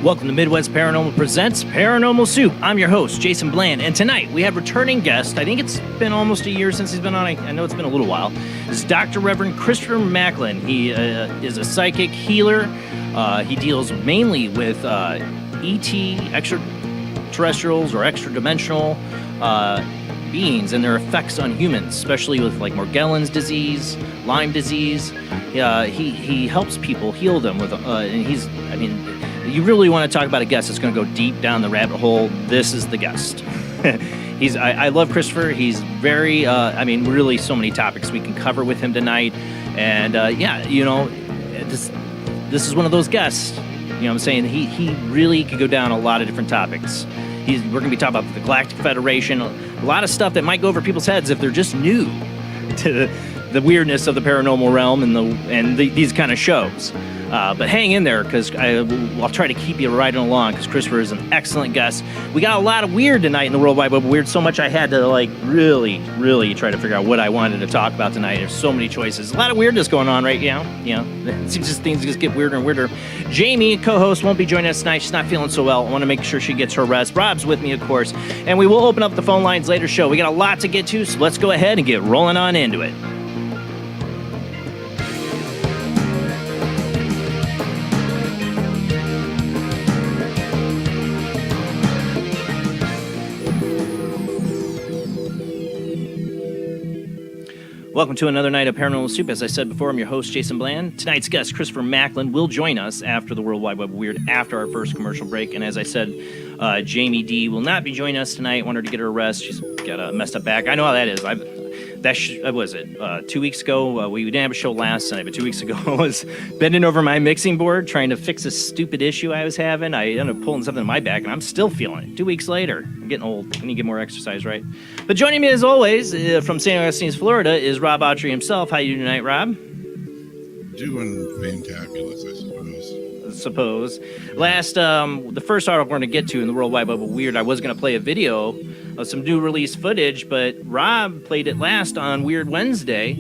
Welcome to Midwest Paranormal Presents Paranormal Soup. I'm your host, Jason Bland, and tonight we have returning guest. I think it's been almost a year since he's been on. I know it's been a little while. It's Dr. Reverend Christopher Macklin. He is a psychic healer. He deals mainly with ET, extraterrestrials, or extra-dimensional beings and their effects on humans, especially with like Morgellons disease, Lyme disease. He helps people heal them with, and he's, I mean, you really want to talk about a guest that's going to go deep down the rabbit hole, this is the guest. I love Christopher. He's very, really so many topics we can cover with him tonight. And this is one of those guests, you know what I'm saying? He really could go down a lot of different topics. We're going to be talking about the Galactic Federation, a lot of stuff that might go over people's heads if they're just new to the weirdness of the paranormal realm and these kind of shows. But hang in there, because I'll try to keep you riding along, because Christopher is an excellent guest. We got a lot of weird tonight in the World Wide Web. Weird so much I had to really, really try to figure out what I wanted to talk about tonight. There's so many choices. A lot of weirdness going on, right? Things just get weirder and weirder. Jamie, co-host, won't be joining us tonight. She's not feeling so well. I want to make sure she gets her rest. Rob's with me, of course. And we will open up the phone lines later show. We got a lot to get to, so let's go ahead and get rolling on into it. Welcome to another night of Paranormal Soup. As I said before, I'm your host, Jason Bland. Tonight's guest, Christopher Macklin, will join us after the World Wide Web Weird, after our first commercial break. And as I said, Jamie D will not be joining us tonight. I want her to get her rest. She's got a messed up back. I know how that is. What was it? 2 weeks ago, we didn't have a show last night, but 2 weeks ago I was bending over my mixing board trying to fix a stupid issue I was having. I ended up pulling something in my back, and I'm still feeling it. 2 weeks later. I'm getting old. I need to get more exercise, right? But joining me, as always, from St. Augustine, Florida, is Rob Autry himself. How you doing tonight, Rob? Doing fantabulous, I suppose. The first article we're going to get to in the World Wide Web of Weird, I was going to play a video of some new release footage, but Rob played it last on Weird Wednesday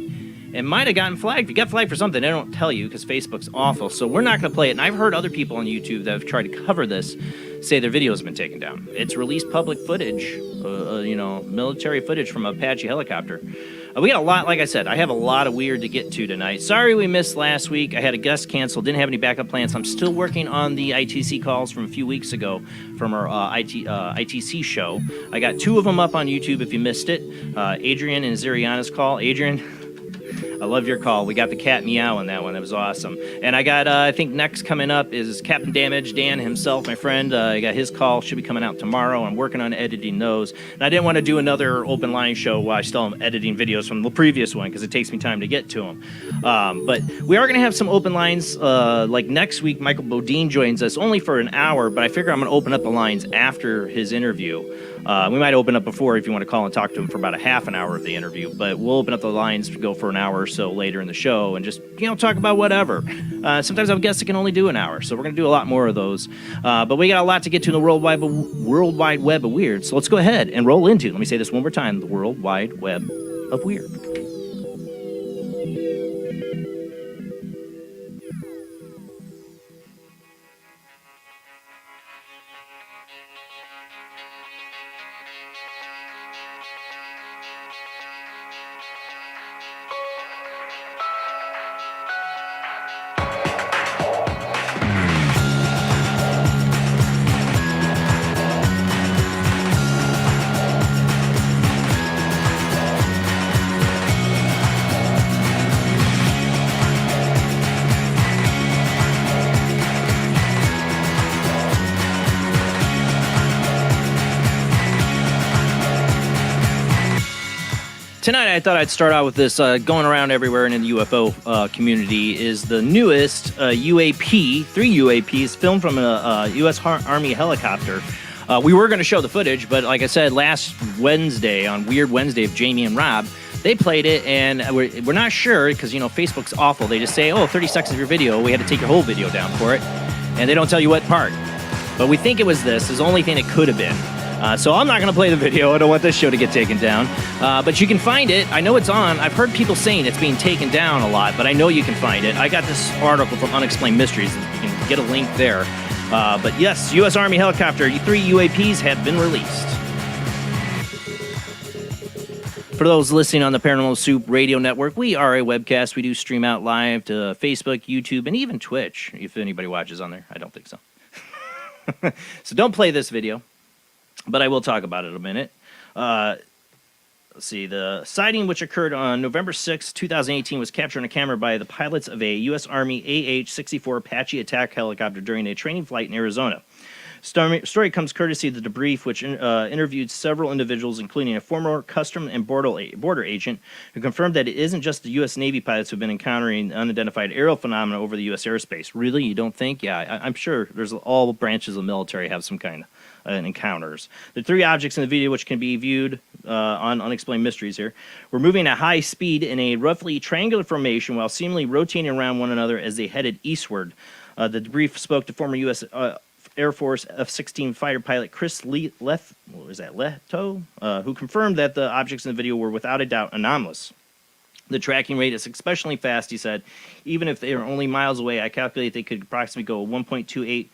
and might have gotten flagged. If you got flagged for something, they don't tell you because Facebook's awful. So we're not going to play it. And I've heard other people on YouTube that have tried to cover this say their video has been taken down. It's released public footage, military footage from an Apache helicopter. We got a lot, like I said, I have a lot of weird to get to tonight. Sorry we missed last week. I had a guest cancel, didn't have any backup plans. I'm still working on the ITC calls from a few weeks ago from our ITC show. I got 2 of them up on YouTube if you missed it. Adrian and Ziriana's call. Adrian, I love your call. We got the cat meow on that one. That was awesome. And I got, I think next coming up is Captain Damage, Dan himself, my friend. I got his call. Should be coming out tomorrow. I'm working on editing those. And I didn't want to do another open line show while I still am editing videos from the previous one because it takes me time to get to them. But we are going to have some open lines. Like next week, Michael Bodine joins us only for an hour, but I figure I'm going to open up the lines after his interview. We might open up before if you want to call and talk to him for about a half an hour of the interview, but we'll open up the lines to go for an hour or so later in the show and just, talk about whatever. Sometimes I have guests that can only do an hour, so we're going to do a lot more of those. But we got a lot to get to in the World Wide Web of Weird, so let's go ahead and roll into, let me say this one more time, the World Wide Web of Weird. Tonight, I thought I'd start out with this. Going around everywhere in the UFO community is the newest UAP, 3 UAPs filmed from a U.S. Army helicopter. We were going to show the footage, but like I said, last Wednesday, on Weird Wednesday of Jamie and Rob, they played it, and we're not sure, because, Facebook's awful. They just say, 30 seconds of your video. We had to take your whole video down for it, and they don't tell you what part. But we think it was this. It's the only thing it could have been. So I'm not going to play the video. I don't want this show to get taken down. But you can find it. I know it's on. I've heard people saying it's being taken down a lot, but I know you can find it. I got this article from Unexplained Mysteries. You can get a link there. But yes, U.S. Army helicopter, 3 UAPs have been released. For those listening on the Paranormal Soup radio network, we are a webcast. We do stream out live to Facebook, YouTube, and even Twitch, if anybody watches on there. I don't think so. So don't play this video. But I will talk about it in a minute. Let's see. The sighting, which occurred on November 6, 2018, was captured on a camera by the pilots of a U.S. Army AH-64 Apache attack helicopter during a training flight in Arizona. Story comes courtesy of the debrief, which interviewed several individuals, including a former custom and border agent, who confirmed that it isn't just the U.S. Navy pilots who have been encountering unidentified aerial phenomena over the U.S. airspace. Really? You don't think? Yeah, I'm sure there's all branches of the military have some kind of encounters. The 3 objects in the video, which can be viewed on Unexplained Mysteries here, were moving at high speed in a roughly triangular formation while seemingly rotating around one another as they headed eastward. The debrief spoke to former U.S. Air Force F-16 fighter pilot Chris Leto, who confirmed that the objects in the video were without a doubt anomalous. The tracking rate is especially fast, he said. Even if they are only miles away, I calculate they could approximately go 1.28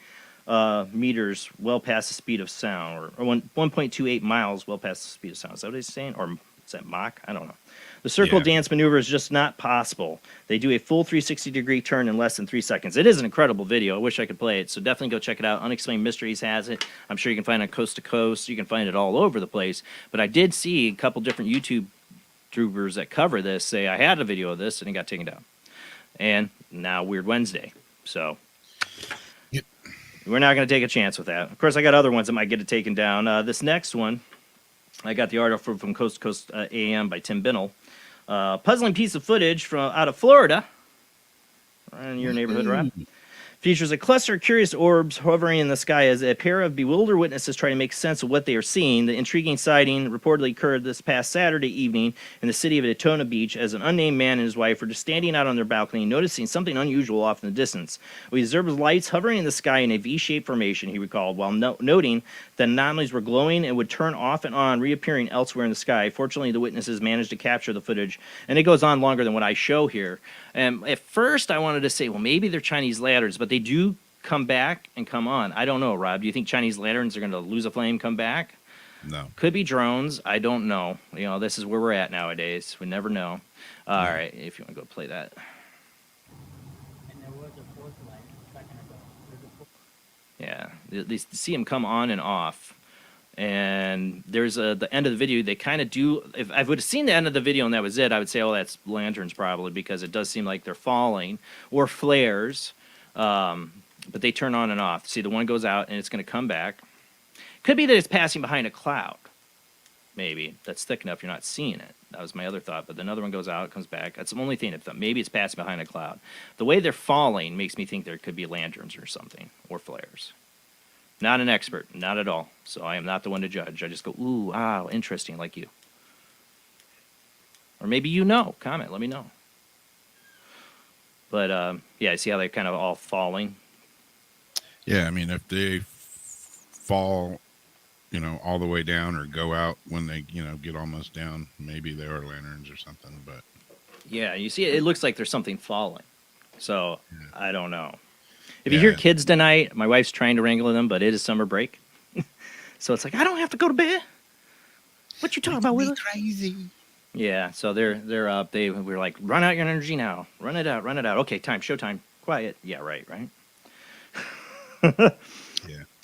meters well past the speed of sound, or 1.28 miles well past the speed of sound. Is that what he's saying? Or is that Mach? I don't know. The circle dance maneuver is just not possible. They do a full 360-degree turn in less than 3 seconds. It is an incredible video. I wish I could play it, so definitely go check it out. Unexplained Mysteries has it. I'm sure you can find it coast to coast. You can find it all over the place. But I did see a couple different YouTubers that cover this say I had a video of this, and it got taken down. And now Weird Wednesday. So we're not going to take a chance with that. Of course, I got other ones that might get it taken down. This next one, I got the article from Coast to Coast AM by Tim Binnell. Puzzling piece of footage out of Florida, in your neighborhood, Rob. Features a cluster of curious orbs hovering in the sky as a pair of bewildered witnesses try to make sense of what they are seeing. The intriguing sighting reportedly occurred this past Saturday evening in the city of Daytona Beach as an unnamed man and his wife were just standing out on their balcony noticing something unusual off in the distance. We observed lights hovering in the sky in a V-shaped formation, he recalled, while noting that anomalies were glowing and would turn off and on, reappearing elsewhere in the sky. Fortunately, the witnesses managed to capture the footage, and it goes on longer than what I show here. And at first, I wanted to say, well, maybe they're Chinese lanterns, but they do come back and come on. I don't know, Rob. Do you think Chinese lanterns are going to lose a flame, come back? No. Could be drones. I don't know. You know, this is where we're at nowadays. We never know. All right, if you want to go play that. And there was a fourth light a second ago. Yeah, they see him come on and off. And there's the end of the video. They kind of do. If I would have seen the end of the video and that was it, I would say, oh, that's lanterns probably, because it does seem like they're falling or flares. But they turn on and off. See, the one goes out and it's going to come back. Could be that it's passing behind a cloud. Maybe that's thick enough you're not seeing it. That was my other thought. But another one goes out, it comes back. That's the only thing. Maybe it's passing behind a cloud. The way they're falling makes me think there could be lanterns or something or flares. Not an expert, not at all. So I am not the one to judge. I just go, ooh, wow, interesting, like you. Or maybe you know. Comment, let me know. But, yeah, see how they're kind of all falling? Yeah, I mean, if they fall, you know, all the way down or go out when they, you know, get almost down, maybe they are lanterns or something, but... Yeah, you see, it looks like there's something falling. So, yeah. I don't know. If you hear kids tonight, my wife's trying to wrangle them, but it is summer break. So it's like, I don't have to go to bed. What you talking about, Willis? Crazy. Yeah, so they're up. We're like, run out your energy now. Run it out, run it out. Okay, time, showtime. Quiet. Yeah, right. Yeah.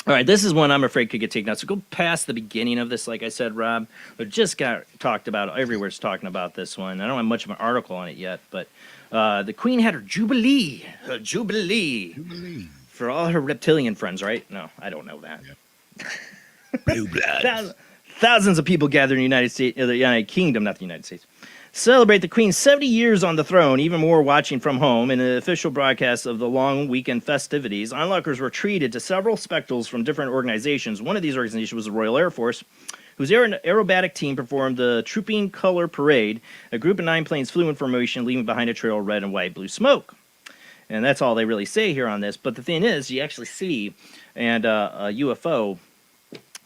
All right, this is one I'm afraid could get taken out. So go past the beginning of this, like I said, Rob. It just got talked about. Everywhere's talking about this one. I don't have much of an article on it yet, but the Queen had her jubilee. Jubilee. For all her reptilian friends, right? No, I don't know that. Yep. Blue blood. Thousands of people gathered in the United Kingdom, not the United States, celebrate the Queen's 70 years on the throne, even more watching from home. In the official broadcast of the long weekend festivities, onlookers were treated to several spectacles from different organizations. One of these organizations was the Royal Air Force, whose aerobatic team performed the Trooping Color Parade. A group of 9 planes flew in formation, leaving behind a trail of red and white blue smoke. And that's all they really say here on this. But the thing is, you actually see a UFO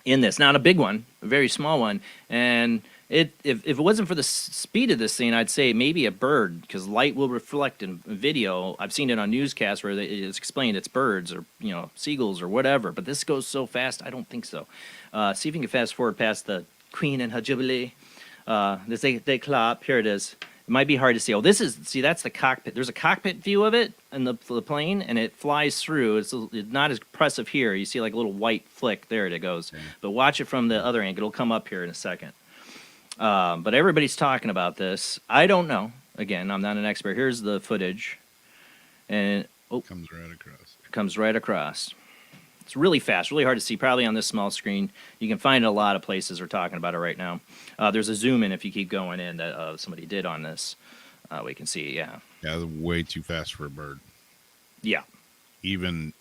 in this. Not a big one, a very small one. And if it wasn't for the speed of this thing, I'd say maybe a bird, because light will reflect in video. I've seen it on newscasts where it's explained it's birds or, you know, seagulls or whatever. But this goes so fast, I don't think so. See if you can fast forward past the Queen and her jubilee. They clap. Here it is. It might be hard to see. Oh, see, that's the cockpit. There's a cockpit view of it in the plane, and it flies through. It's not as impressive here. You see like a little white flick. There it goes. Okay. But watch it from the other angle. It'll come up here in a second. But everybody's talking about this. I don't know. Again, I'm not an expert. Here's the footage. And comes right across. Comes right across. It's really fast, really hard to see, probably on this small screen. You can find it a lot of places. We're talking about it right now. There's a zoom in if you keep going in that somebody did on this. We can see, yeah. Yeah, way too fast for a bird. Yeah. Even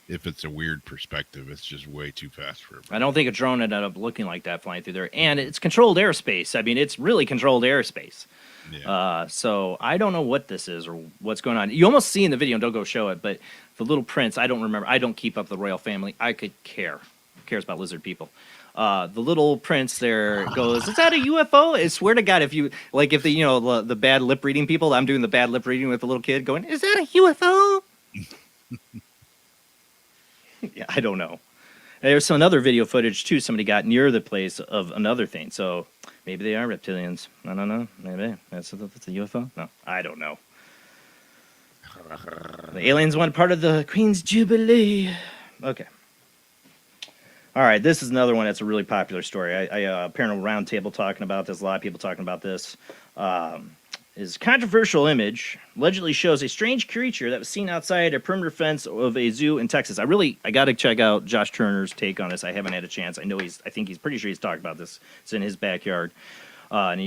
if it's a weird perspective, it's just way too fast for a bird. I don't think a drone ended up looking like that flying through there. And it's controlled airspace. I mean, it's really controlled airspace. Yeah. So I don't know what this is or what's going on. You almost see in the video, and don't go show it, but the little prince, I don't remember. I don't keep up the royal family. I could care. Who cares about lizard people? The little prince there goes, is that a UFO? I swear to God, if the bad lip reading people, I'm doing the bad lip reading with the little kid going, is that a UFO? Yeah, I don't know. There's some other video footage too. Somebody got near the place of another thing. So maybe they are reptilians. I don't know. Maybe that's a UFO. No, I don't know. The aliens want part of the Queen's Jubilee. Okay. All right, this is another one that's a really popular story. I Paranormal Roundtable talking about this. A lot of people talking about this. Is controversial image allegedly shows a strange creature that was seen outside a perimeter fence of a zoo in Texas. I got to check out Josh Turner's take on this. I haven't had a chance. I think he's pretty sure he's talked about this. It's in his backyard. And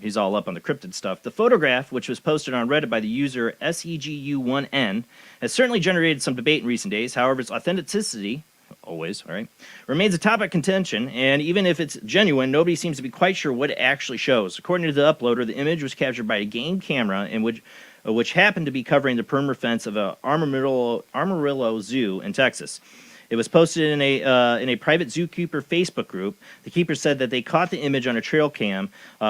he's all up on the cryptid stuff. The photograph, which was posted on Reddit by the user SEGU1N, has certainly generated some debate in recent days. However, its authenticity, always, all right, remains a topic of contention, and even if it's genuine, nobody seems to be quite sure what it actually shows. According to the uploader, the image was captured by a game camera in which happened to be covering the perimeter fence of a Armadillo Zoo in Texas. It was posted in a private zookeeper Facebook group. The keeper said that they caught the image on a trail cam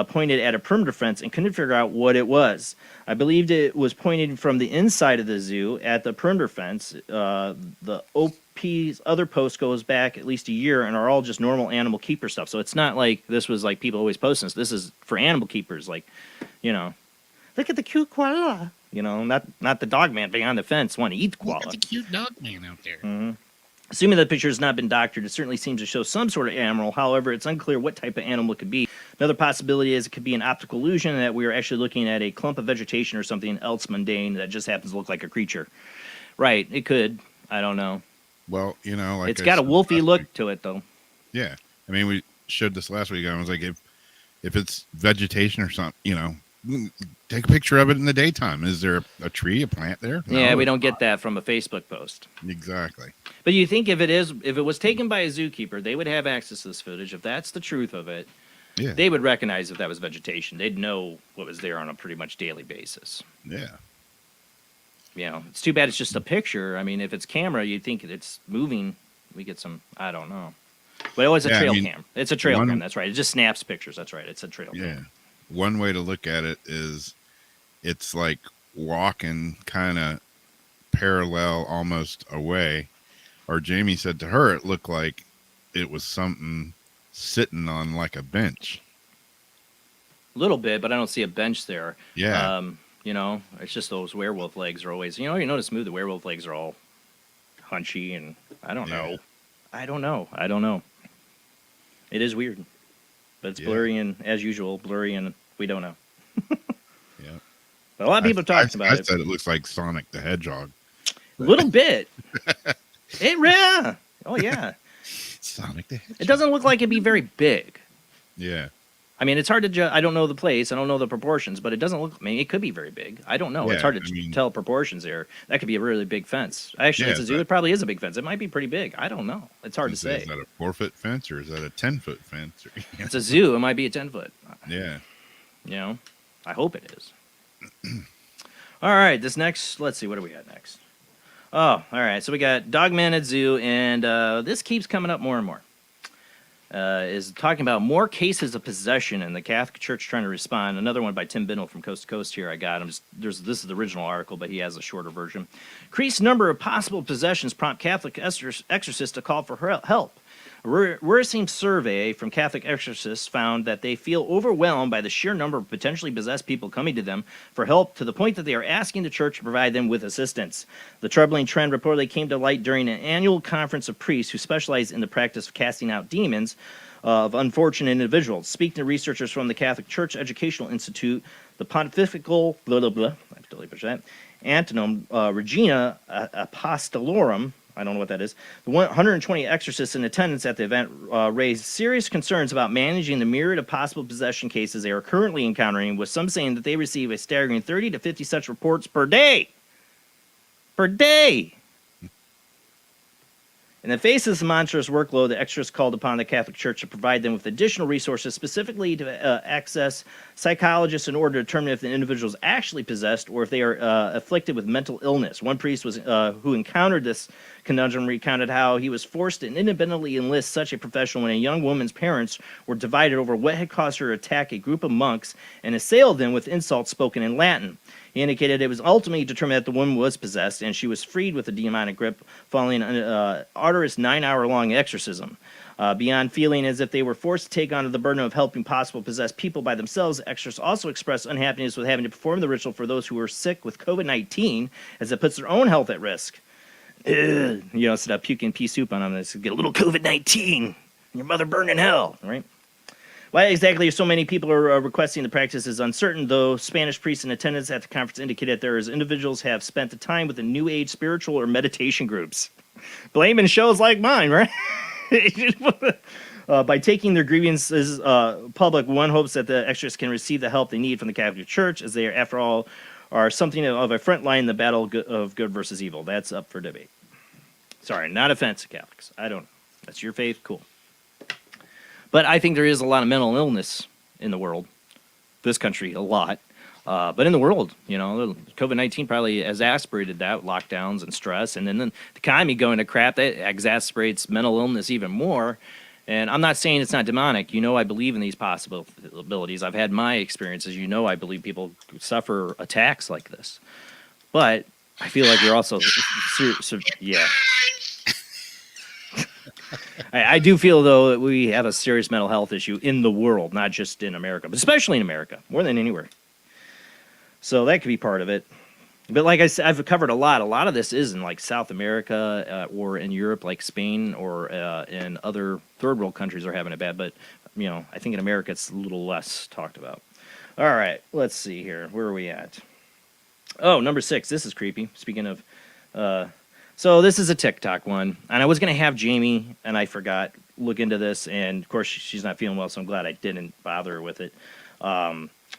pointed at a perimeter fence and couldn't figure out what it was. I believed it was pointed from the inside of the zoo at the perimeter fence. The OP's other post goes back at least a year and are all just normal animal keeper stuff. So it's not like this was like people always posting this. This is for animal keepers, like, you know, look at the cute koala. You know, not the dog man beyond the fence want to eat the koala. Look at the cute dog man out there. Mm-hmm. Assuming that the picture has not been doctored, it certainly seems to show some sort of animal. However, it's unclear what type of animal it could be. Another possibility is it could be an optical illusion and that we are actually looking at a clump of vegetation or something else mundane that just happens to look like a creature. Right, it could. I don't know. Well, you know, like it's got a wolfy look to it, though. Yeah. I mean, we showed this last week. I was like, if it's vegetation or something, you know, take a picture of it in the daytime. Is there a tree, a plant there? No, yeah, we don't get that from a Facebook post. Exactly. But you think if it was taken by a zookeeper, they would have access to this footage. If that's the truth of it, yeah, they would recognize if that was vegetation. They'd know what was there on a pretty much daily basis. Yeah. You know, it's too bad it's just a picture. I mean, if it's camera, you'd think it's moving. We get some, I don't know. But it was a trail cam. It's a trail cam, that's right. It just snaps pictures, that's right. It's a trail cam. Yeah. One way to look at it is it's like walking kind of parallel almost away. Or Jamie said to her it looked like it was something sitting on like a bench. A little bit, but I don't see a bench there. Yeah. You know, it's just those werewolf legs are always, you notice the werewolf legs are all hunchy and I don't know. I don't know. It is weird. But it's blurry and, as usual, blurry and we don't know. Yeah. But a lot of people talked about it. I said it looks like Sonic the Hedgehog. A little bit. Yeah. Oh, yeah. Sonic the Hedgehog. It doesn't look like it'd be very big. Yeah. I mean, it's hard to judge. I don't know the place. I don't know the proportions, but it doesn't look. I mean, it could be very big. I don't know. Yeah, it's hard to tell proportions there. That could be a really big fence. Actually, it's a zoo. It probably is a big fence. It might be pretty big. I don't know. It's hard to say. Is that a 4-foot fence or is that a 10-foot fence? It's a zoo. It might be a 10-foot. Yeah. You know, I hope it is. All right. This next. Let's see. What do we got next? Oh, all right. So we got Dogman at Zoo, and this keeps coming up more and more. Is talking about more cases of possession and the Catholic Church trying to respond. Another one by Tim Bindle from Coast to Coast here. I got him. This is the original article, but he has a shorter version. Increased number of possible possessions prompt Catholic exorcists to call for help. A worrisome survey from Catholic exorcists found that they feel overwhelmed by the sheer number of potentially possessed people coming to them for help to the point that they are asking the church to provide them with assistance. The troubling trend reportedly came to light during an annual conference of priests who specialize in the practice of casting out demons of unfortunate individuals. Speaking to researchers from the Catholic Church Educational Institute, the Pontifical Antonym Regina Apostolorum, I don't know what that is. The 120 exorcists in attendance at the event raised serious concerns about managing the myriad of possible possession cases they are currently encountering, with some saying that they receive a staggering 30 to 50 such reports per day. Per day! In the face of this monstrous workload, the exorcists called upon the Catholic Church to provide them with additional resources, specifically to access psychologists in order to determine if the individual is actually possessed or if they are afflicted with mental illness. One priest who encountered this conundrum recounted how he was forced to independently enlist such a professional when a young woman's parents were divided over what had caused her to attack a group of monks and assail them with insults spoken in Latin. He indicated it was ultimately determined that the woman was possessed, and she was freed with the demonic grip following an arduous 9-hour-long exorcism. Beyond feeling as if they were forced to take on the burden of helping possible possessed people by themselves, exorcists also expressed unhappiness with having to perform the ritual for those who were sick with COVID-19, as it puts their own health at risk. Instead of puking pea soup on them, they get a little COVID-19, and your mother burned in hell, right? Why exactly so many people are requesting the practice is uncertain, though Spanish priests in attendance at the conference indicated that individuals have spent the time with the New Age spiritual or meditation groups. Blaming shows like mine, right? By taking their grievances public, one hopes that the exorcists can receive the help they need from the Catholic Church, as they are, after all, are something of a front line in the battle of good versus evil. That's up for debate. Sorry, not offensive Catholics. I don't know. That's your faith. Cool. But I think there is a lot of mental illness in the world, this country, a lot. But in the world, COVID-19 probably exacerbated that, lockdowns and stress, and then the economy going to crap, that exacerbates mental illness even more. And I'm not saying it's not demonic. I believe in these possibilities. I've had my experiences. I believe people suffer attacks like this. But I feel like you're also, yeah. I do feel, though, that we have a serious mental health issue in the world, not just in America, but especially in America, more than anywhere. So that could be part of it. But like I said, I've covered a lot. A lot of this is in like South America or in Europe, like Spain, or in other third world countries are having it bad. But, I think in America it's a little less talked about. All right, let's see here. Where are we at? Oh, number 6. This is creepy. Speaking of... so this is a TikTok one. And I was going to have Jamie, and I forgot, look into this. And, of course, she's not feeling well, so I'm glad I didn't bother her with it.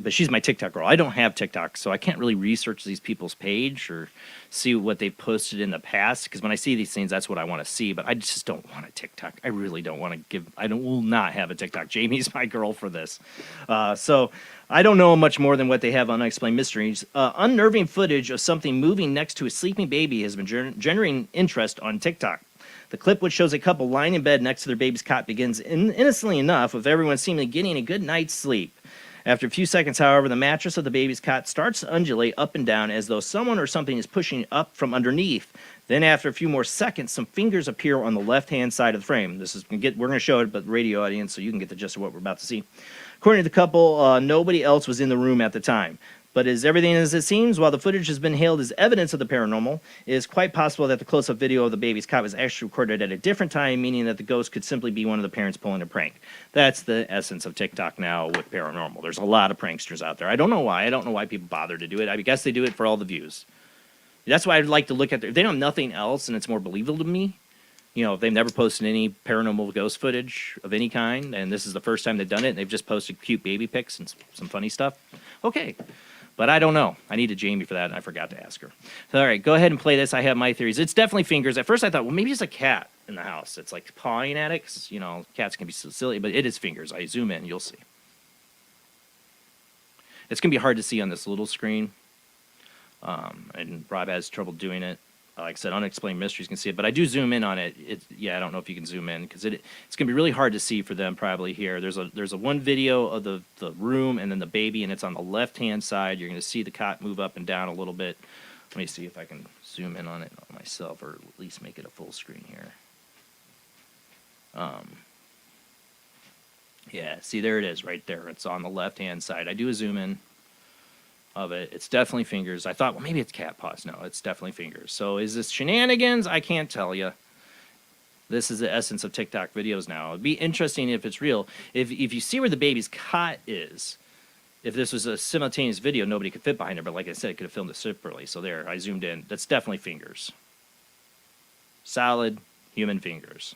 But she's my TikTok girl. I don't have TikTok, so I can't really research these people's page or see what they've posted in the past. Because when I see these things, that's what I want to see. But I just don't want a TikTok. I really don't want to give. Will not have a TikTok. Jamie's my girl for this. So I don't know much more than what they have on Unexplained Mysteries. Unnerving footage of something moving next to a sleeping baby has been generating interest on TikTok. The clip, which shows a couple lying in bed next to their baby's cot, begins innocently enough with everyone seemingly getting a good night's sleep. After a few seconds, however, the mattress of the baby's cot starts to undulate up and down as though someone or something is pushing up from underneath. Then, after a few more seconds, some fingers appear on the left-hand side of the frame. We're going to show it, but radio audience, so you can get the gist of what we're about to see. According to the couple, nobody else was in the room at the time. But is everything as it seems? While the footage has been hailed as evidence of the paranormal, it is quite possible that the close-up video of the baby's cot was actually recorded at a different time, meaning that the ghost could simply be one of the parents pulling a prank. That's the essence of TikTok now with paranormal. There's a lot of pranksters out there. I don't know why. I don't know why people bother to do it. I guess they do it for all the views. That's why I'd like to look at if they don't have nothing else and it's more believable to me. If they've never posted any paranormal ghost footage of any kind, and this is the first time they've done it, and they've just posted cute baby pics and some funny stuff, okay. But I don't know. I needed Jamie for that, and I forgot to ask her. So, all right, go ahead and play this. I have my theories. It's definitely fingers. At first, I thought, well, maybe it's a cat in the house. It's like pawing at it, 'cause, cats can be so silly, but it is fingers. I zoom in, you'll see. It's going to be hard to see on this little screen, and Rob has trouble doing it. Like I said, Unexplained Mysteries can see it, but I do zoom in on it. I don't know if you can zoom in, because it's going to be really hard to see for them probably here. There's a one video of the room and then the baby, and it's on the left-hand side. You're going to see the cot move up and down a little bit. Let me see if I can zoom in on it myself, or at least make it a full screen here. Yeah, see, there it is right there. It's on the left-hand side. I do a zoom in of it. It's definitely fingers. I thought, well, maybe it's cat paws. No, it's definitely fingers. So is this shenanigans? I can't tell you. This is the essence of TikTok videos now. It'd be interesting if it's real. If you see where the baby's cot is, if this was a simultaneous video, nobody could fit behind it. But like I said, it could have filmed it separately. So there, I zoomed in. That's definitely fingers. Solid human fingers.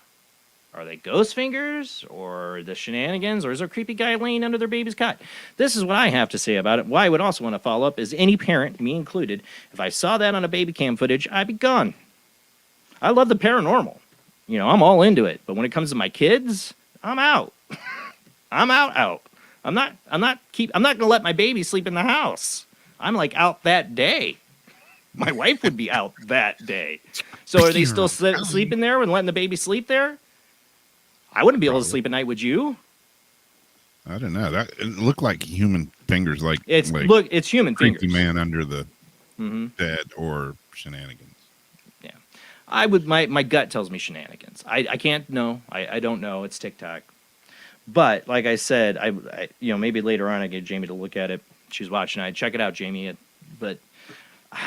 Are they ghost fingers, or the shenanigans, or is there a creepy guy laying under their baby's cot? This is what I have to say about it. Why I would also want to follow up is any parent, me included, if I saw that on a baby cam footage, I'd be gone. I love the paranormal. I'm all into it. But when it comes to my kids, I'm out. I'm out. I'm not going to let my baby sleep in the house. I'm like out that day. My wife would be out that day. So are they still sleeping there and letting the baby sleep there? I wouldn't be able to sleep at night. Would you? I don't know. That it looked like human fingers, it's human creepy fingers. Man under the bed, or shenanigans. Yeah, I would. My gut tells me shenanigans. I can't know. I don't know. It's TikTok. But like I said, I maybe later on I get Jamie to look at it. She's watching. I check it out, Jamie. But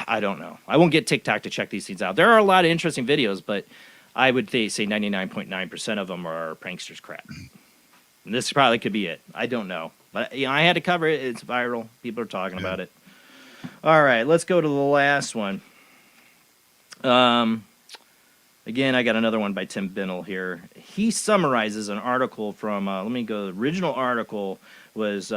I don't know. I won't get TikTok to check these things out. There are a lot of interesting videos, but I would say 99.9% of them are pranksters crap. And this probably could be it. I don't know. But I had to cover it. It's viral. People are talking about it. All right, let's go to the last one. Again, I got another one by Tim Binnell here. He summarizes an article from, let me go, the original article was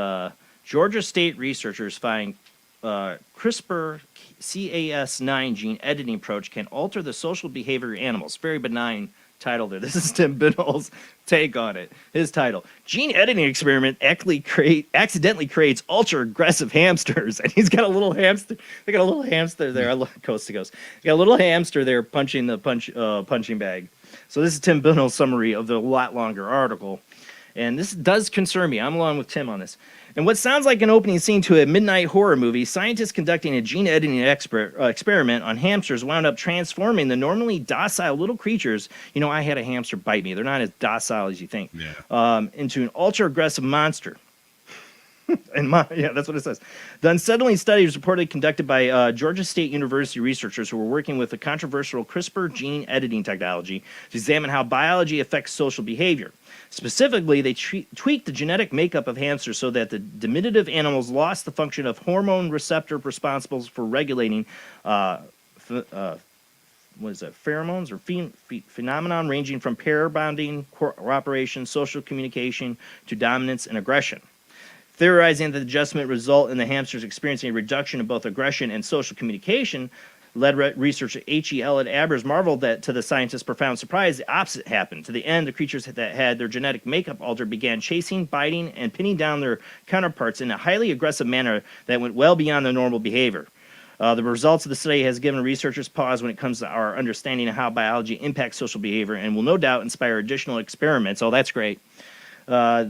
Georgia State researchers find CRISPR Cas9 gene editing approach can alter the social behavior of animals. Very benign title there. This is Tim Biddle's take on it. His title: Gene editing experiment accidentally creates ultra aggressive hamsters. And he's got a little hamster. They got a little hamster there. I love coast to coast. They got a little hamster there punching the punching bag. So this is Tim Biddle's summary of the lot longer article. And this does concern me. I'm along with Tim on this. And what sounds like an opening scene to a midnight horror movie, scientists conducting a gene editing experiment on hamsters wound up transforming the normally docile little creatures. You know, I had a hamster bite me. They're not as docile as you think. Yeah. Into an ultra-aggressive monster. Yeah, that's what it says. The unsettling study was reportedly conducted by Georgia State University researchers who were working with the controversial CRISPR gene editing technology to examine how biology affects social behavior. Specifically, they tweaked the genetic makeup of hamsters so that the diminutive animals lost the function of hormone receptor responsible for regulating pheromones or phenomenon ranging from pair bonding, cooperation, social communication to dominance and aggression. Theorizing that the adjustment result in the hamsters experiencing a reduction in both aggression and social communication led researcher H.E. Elliott Abers marveled that, to the scientists' profound surprise, the opposite happened. To the end, the creatures that had their genetic makeup altered began chasing, biting, and pinning down their counterparts in a highly aggressive manner that went well beyond their normal behavior. The results of the study has given researchers pause when it comes to our understanding of how biology impacts social behavior and will no doubt inspire additional experiments. Oh, that's great. That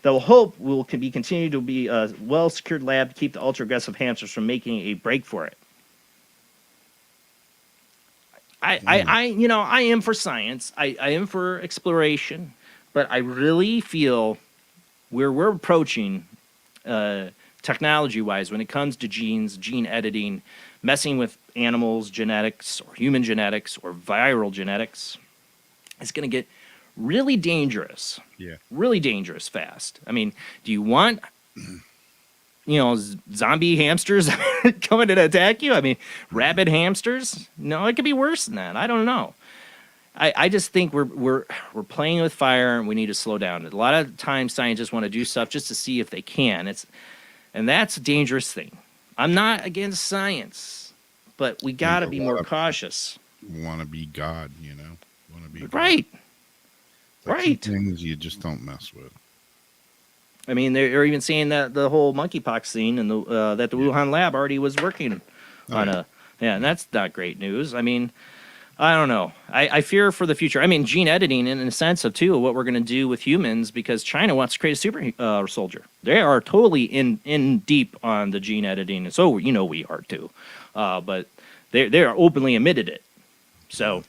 will hope can be continued to be a well-secured lab to keep the ultra-aggressive hamsters from making a break for it. I am for science. I am for exploration, but I really feel we're approaching, technology-wise, when it comes to genes, gene editing, messing with animals' genetics or human genetics or viral genetics, it's going to get really dangerous. Yeah. Really dangerous fast. I mean, do you want, zombie hamsters coming to attack you? I mean, rabid hamsters? No, it could be worse than that. I don't know. I just think we're playing with fire and we need to slow down. A lot of times scientists want to do stuff just to see if they can. And that's a dangerous thing. I'm not against science, but we got to be more cautious. Want to be God, Want to be right. God. Right. Things you just don't mess with. I mean, they're even saying that the whole monkeypox scene and that the Wuhan lab already was working on and that's not great news. I mean, I don't know. I fear for the future. I mean, gene editing in a sense of too what we're going to do with humans, because China wants to create a super soldier. They are totally in deep on the gene editing, and so we are too. But they are openly admitted it. So.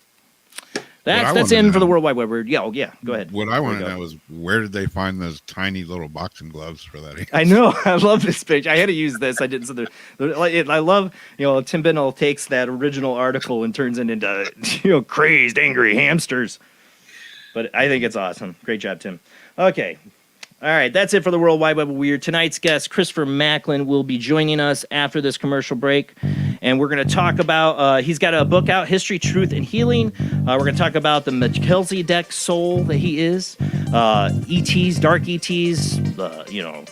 That's in for the World Wide Web. Yeah, go ahead. What I want to know is, where did they find those tiny little boxing gloves for that? I know. I love this picture. I had to use this. I didn't. So I love, Tim Biddle takes that original article and turns it into, crazed, angry hamsters. But I think it's awesome. Great job, Tim. Okay. All right, that's it for the World Wide Web of Weird. Tonight's guest, Christopher Macklin, will be joining us after this commercial break. And we're going to talk about, he's got a book out, History, Truth, and Healing. We're going to talk about the Melchizedek Soul that he is, ETs, dark ETs,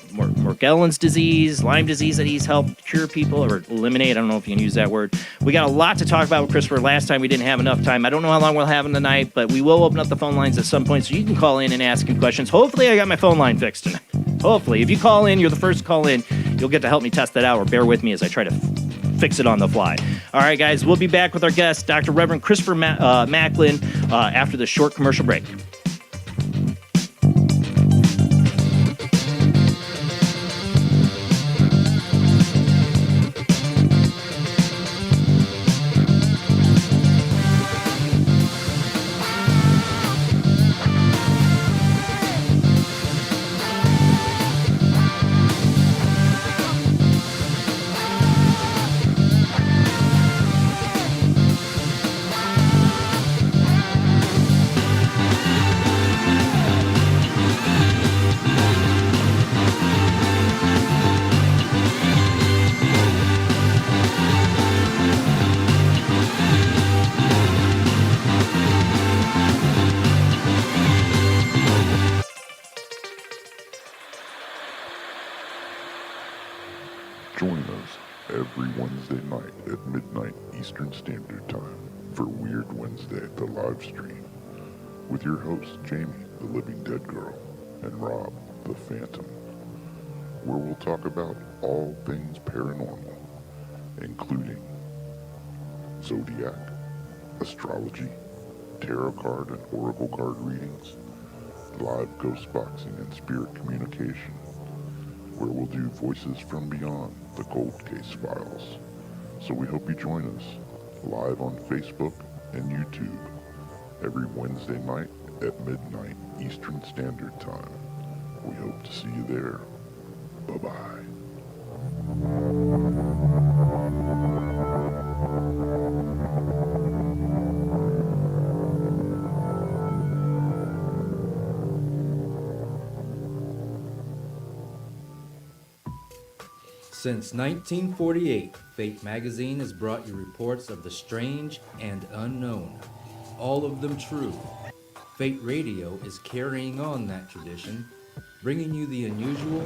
Morgellons disease, Lyme disease that he's helped cure people or eliminate. I don't know if you can use that word. We got a lot to talk about with Christopher. Last time we didn't have enough time. I don't know how long we'll have him tonight, but we will open up the phone lines at some point so you can call in and ask him questions. Hopefully I got my phone line fixed tonight. Hopefully. If you call in, you're the first to call in. You'll get to help me test that out, or bear with me as I try to fix it on the fly. All right, guys, we'll be back with our guest, Dr. Reverend Christopher Macklin, after the short commercial break. Join us every Wednesday night at midnight Eastern Standard Time for Weird Wednesday, the live stream, with your hosts Jamie, the Living Dead Girl, and Rob, the Phantom, where we'll talk about all things paranormal, including zodiac, astrology, tarot card and oracle card readings, live ghost boxing and spirit communication, where we'll do Voices from Beyond, the Cold Case Files. So we hope you join us live on Facebook and YouTube every Wednesday night at midnight Eastern Standard Time. We hope to see you there. Bye-bye. Since 1948, Fate magazine has brought you reports of the strange and unknown, all of them true. Fate Radio is carrying on that tradition, bringing you the unusual,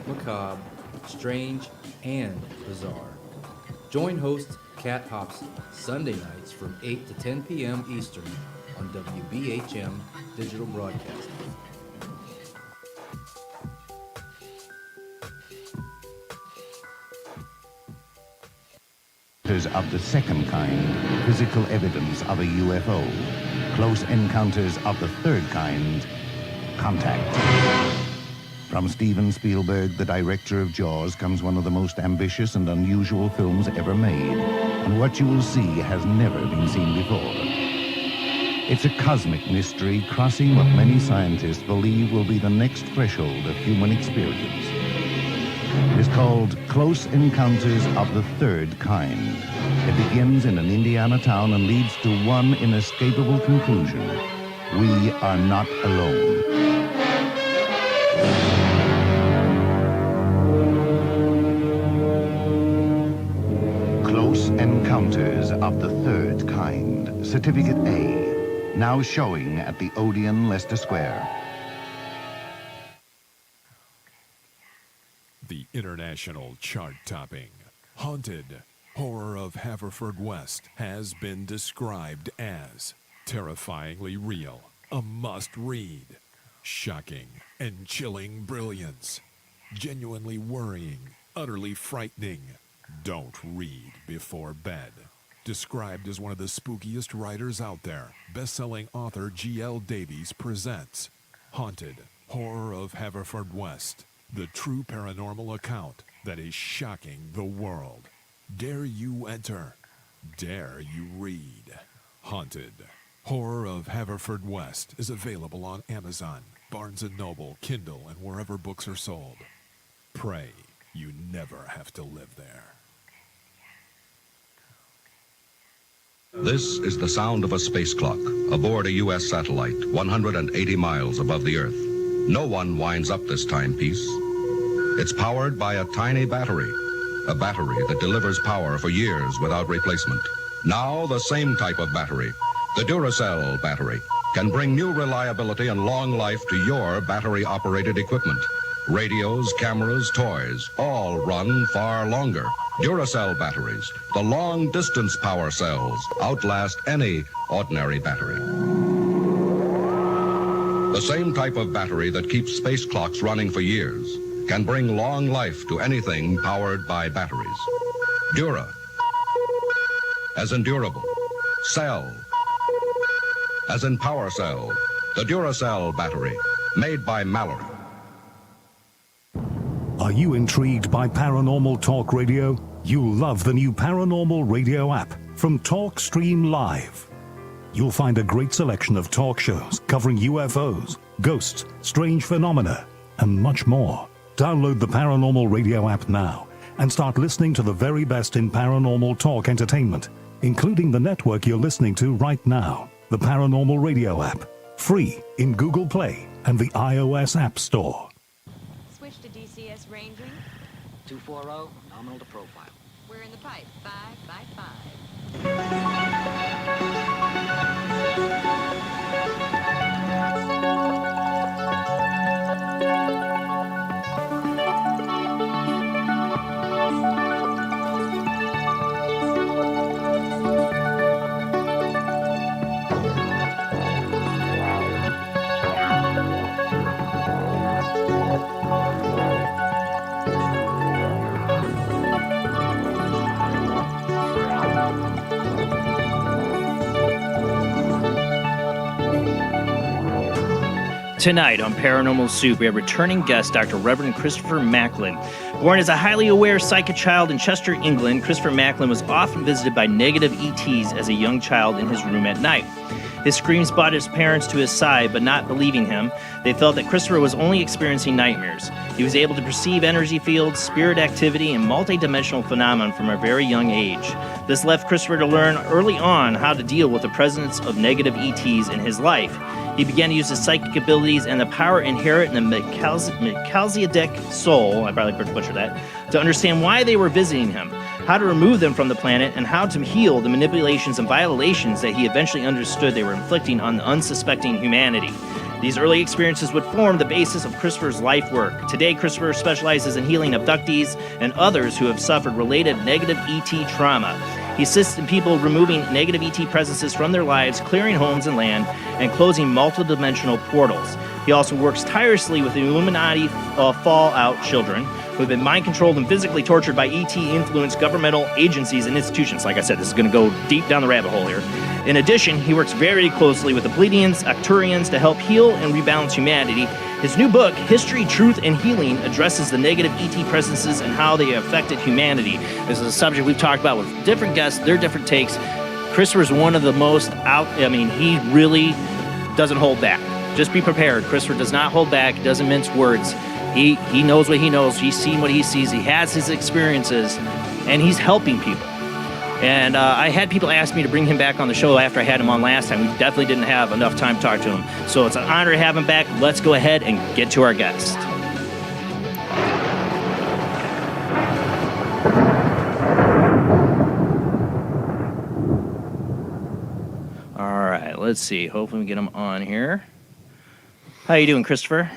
macabre, strange, and bizarre. Join host Kat Hobson Sunday nights from 8 to 10 p.m. Eastern on WBHM Digital Broadcasting. Of the second kind, physical evidence of a UFO. Close encounters of the third kind, contact. From Steven Spielberg, the director of Jaws, comes one of the most ambitious and unusual films ever made. And what you will see has never been seen before. It's a cosmic mystery crossing what many scientists believe will be the next threshold of human experience. It is called Close Encounters of the Third Kind. It begins in an Indiana town and leads to one inescapable conclusion. We are not alone. Close Encounters of the Third Kind. Certificate A. Now showing at the Odeon, Leicester Square. The international chart-topping, haunted horror of Haverfordwest has been described as terrifyingly real, a must-read, shocking and chilling brilliance, genuinely worrying, utterly frightening. Don't read before bed. Described as one of the spookiest writers out there, best-selling author G.L. Davies presents Haunted Horror of Haverfordwest. The true paranormal account that is shocking the world. Dare you enter? Dare you read? Haunted Horror of Haverfordwest is available on Amazon, Barnes & Noble, Kindle, and wherever books are sold. Pray you never have to live there. This is the sound of a space clock aboard a U.S. satellite 180 miles above the Earth. No one winds up this timepiece. It's powered by a tiny battery, a battery that delivers power for years without replacement. Now the same type of battery, the Duracell battery, can bring new reliability and long life to your battery-operated equipment. Radios, cameras, toys, all run far longer. Duracell batteries, the long-distance power cells, outlast any ordinary battery. The same type of battery that keeps space clocks running for years can bring long life to anything powered by batteries. Dura, as in durable. Cell, as in power cell. The Duracell battery, made by Mallory. Are you intrigued by Paranormal Talk Radio? You'll love the new Paranormal Radio app from Talkstream Live. You'll find a great selection of talk shows covering UFOs, ghosts, strange phenomena, and much more. Download the Paranormal Radio app now and start listening to the very best in paranormal talk entertainment, including the network you're listening to right now. The Paranormal Radio app, free in Google Play and the iOS App Store. Switch to DCS ranging. 240, nominal to profile. We're in the pipe. 5 by 5. Tonight on Paranormal Soup, we have returning guest Dr. Reverend Christopher Macklin. Born as a highly aware psychic child in Chester, England, Christopher Macklin was often visited by negative ETs as a young child in his room at night. His screams brought his parents to his side, but not believing him. They felt that Christopher was only experiencing nightmares. He was able to perceive energy fields, spirit activity, and multidimensional phenomena from a very young age. This left Christopher to learn early on how to deal with the presence of negative ETs in his life. He began to use his psychic abilities and the power inherent in the Melchizedek Soul, I probably butchered that, to understand why they were visiting him, how to remove them from the planet, and how to heal the manipulations and violations that he eventually understood they were inflicting on the unsuspecting humanity. These early experiences would form the basis of Christopher's life work. Today, Christopher specializes in healing abductees and others who have suffered related negative ET trauma. He assists in people removing negative ET presences from their lives, clearing homes and land, and closing multidimensional portals. He also works tirelessly with the Illuminati Fallout children who have been mind-controlled and physically tortured by ET-influenced governmental agencies and institutions. Like I said, this is going to go deep down the rabbit hole here. In addition, he works very closely with the Pleiadians, Arcturians to help heal and rebalance humanity. His new book, History, Truth, and Healing, addresses the negative ET presences and how they affected humanity. This is a subject we've talked about with different guests, their different takes. Christopher's one of the most he really doesn't hold back. Just be prepared. Christopher does not hold back, doesn't mince words. He knows what he knows. He's seen what he sees. He has his experiences, and he's helping people. And I had people ask me to bring him back on the show after I had him on last time. We definitely didn't have enough time to talk to him. So it's an honor to have him back. Let's go ahead and get to our guest. All right, let's see. Hopefully we get him on here. How you doing, Christopher?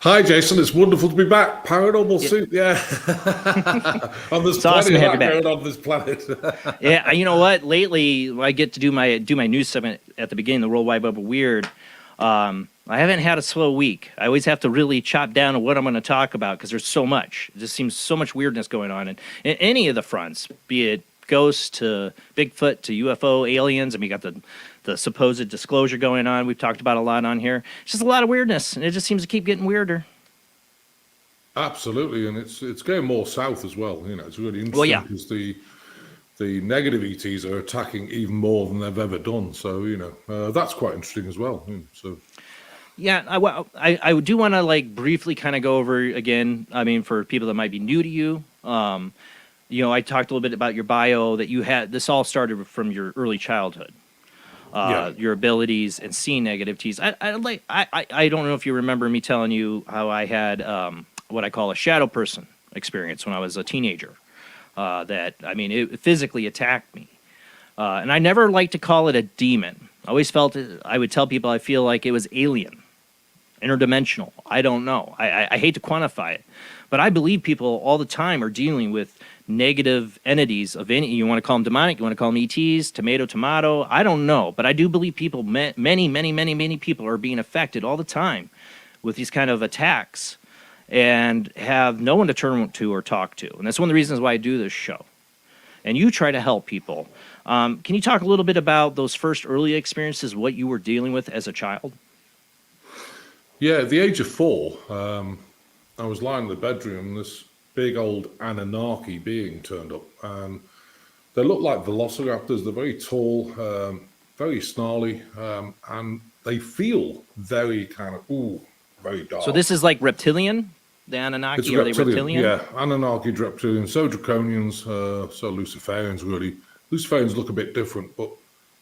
Hi, Jason. It's wonderful to be back. Paranormal Soup, yeah. On this it's awesome to have you back. Going on this planet. Yeah, you know what? Lately, I get to do my news segment at the beginning, the World Wide Web of Weird. I haven't had a slow week. I always have to really chop down on what I'm going to talk about because there's so much. It just seems so much weirdness going on in any of the fronts, be it ghosts to Bigfoot to UFO aliens. I mean, you got the supposed disclosure going on. We've talked about a lot on here. It's just a lot of weirdness, and it just seems to keep getting weirder. Absolutely, and it's going more south as well. You know, it's really interesting because the negative ETs are attacking even more than they've ever done. So, you know, that's quite interesting as well. So. Yeah, I do want to briefly kind of go over again. I mean, for people that might be new to you, I talked a little bit about your bio that you had. This all started from your early childhood. Your abilities and seeing negative ETs. I don't know if you remember me telling you how I had what I call a shadow person experience when I was a teenager. It physically attacked me, and I never liked to call it a demon. I always felt I would tell people I feel like it was alien, interdimensional. I don't know. I hate to quantify it, but I believe people all the time are dealing with negative entities of any, you want to call them demonic, you want to call them ETs, tomato, I don't know, but I do believe people, many people are being affected all the time with these kind of attacks and have no one to turn to or talk to. And that's one of the reasons why I do this show. And you try to help people. Can you talk a little bit about those first early experiences, what you were dealing with as a child? Yeah, at the age of 4, I was lying in the bedroom and this big old Anunnaki being turned up. They look like velociraptors. They're very tall, very snarly, and they feel very very dark. So this is like reptilian? The Anunnaki, are they reptilian? Yeah, Anunnaki, reptilian, so draconians, so Luciferians really. Luciferians look a bit different, but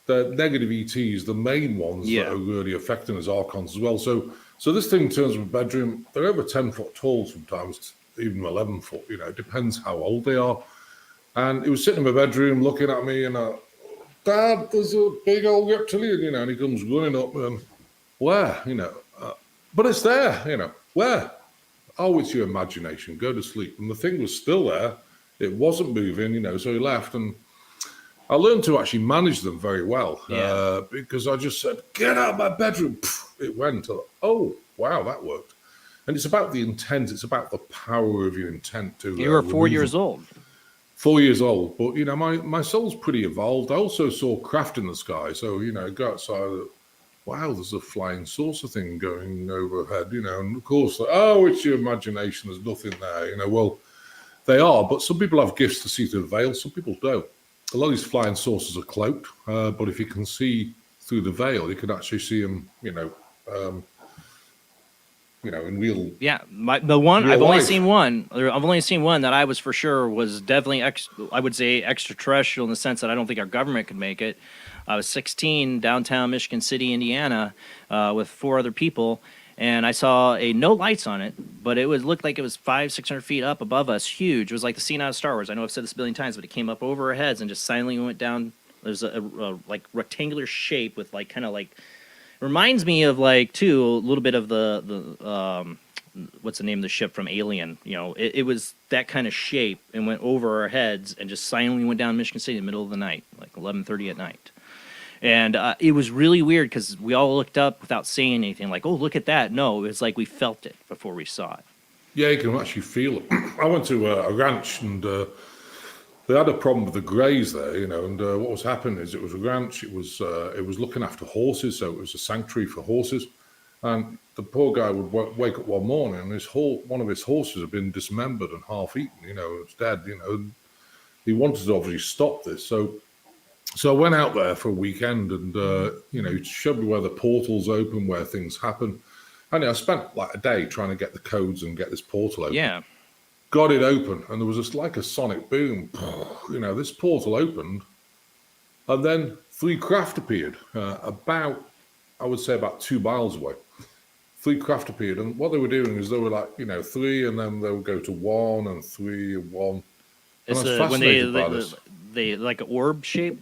the negative ETs, the main ones that are really affecting us, Archons as well. So this thing turns from a bedroom, they're over 10 foot tall sometimes, even 11 foot, it depends how old they are. And he was sitting in my bedroom looking at me and, Dad, there's a big old reptilian, and he comes running up and, where, but it's there, where? Oh, it's your imagination, go to sleep. And the thing was still there, it wasn't moving, so he left. And I learned to actually manage them very well because I just said, get out of my bedroom. It went, oh, wow, that worked. And it's about the intent. It's about the power of your intent to. You were 4 years old. 4 years old, but my soul's pretty evolved. I also saw craft in the sky, so go outside wow, there's a flying saucer thing going overhead, and of course, oh, it's your imagination, there's nothing there, well, they are, but some people have gifts to see through the veil, some people don't. A lot of these flying saucers are cloaked, but if you can see through the veil, you can actually see them, in real. Yeah, the one real I've only life. seen one. I've only seen one that I was for sure was definitely I would say extraterrestrial in the sense that I don't think our government could make it. I was 16, downtown Michigan City, Indiana, with 4 other people, and I saw no lights on it, but it looked like it was 500-600 feet up above us, huge. It was like the scene out of Star Wars. I know I've said this a billion times, but it came up over our heads and just silently went down. There's a like rectangular shape with like kind of like. Reminds me of too a little bit of the what's the name of the ship from Alien? It was that kind of shape and went over our heads and just silently went down Michigan City in the middle of the night, like 11:30 at night. And it was really weird because we all looked up without saying anything, like, "Oh, look at that!" No, it was like we felt it before we saw it. Yeah, you can actually feel it. I went to a ranch and. They had a problem with the greys there, and what was happening is it was a ranch. It was looking after horses, so it was a sanctuary for horses. And the poor guy would wake up one morning, and one of his horses had been dismembered and half eaten. It's dead. And he wanted to obviously stop this, so I went out there for a weekend, and he showed me where the portals open, where things happen. And I spent like a day trying to get the codes and get this portal open. Yeah. Got it open, and there was just like a sonic boom. This portal opened, and then 3 craft appeared about 2 miles away. 3 craft appeared, and what they were doing is they were like 3, and then they would go to 1 and 3 and 1. It's when they like an orb shape.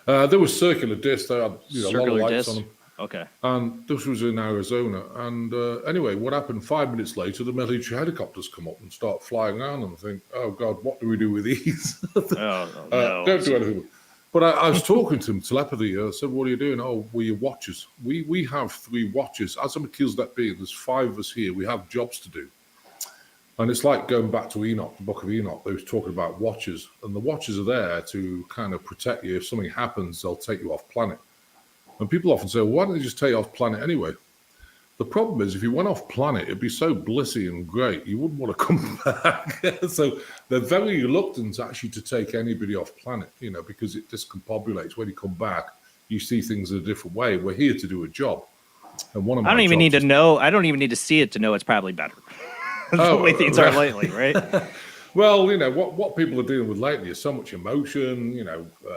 There was circular discs. They had a lot of lights on them. Okay. And this was in Arizona. And anyway, what happened 5 minutes later, the military helicopters come up and start flying around, and I think, oh, God, what do we do with these? No. Don't do anything. But I was talking to them, telepathy. I said, what are you doing? Oh, we're your watchers. We have 3 watchers. As a Melchizedek being, there's 5 of us here. We have jobs to do. And it's like going back to Enoch, the book of Enoch. They was talking about watchers. And the watchers are there to kind of protect you. If something happens, they'll take you off planet. And people often say, well, why don't they just take you off planet anyway? The problem is, if you went off planet, it'd be so blissy and great, you wouldn't want to come back. So they're very reluctant actually to take anybody off planet, because it discombobulates. When you come back, you see things in a different way. We're here to do a job. And one of my I don't even need jobs to know. I don't even need to see it to know it's probably better. The way things are lately, right? Well, what people are dealing with lately is so much emotion,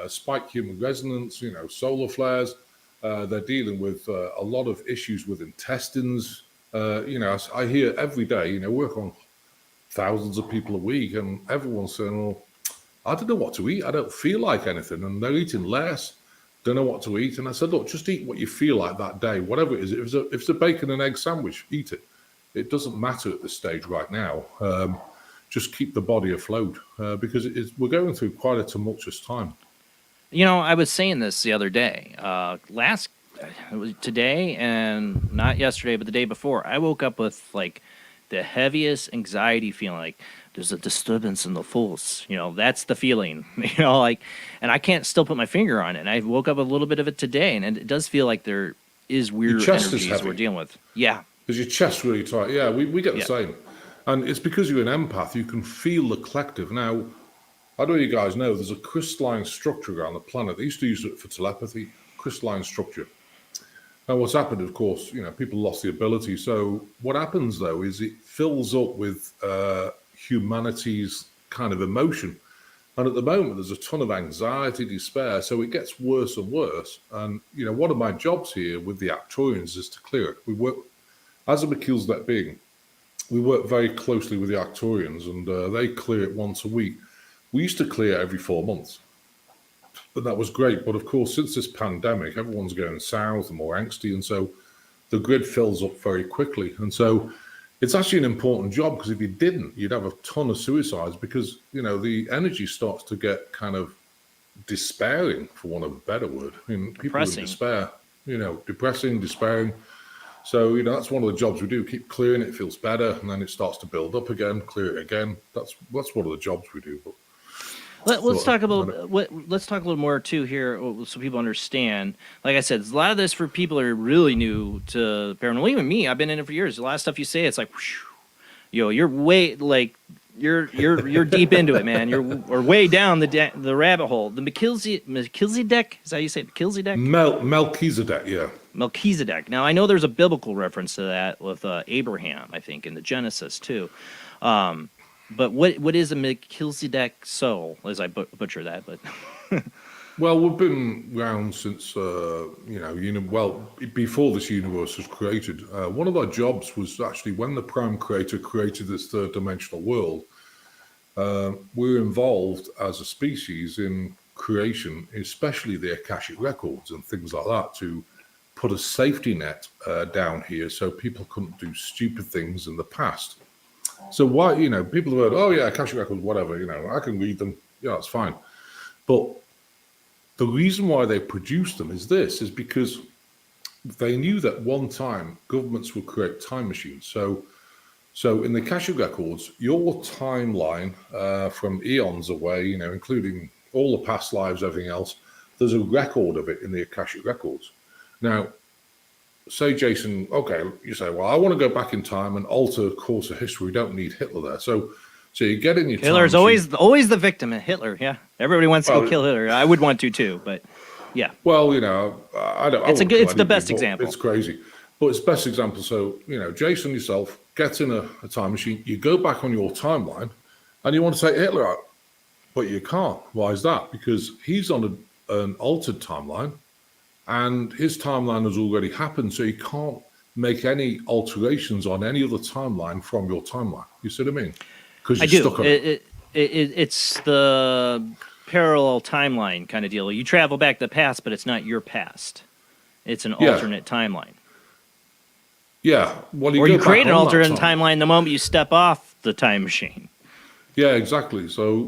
spiked human resonance, solar flares. They're dealing with a lot of issues with intestines. I hear every day, work on thousands of people a week, and everyone's saying, well, I don't know what to eat. I don't feel like anything. And they're eating less, don't know what to eat. And I said, look, just eat what you feel like that day, whatever it is. If it's a bacon and egg sandwich, eat it. It doesn't matter at this stage right now. Just keep the body afloat because we're going through quite a tumultuous time. I was saying this the other day. Today and not yesterday, but the day before, I woke up with like the heaviest anxiety feeling. Like there's a disturbance in the force. That's the feeling. And I can't still put my finger on it. And I woke up with a little bit of it today, and it does feel like there is weird energies we're dealing with. Yeah, because your chest's really tight. Yeah, we get the same, and it's because you're an empath. You can feel the collective now. I don't know if you guys know, there's a crystalline structure around the planet. They used to use it for telepathy, crystalline structure. And what's happened, of course, people lost the ability. So what happens, though, is it fills up with humanity's kind of emotion. And at the moment, there's a ton of anxiety, despair. So it gets worse and worse. And, one of my jobs here with the Arcturians is to clear it. We work, as a Melchizedek being, we work very closely with the Arcturians, and they clear it once a week. We used to clear every 4 months, and that was great. But of course, since this pandemic, everyone's going south and more angsty, and so the grid fills up very quickly. And so it's actually an important job, because if you didn't, you'd have a ton of suicides, because, the energy starts to get kind of despairing, for want of a better word. People in despair, depressing, despairing. So, that's one of the jobs we do. Keep clearing it, feels better, and then it starts to build up again, clear it again. That's one of the jobs we do. But Let's talk about let's talk a little more too here, so people understand. Like I said, a lot of this for people who are really new to paranormal. Even me, I've been in it for years. A lot of stuff you say, it's like, whew, you're way like you're deep into it, man. You're way down the rabbit hole. The Melchizedek, is that how you say it? Melchizedek? Melchizedek, yeah. Melchizedek. Now I know there's a biblical reference to that with Abraham, I think, in the Genesis too. But what is a Melchizedek soul? As I butcher that, but well, we've been around since before this universe was created. One of our jobs was actually when the Prime Creator created this third dimensional world. We're involved as a species in creation, especially the Akashic records and things like that, to put a safety net down here so people couldn't do stupid things in the past. So why, people have heard, oh yeah, Akashic records, whatever, I can read them, yeah, it's fine. But the reason why they produced them is because they knew that one time governments would create time machines. So in the Akashic records, your timeline from eons away, including all the past lives, everything else, there's a record of it in the Akashic records. Now, say, Jason, okay, you say, well, I want to go back in time and alter the course of history. We don't need Hitler there. So you get in your Hitler's time always the victim. Hitler, yeah. Everybody wants to go kill Hitler. I would want to too, but yeah. Well, I don't. It's the best example. It's crazy, but it's best example. So Jason yourself gets in a time machine. You go back on your timeline, and you want to take Hitler out, but you can't. Why is that? Because he's on an altered timeline. And his timeline has already happened, so you can't make any alterations on any other timeline from your timeline. You see what I mean? Because you're stuck on it. It's the parallel timeline kind of deal. You travel back to the past, but it's not your past. It's an alternate timeline. Yeah. Well, you create an alternate timeline the moment you step off the time machine. Yeah, exactly. So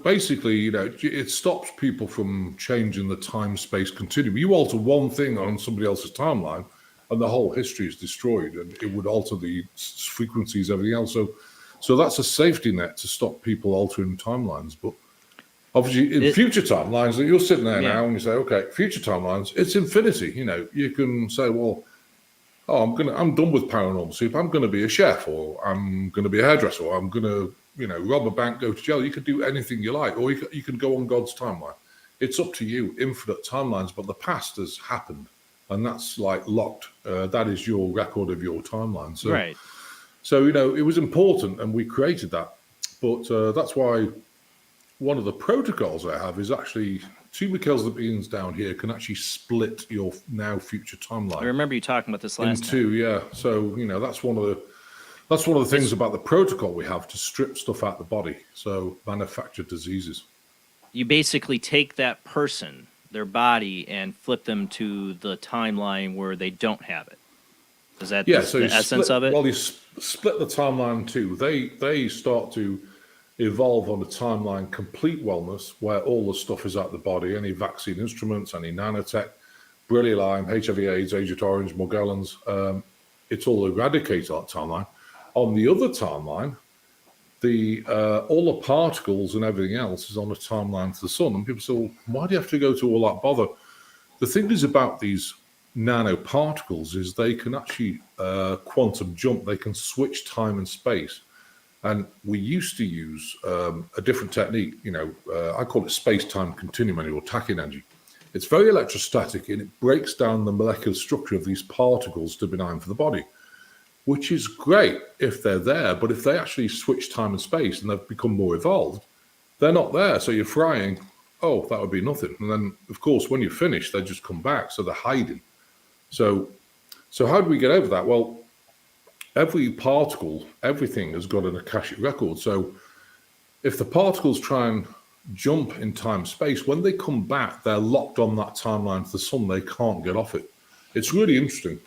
basically, it stops people from changing the time-space continuum. You alter one thing on somebody else's timeline, and the whole history is destroyed, and it would alter the frequencies, everything else. So that's a safety net to stop people altering timelines. But obviously, in future timelines, you're sitting there now and you say, okay, future timelines, it's infinity. You can say, well, I'm done with Paranormal Soup. I'm going to be a chef, or I'm going to be a hairdresser, or I'm going to rob a bank, go to jail. You could do anything you like, or you can go on God's timeline. It's up to you, infinite timelines, but the past has happened, and that's like locked. That is your record of your timeline. So, right. So, it was important, and we created that. But that's why one of the protocols I have is actually two Melchizedek down here can actually split your now future timeline. I remember you talking about this last time. Two, yeah. So, that's one of the things about the protocol we have to strip stuff out the body, so manufactured diseases. You basically take that person, their body, and flip them to the timeline where they don't have it. Is that the essence of it? Well, you split the timeline too. They start to evolve on a timeline complete wellness, where all the stuff is out the body, any vaccine instruments, any nanotech, Brilli Lyme, HIV AIDS, Agent Orange, Morgellons, it's all eradicated on that timeline. On the other timeline, all the particles and everything else is on a timeline to the sun. And people say, well, why do you have to go to all that bother? The thing is about these nanoparticles is they can actually quantum jump. They can switch time and space. And we used to use a different technique. I call it space-time continuum or tachyon energy. It's very electrostatic, and it breaks down the molecular structure of these particles to benign for the body, which is great if they're there, but if they actually switch time and space and they've become more evolved, they're not there. So you're frying, that would be nothing. And then, of course, when you're finished, they just come back, so they're hiding. So how do we get over that? Well, every particle, everything has got an Akashic record. So if the particles try and jump in time space, when they come back, they're locked on that timeline to the sun. They can't get off it. It's really interesting,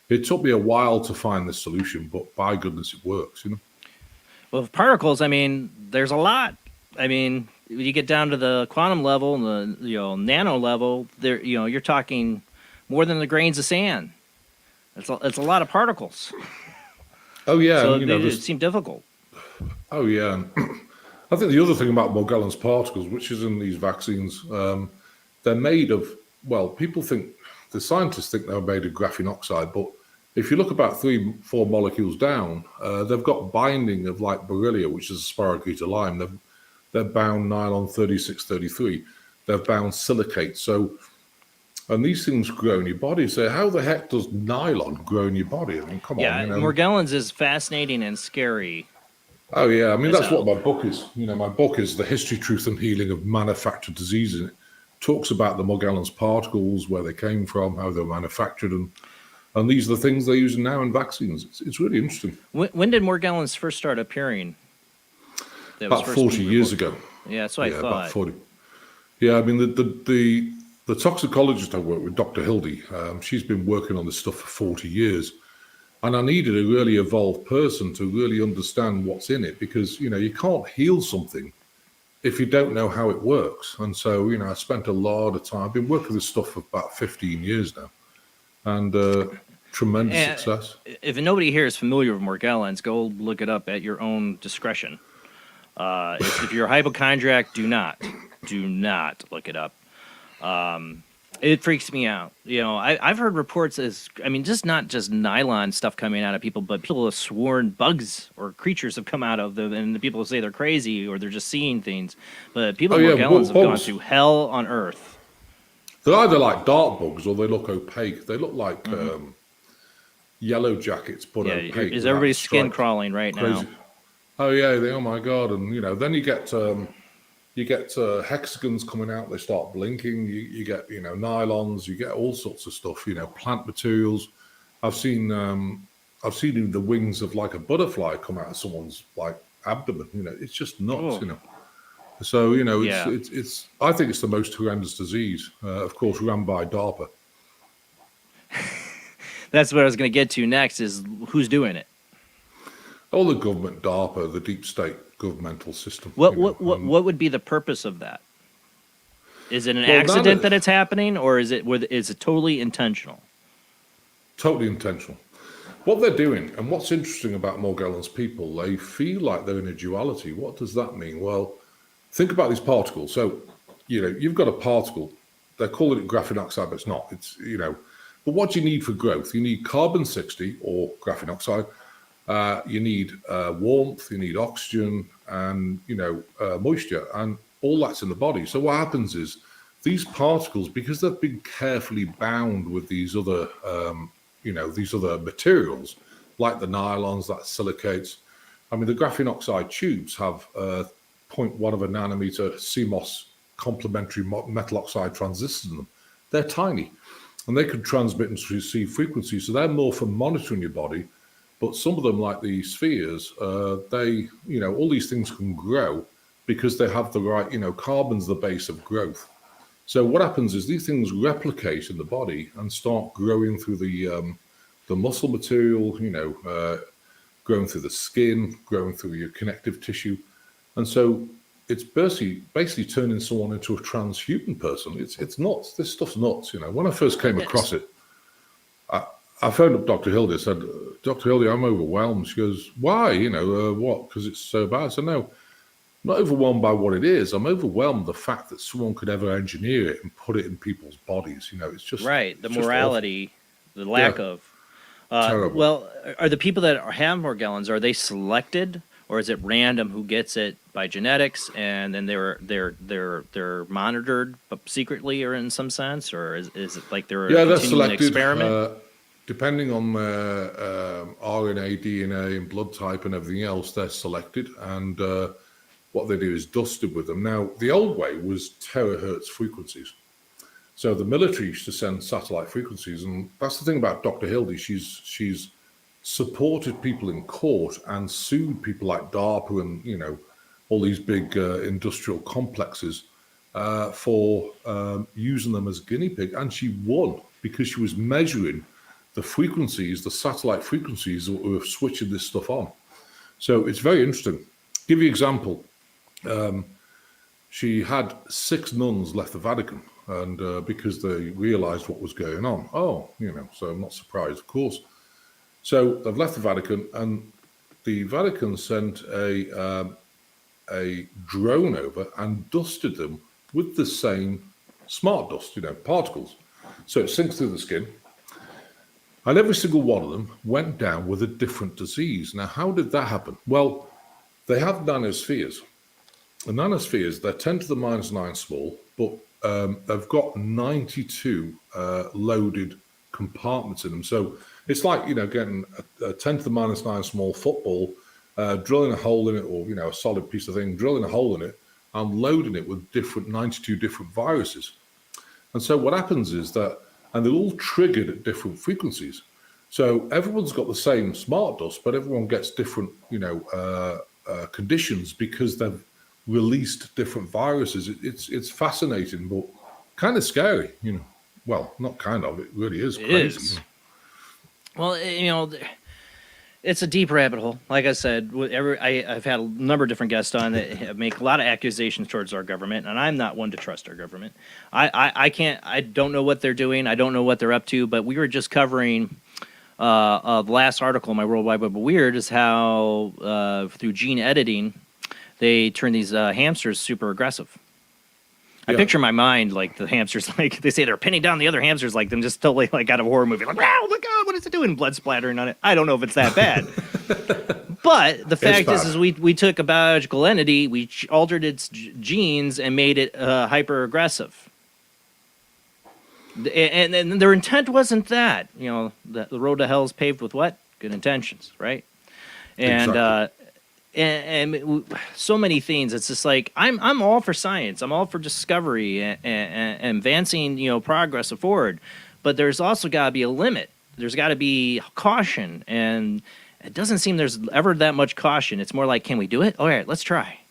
It took me a while to find the solution, but by goodness, it works, Well, with particles, there's a lot. When you get down to the quantum level and the nano level, there you're talking more than the grains of sand. It's a lot of particles. Oh yeah, so it seemed difficult. Oh yeah, I think the other thing about Morgellons particles, which is in these vaccines, they're made of, well, people think, the scientists think they're made of graphene oxide, but if you look about 3-4 molecules down, they've got binding of like beryllia, which is a spirochete lime. They've bound nylon 3633. They've bound silicate. So, and these things grow in your body. So how the heck does nylon grow in your body? I mean, come on. Morgellons is fascinating and scary. Oh yeah, I mean that's what my book is. My book is The History, Truth, and Healing of Manufactured Diseases. It talks about the Morgellons particles, where they came from, how they're manufactured, and these are the things they're using now in vaccines. It's really interesting. When did Morgellons first start appearing? About 40 years ago. Yeah, that's what I thought. About 40. Yeah, I mean the toxicologist I work with, Dr. Hildy, she's been working on this stuff for 40 years. And I needed a really evolved person to really understand what's in it, because, you can't heal something if you don't know how it works. And so, I spent a lot of time. I've been working with this stuff for about 15 years now. And tremendous success. If nobody here is familiar with Morgellons, go look it up at your own discretion. If you're a hypochondriac, do not look it up. It freaks me out. I've heard reports just not just nylon stuff coming out of people, but people have sworn bugs or creatures have come out of them, and the people say they're crazy or they're just seeing things. But people with Morgellons have gone through hell on earth. They're either like dart bugs or they look opaque. They look like yellow jackets, but opaque. Is everybody's skin crawling right now? Oh yeah, oh my god! And then you get hexagons coming out. They start blinking. You get nylons. You get all sorts of stuff. Plant materials. I've seen even the wings of like a butterfly come out of someone's like abdomen. It's just nuts. So it's. I think it's the most horrendous disease. Of course, run by DARPA. That's what I was going to get to next. Is who's doing it? All the government, DARPA, the deep state governmental system. What would be the purpose of that? Is it an accident that it's happening, or is it totally intentional? Totally intentional. What they're doing, and what's interesting about Morgellons people, they feel like they're in a duality. What does that mean? Well, think about these particles. So, you've got a particle. They're calling it graphene oxide, but it's not. It's But what do you need for growth? You need carbon-60 or graphene oxide. You need warmth, you need oxygen, and moisture, and all that's in the body. So what happens is these particles, because they've been carefully bound with these other materials, like the nylons, that silicates. I mean, the graphene oxide tubes have 0.1 of a nanometer CMOS complementary metal oxide transistors in them. They're tiny, and they can transmit and receive frequencies. So they're more for monitoring your body. But some of them, like the spheres, they, all these things can grow because they have the right, carbon's the base of growth. So what happens is these things replicate in the body and start growing through the muscle material, growing through the skin, growing through your connective tissue. And so it's basically turning someone into a transhuman person. It's nuts. This stuff's nuts. When I first came across it, I phoned up Dr. Hildy. I said, Dr. Hildy, I'm overwhelmed. She goes, why? What? Because it's so bad. I said, no, I'm not overwhelmed by what it is. I'm overwhelmed the fact that someone could ever engineer it and put it in people's bodies. It's just right. The morality, the lack of. Terrible. Well, are the people that have Morgellons, are they selected, or is it random who gets it by genetics, and then they're monitored secretly, or in some sense, or is it like they're they're selected, experiment? Depending on their RNA, DNA, and blood type and everything else, they're selected, and what they do is dusted with them. Now, the old way was terahertz frequencies. So the military used to send satellite frequencies, and that's the thing about Dr. Hildy. She's supported people in court and sued people like DARPA and all these big industrial complexes for using them as guinea pig, and she won because she was measuring the frequencies, the satellite frequencies that were switching this stuff on. So it's very interesting. Give you an example. She had 6 nuns left the Vatican, and because they realized what was going on. So I'm not surprised, of course. So they've left the Vatican, and the Vatican sent a a drone over and dusted them with the same smart dust, particles. So it sinks through the skin. And every single one of them went down with a different disease. Now, how did that happen? Well, they have nanospheres. The nanospheres, they're 10 to the minus 9 small, but they've got 92 loaded compartments in them. So it's like, getting a 10 to the minus 9 small football, drilling a hole in it, or, a solid piece of thing, drilling a hole in it, and loading it with 92 different viruses. And so what happens is that, and they're all triggered at different frequencies. So everyone's got the same smart dust, but everyone gets different, conditions because they've released different viruses. It's fascinating, but kind of scary, Well, not kind of. It really is crazy. It is. Well, it's a deep rabbit hole. Like I said, I've had a number of different guests on that make a lot of accusations towards our government, and I'm not one to trust our government. I don't know what they're doing. I don't know what they're up to, but we were just covering the last article in my World Wide Web of Weird is how through gene editing, they turn these hamsters super aggressive. I picture in my mind like the hamsters, like they say they're pinning down the other hamsters, like them just totally like out of a horror movie, like, oh my god, what is it doing? Blood splattering on it. I don't know if it's that bad, but the fact is we took a biological entity, we altered its genes and made it hyper aggressive, and their intent wasn't that. The road to hell is paved with what? Good intentions, right? And exactly. And so many things. It's just like I'm all for science. I'm all for discovery and advancing, progress forward. But there's also got to be a limit. There's got to be caution, and it doesn't seem there's ever that much caution. It's more like, can we do it? All right, let's try.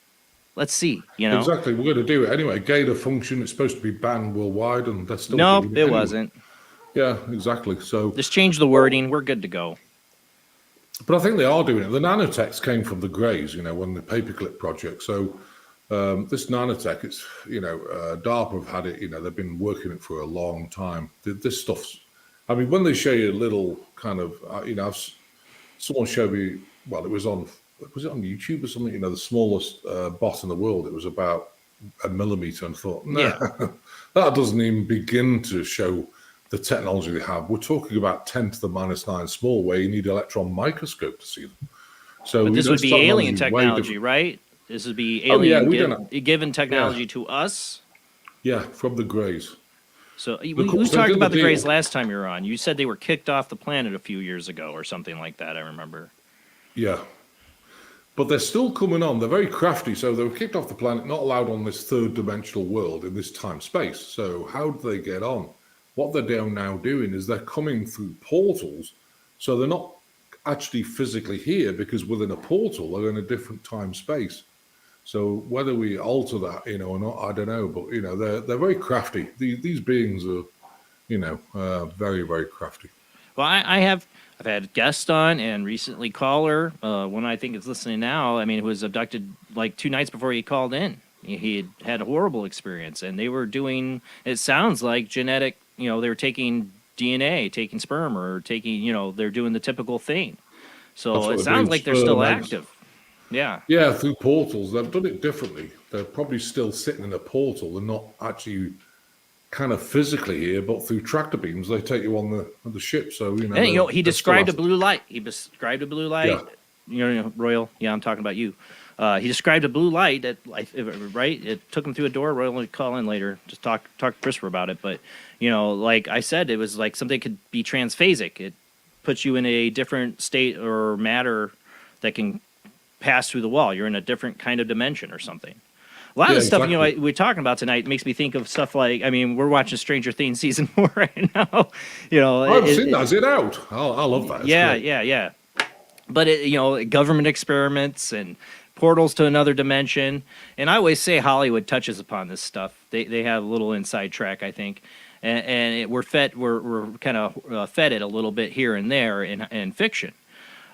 Let's see. Exactly. We're going to do it anyway. Gain of function. It's supposed to be banned worldwide, and that's still no. It wasn't. Yeah, exactly. So just change the wording. We're good to go. But I think they are doing it. The nanotechs came from the Greys, when the paperclip project. So this nanotech, it's, DARPA have had it, they've been working it for a long time. This stuff's, when they show you a little kind of, someone showed me, well, was it on YouTube or something? The smallest bot in the world, it was about a millimeter, and thought, that doesn't even begin to show the technology they have. We're talking about 10 to the minus 9 small, where you need electron microscope to see them. So but this would be alien technology, right? This would be alien given technology to us? Yeah, from the Greys. So we talked about the Greys last time you were on. You said they were kicked off the planet a few years ago or something like that, I remember. Yeah. But they're still coming on. They're very crafty. So they were kicked off the planet, not allowed on this third dimensional world in this time-space. So how do they get on? What they're now doing is they're coming through portals, so they're not actually physically here, because within a portal they're in a different time space. So whether we alter that, or not, I don't know. But they're very crafty. These beings are, very, very crafty. Well, I've had guests on, and recently caller, one I think is listening now. Who was abducted like 2 nights before he called in. He had a horrible experience, and they were doing. It sounds like genetic. They were taking DNA, taking sperm, or taking, they're doing the typical thing. So it sounds like they're still active. Yeah. Yeah, through portals. They've done it differently. They're probably still sitting in a portal and not actually kind of physically here, but through tractor beams, they take you on the ship. So, And, he described a blue light. He described a blue light. Yeah. Royal. Yeah, I'm talking about you. He described a blue light that, right? It took him through a door. Royal will call in later. Just talk to Christopher about it. But, like I said, it was like something could be transphasic. It puts you in a different state or matter that can pass through the wall. You're in a different kind of dimension or something. A lot of the stuff, we're talking about tonight makes me think of stuff like, we're watching Stranger Things season 4 right now. I've seen that. Is it out? I love that. Yeah. But, government experiments and portals to another dimension. And I always say Hollywood touches upon this stuff. They have a little inside track, I think. We're kind of fed it a little bit here and there in fiction.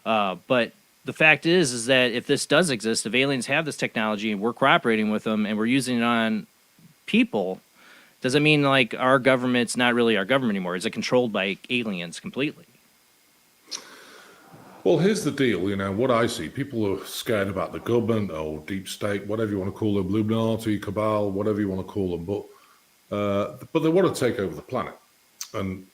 But the fact is that if this does exist, if aliens have this technology and we're cooperating with them and we're using it on people, does it mean like our government's not really our government anymore? Is it controlled by aliens completely? Well, here's the deal. What I see, people are scared about the government or deep state, whatever you want to call them, Illuminati, cabal, whatever you want to call them, but they want to take over the planet, and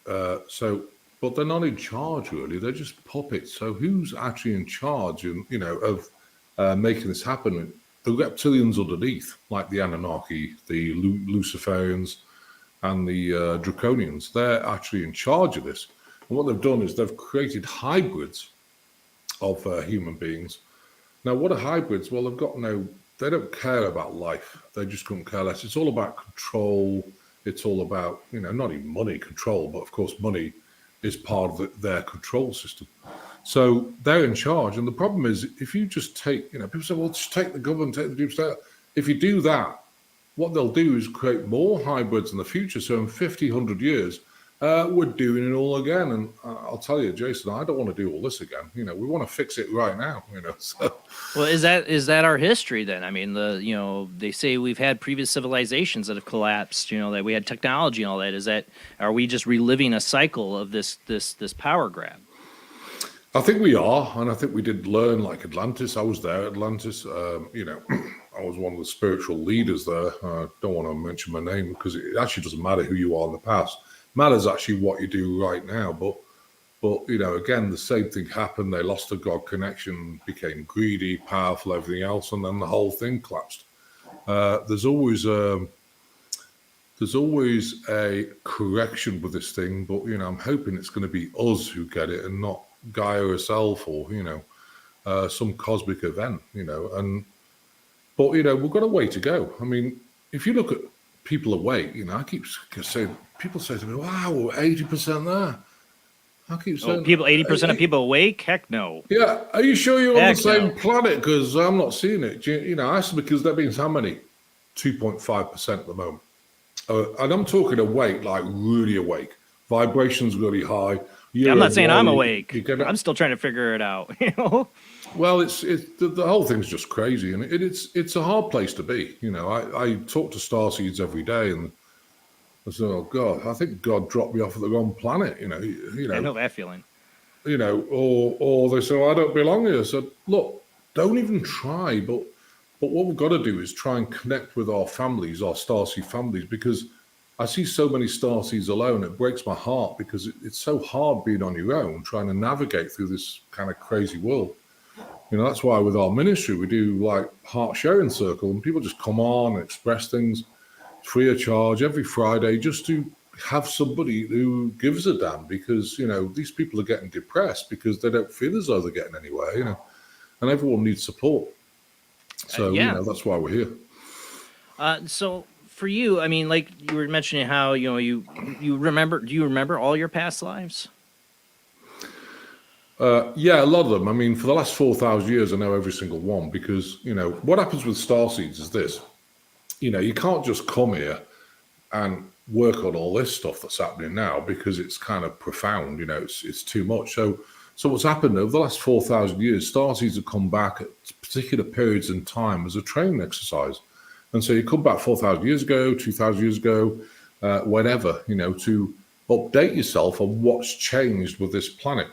but they're not in charge really. They're just puppets. So who's actually in charge, of making this happen? The reptilians underneath, like the Anunnaki, the Luciferians, and the Draconians, they're actually in charge of this. And what they've done is they've created hybrids of human beings. Now, what are hybrids? Well, they don't care about life. They just couldn't care less. It's all about control. It's all about, not even money control, but of course money is part of their control system. So they're in charge. And the problem is, if you just take, people say, well, just take the government, take the deep state. If you do that, what they'll do is create more hybrids in the future. So in 50, 100 years, we're doing it all again. And I'll tell you, Jason, I don't want to do all this again. We want to fix it right now. So. Well, is that our history then? I mean, they say we've had previous civilizations that have collapsed. That we had technology and all that. Are we just reliving a cycle of this power grab? I think we are, and I think we did learn, like Atlantis. I was there at Atlantis. I was one of the spiritual leaders there. I don't want to mention my name because it actually doesn't matter who you are in the past. Matters actually what you do right now. But again, the same thing happened. They lost the God connection, became greedy, powerful, everything else, and then the whole thing collapsed. There's always a correction with this thing, but I'm hoping it's going to be us who get it and not Gaia herself or some cosmic event. But we've got a way to go. I mean, if you look at people awake, I keep saying, people say to me, wow, we're 80% there. I keep saying, 80% of people awake? Heck no. Yeah, are you sure you're on the same planet? Because I'm not seeing it. I asked them because that means how many? 2.5% at the moment. And I'm talking awake, like really awake. Vibrations really high. I'm not saying I'm awake. I'm still trying to figure it out. Well, it's the whole thing's just crazy, and it's a hard place to be. I talk to Starseeds every day, and I say, oh God, I think God dropped me off at the wrong planet. I know that feeling. Or they say, oh, I don't belong here. So look, don't even try. But what we've got to do is try and connect with our families, our Starseed families, because I see so many Starseeds alone. It breaks my heart because it's so hard being on your own, trying to navigate through this kind of crazy world. That's why with our ministry, we do like heart sharing circle, and people just come on and express things free of charge every Friday just to have somebody who gives a damn, because, these people are getting depressed because they don't feel as though they're getting anywhere, and everyone needs support. So, that's why we're here. So for you, I mean, like you were mentioning how, you remember, do you remember all your past lives? Yeah, a lot of them. I mean, for the last 4,000 years, I know every single one because, what happens with Starseeds is this. You can't just come here and work on all this stuff that's happening now because it's kind of profound, it's too much. So what's happened over the last 4,000 years, Starseeds have come back at particular periods in time as a training exercise. And so you come back 4,000 years ago, 2,000 years ago, whenever, to update yourself on what's changed with this planet.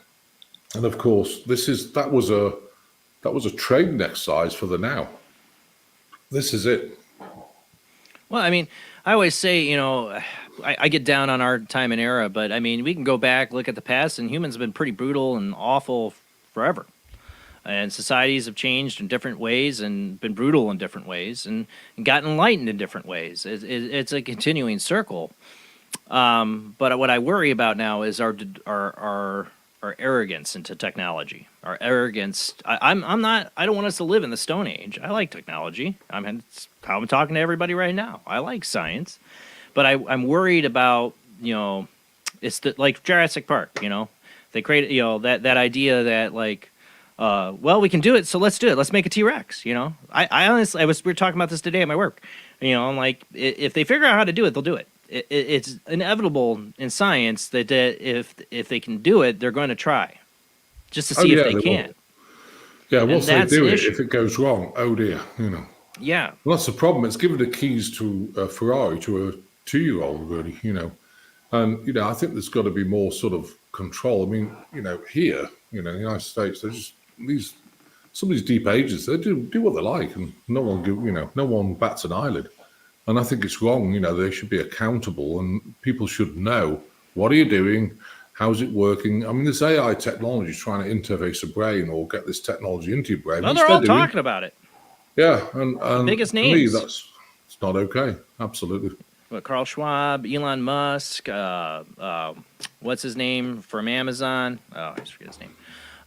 And of course, that was a training exercise for the now. This is it. Well, I mean, I always say, I get down on our time and era, but I mean, we can go back, look at the past, and humans have been pretty brutal and awful forever. And societies have changed in different ways and been brutal in different ways and gotten enlightened in different ways. It's a continuing circle. But what I worry about now is our arrogance into technology. Our arrogance. I don't want us to live in the Stone Age. I like technology. I'm talking to everybody right now. I like science, but I'm worried about it's like Jurassic Park. They created that idea that like. Well, we can do it, so let's do it. Let's make a T-Rex. I honestly, we were talking about this today at my work. I'm like, if they figure out how to do it, they'll do it. It's inevitable in science that if they can do it, they're going to try, just to see if they can. Yeah, once they do it, if it goes wrong, oh dear, Yeah, well, that's the problem. It's giving the keys to a Ferrari to a 2-year-old, really, and I think there's got to be more sort of control. I mean, here, in the United States, they're just some of these deep ages. They do what they like, and no one bats an eyelid. And I think it's wrong. They should be accountable, and people should know, what are you doing? How's it working? I mean, this AI technology is trying to interface a brain or get this technology into your brain. No, they're all talking about it. Yeah, and biggest to names. me, it's not okay. Absolutely. What, Carl Schwab, Elon Musk, what's his name from Amazon? Oh, I just forget his name.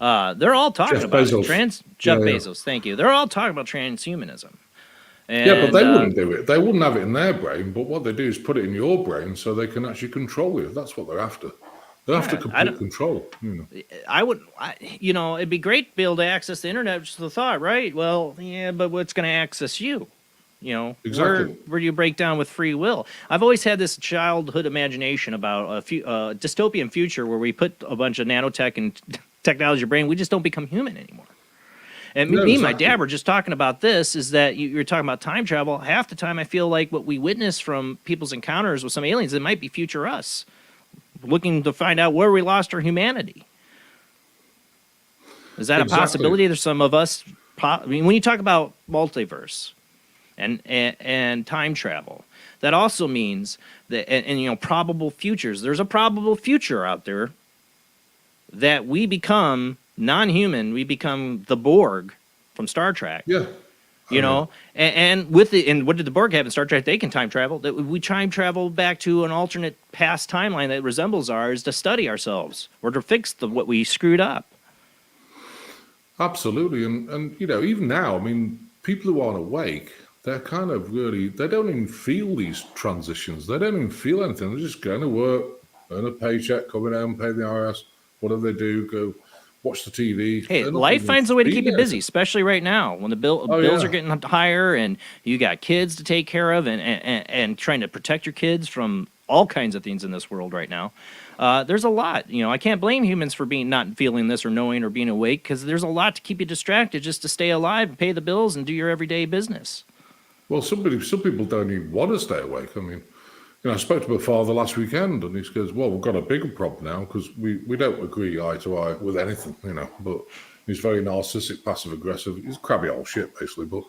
They're all talking about Bezos. it. Jeff Bezos, thank you. They're all talking about transhumanism. And, yeah, but they wouldn't do it. They wouldn't have it in their brain. But what they do is put it in your brain so they can actually control you. That's what they're after. They're after complete control. It'd be great to be able to access the internet. Just the thought, right? Well, yeah, but what's going to access you? Exactly. Where do you break down with free will? I've always had this childhood imagination about a dystopian future where we put a bunch of nanotech and technology in your brain. We just don't become human anymore. And me and my dad were just talking about this, is that you're talking about time travel. Half the time I feel like what we witness from people's encounters with some aliens, it might be future us, looking to find out where we lost our humanity. Is that a possibility? There's some of us, when you talk about multiverse and time travel, that also means that, and probable futures, there's a probable future out there that we become non-human, we become the Borg from Star Trek. Yeah. And what did the Borg have in Star Trek? They can time travel. That we time travel back to an alternate past timeline that resembles ours to study ourselves or to fix what we screwed up. Absolutely, and even now, I mean, people who aren't awake, they're kind of they don't even feel these transitions. They don't even feel anything. They're just going to work, earn a paycheck, coming home, pay the IRS. What do they do? Go watch the TV. Hey, life finds a way to keep you busy, especially right now when the bills are getting higher and you got kids to take care of and trying to protect your kids from all kinds of things in this world right now. There's a lot. I can't blame humans for not feeling this or knowing or being awake, because there's a lot to keep you distracted just to stay alive and pay the bills and do your everyday business. Well, some people don't even want to stay awake. I mean, I spoke to my father last weekend, and he goes, "Well, we've got a bigger problem now because we don't agree eye to eye with anything, But he's very narcissistic, passive aggressive. He's crabby old shit, basically. But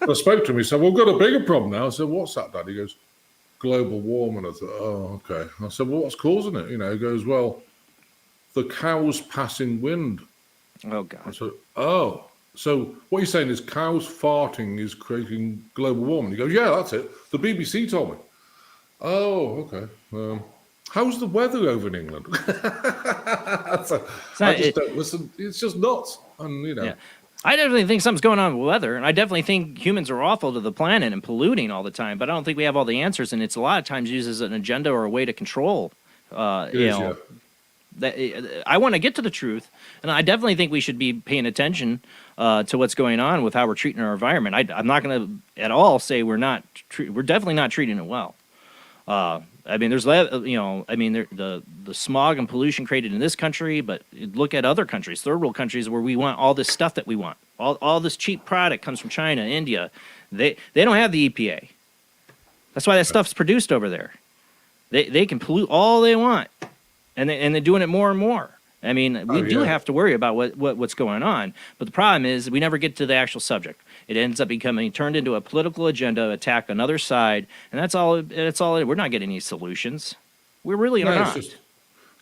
I spoke to him. He said, "Well, we've got a bigger problem now." I said, "What's that, Dad?" He goes, "Global warming." I thought, "Oh, okay." I said, "Well, what's causing it?" He goes, "Well, the cows passing wind." Oh God. I said, "Oh." So what you're saying is cows farting is creating global warming? He goes, "Yeah, that's it. The BBC told me." Oh, okay. How's the weather over in England? I just don't listen. It's just nuts. And, Yeah. I definitely think something's going on with weather, and I definitely think humans are awful to the planet and polluting all the time, but I don't think we have all the answers, and it's a lot of times used as an agenda or a way to control, I want to get to the truth, and I definitely think we should be paying attention to what's going on with how we're treating our environment. I'm not going to at all say we're definitely not treating it well. I mean, there's the smog and pollution created in this country, but look at other countries, third world countries, where we want all this stuff that we want. All this cheap product comes from China, India. They don't have the EPA. That's why that stuff's produced over there. They can pollute all they want, and they're doing it more and more. I mean, we do have to worry about what's going on, but the problem is we never get to the actual subject. It ends up becoming turned into a political agenda, attack another side, and that's all. We're not getting any solutions. We really are not.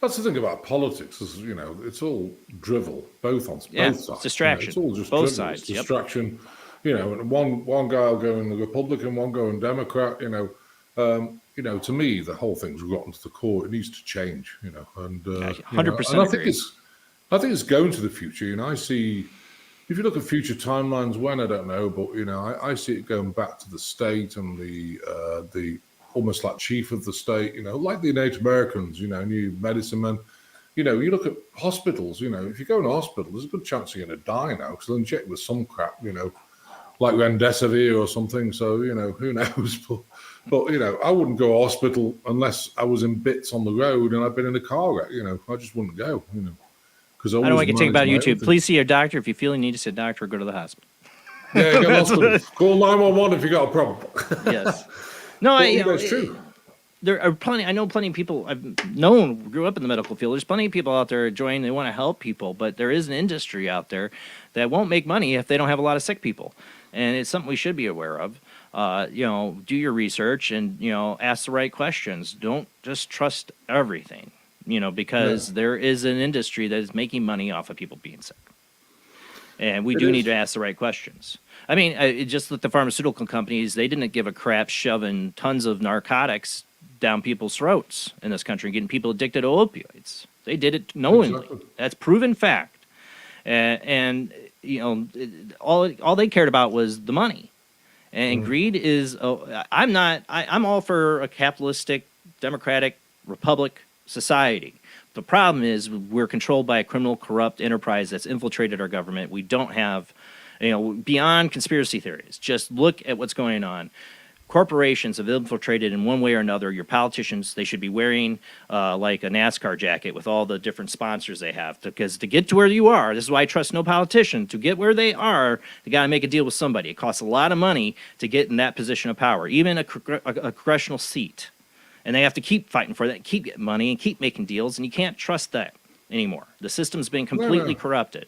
That's the thing about politics, is it's all drivel, both sides. It's distraction. It's all just both drivel. sides. It's distraction. And one guy will go in the Republican, one go in Democrat. To me, the whole thing's rotten to the core. It needs to change. And 100%. And I think it's going to the future. I see. If you look at future timelines, when I don't know, but I see it going back to the state and the almost like chief of the state. Like the Native Americans. New medicine men. You look at hospitals. If you go in a hospital, there's a good chance you're going to die now because they'll inject with some crap. Like remdesivir or something. So who knows? But I wouldn't go to hospital unless I was in bits on the road and I'd been in a car wreck. I just wouldn't go. Because I don't want to take about YouTube. Please see your doctor if you feel you need to see a doctor or go to the hospital. Yeah, go to the hospital. Call 911 if you got a problem. Yes. No, it's true. there are plenty. I know plenty of people I've known grew up in the medical field. There's plenty of people out there enjoying. They want to help people, but there is an industry out there that won't make money if they don't have a lot of sick people, and it's something we should be aware of. Do your research and ask the right questions. Don't just trust everything. Because there is an industry that is making money off of people being sick, and we need to ask the right questions. I mean, just with the pharmaceutical companies, they didn't give a crap shoving tons of narcotics down people's throats in this country, getting people addicted to opioids. They did it knowingly. Exactly. That's proven fact. And all they cared about was the money. And greed is. I'm all for a capitalistic, democratic republic society. The problem is we're controlled by a criminal, corrupt enterprise that's infiltrated our government. We don't have, beyond conspiracy theories. Just look at what's going on. Corporations have infiltrated in one way or another. Your politicians, they should be wearing like a NASCAR jacket with all the different sponsors they have. Because to get to where you are, this is why I trust no politician. To get where they are, they got to make a deal with somebody. It costs a lot of money to get in that position of power, even a congressional seat. And they have to keep fighting for that, keep getting money, and keep making deals. And you can't trust that anymore. The system's been completely corrupted.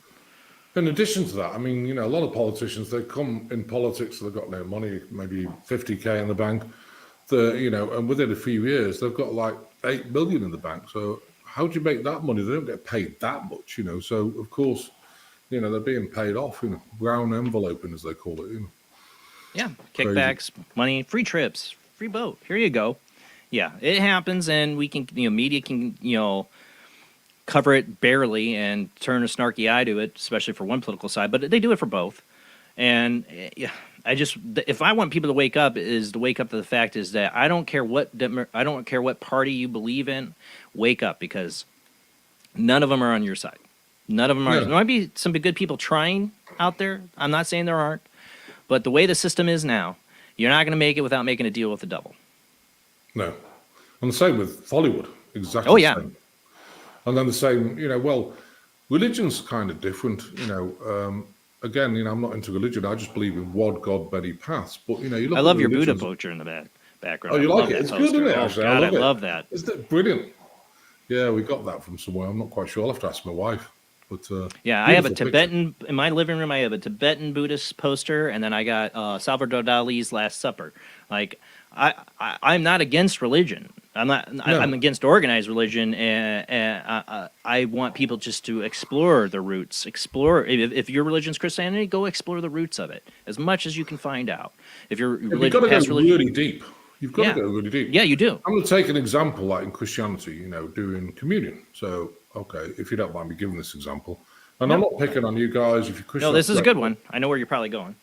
In addition to that, I mean, a lot of politicians, they come in politics, they've got no money, maybe 50K in the bank, and within a few years, they've got like 8 million in the bank. So how do you make that money? They don't get paid that much, So, of course, they're being paid off, brown enveloping, as they call it, Yeah, kickbacks, money, free trips, free boat. Here you go. Yeah, it happens, and we can, media can, cover it barely and turn a snarky eye to it, especially for one political side, but they do it for both. And if I want people to wake up, is to wake up to the fact is that I don't care what party you believe in, wake up, because none of them are on your side. None of them are. There might be some good people trying out there. I'm not saying there aren't, but the way the system is now, you're not going to make it without making a deal with the devil. No. And the same with Hollywood. Exactly the same. And then the same, religion's kind of different, again, I'm not into religion. I just believe in one God, many paths. But, you look I love your Buddha poster in the background. Oh, you like it? It's good, isn't it, actually? God, I love that. Isn't it brilliant? Yeah, we got that from somewhere. I'm not quite sure. I'll have to ask my wife. But I have a Tibetan, in my living room, I have a Tibetan Buddhist poster, and then I got Salvador Dali's Last Supper. Like, I'm not against religion. I'm against organized religion, and I want people just to explore the roots. Explore. If your religion's Christianity, go explore the roots of it as much as you can find out. If your religion, you've got to go really deep. You've got to go really deep. Yeah, you do. I'm going to take an example, like in Christianity, doing communion. So, okay, if you don't mind me giving this example, and I'm not picking on you guys if you're Christian. No, this is a good one. I know where you're probably going.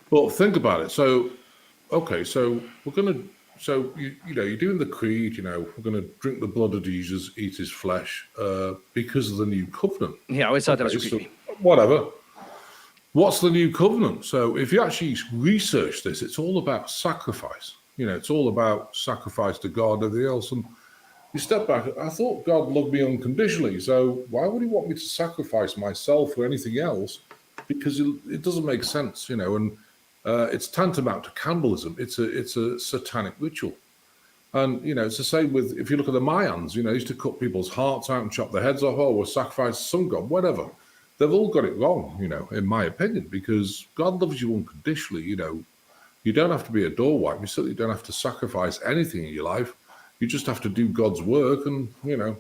Well, think about it. So, okay, so we're going to. So, you're doing the creed, we're going to drink the blood of Jesus, eat his flesh, because of the new covenant. Yeah, I always thought that was creepy. So, whatever. What's the new covenant? So, if you actually research this, it's all about sacrifice. It's all about sacrifice to God and everything else. And you step back, I thought God loved me unconditionally. So, why would he want me to sacrifice myself or anything else? Because it doesn't make sense, and it's tantamount to cannibalism. It's a satanic ritual. And, it's the same with, if you look at the Mayans, they used to cut people's hearts out and chop their heads off, or sacrifice some god, whatever. They've all got it wrong, in my opinion, because God loves you unconditionally. You don't have to be a doorwipe. You certainly don't have to sacrifice anything in your life. You just have to do God's work and, what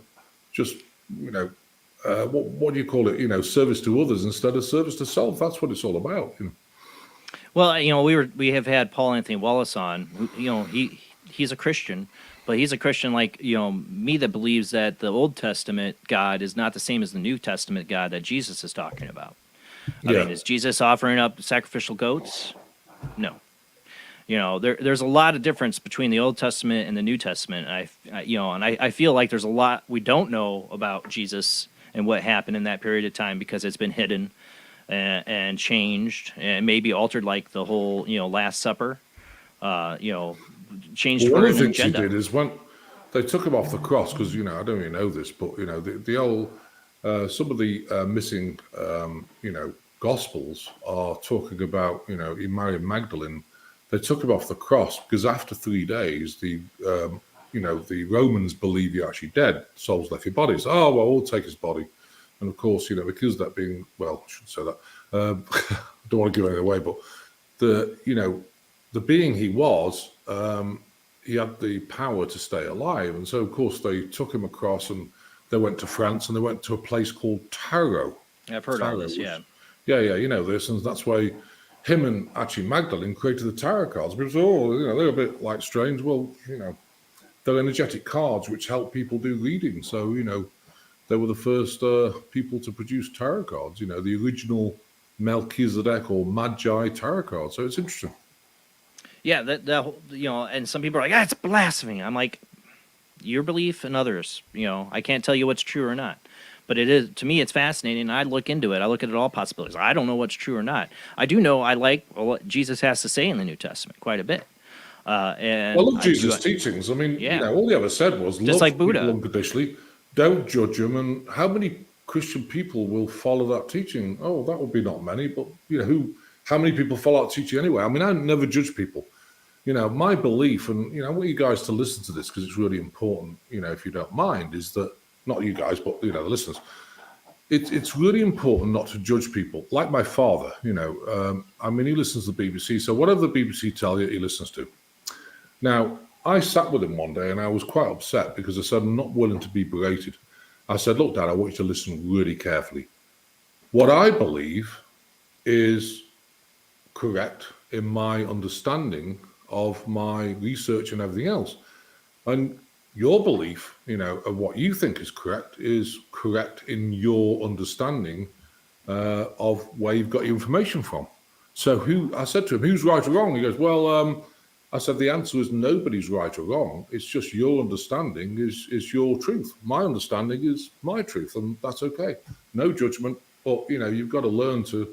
do you call it? Service to others instead of service to self. That's what it's all about. Well, we have had Paul Anthony Wallace on. He's a Christian, but he's a Christian like me that believes that the Old Testament God is not the same as the New Testament God that Jesus is talking about. I mean, is Jesus offering up sacrificial goats? No. There's a lot of difference between the Old Testament and the New Testament. I feel like there's a lot we don't know about Jesus and what happened in that period of time because it's been hidden and changed and maybe altered, like the whole Last Supper. Changed. One of the things he did is when they took him off the cross, because I don't really know this, but the old some of the missing Gospels are talking about in Mary Magdalene. They took him off the cross because after 3 days, the the Romans believe you're actually dead. Souls left your bodies. Oh, well, we'll take his body. And of course, because that being, well, I shouldn't say that. I don't want to give anything away, but the being he was, he had the power to stay alive. And so, of course, they took him across and they went to France and they went to a place called Taro. I've heard of this, yeah. Yeah, you know this. And that's why him and actually Magdalene created the tarot cards. Because, they're a bit like strange. Well, they're energetic cards which help people do reading. So, they were the first people to produce tarot cards, the original Melchizedek or Magi tarot cards. So it's interesting. Yeah, and some people are like, it's blasphemy. I'm like, your belief and others, I can't tell you what's true or not. But it is, to me, it's fascinating. I look into it. I look at all possibilities. I don't know what's true or not. I do know I like what Jesus has to say in the New Testament quite a bit. And look, Jesus' teachings. I mean, all he ever said was, just love like Buddha people unconditionally, don't judge them. And how many Christian people will follow that teaching? Oh, that would be not many, but how many people follow that teaching anyway? I mean, I never judge people. My belief, and I want you guys to listen to this because it's really important. If you don't mind, is that not you guys, but the listeners. It's really important not to judge people. Like my father, he listens to the BBC, so whatever the BBC tell you, he listens to. Now, I sat with him one day and I was quite upset because I said, I'm not willing to be berated. I said, look, Dad, I want you to listen really carefully. What I believe is correct in my understanding of my research and everything else. And your belief, of what you think is correct in your understanding of where you've got your information from. So I said to him, who's right or wrong? He goes, well, I said, the answer is nobody's right or wrong. It's just your understanding is your truth. My understanding is my truth, and that's okay. No judgment, but, you've got to learn to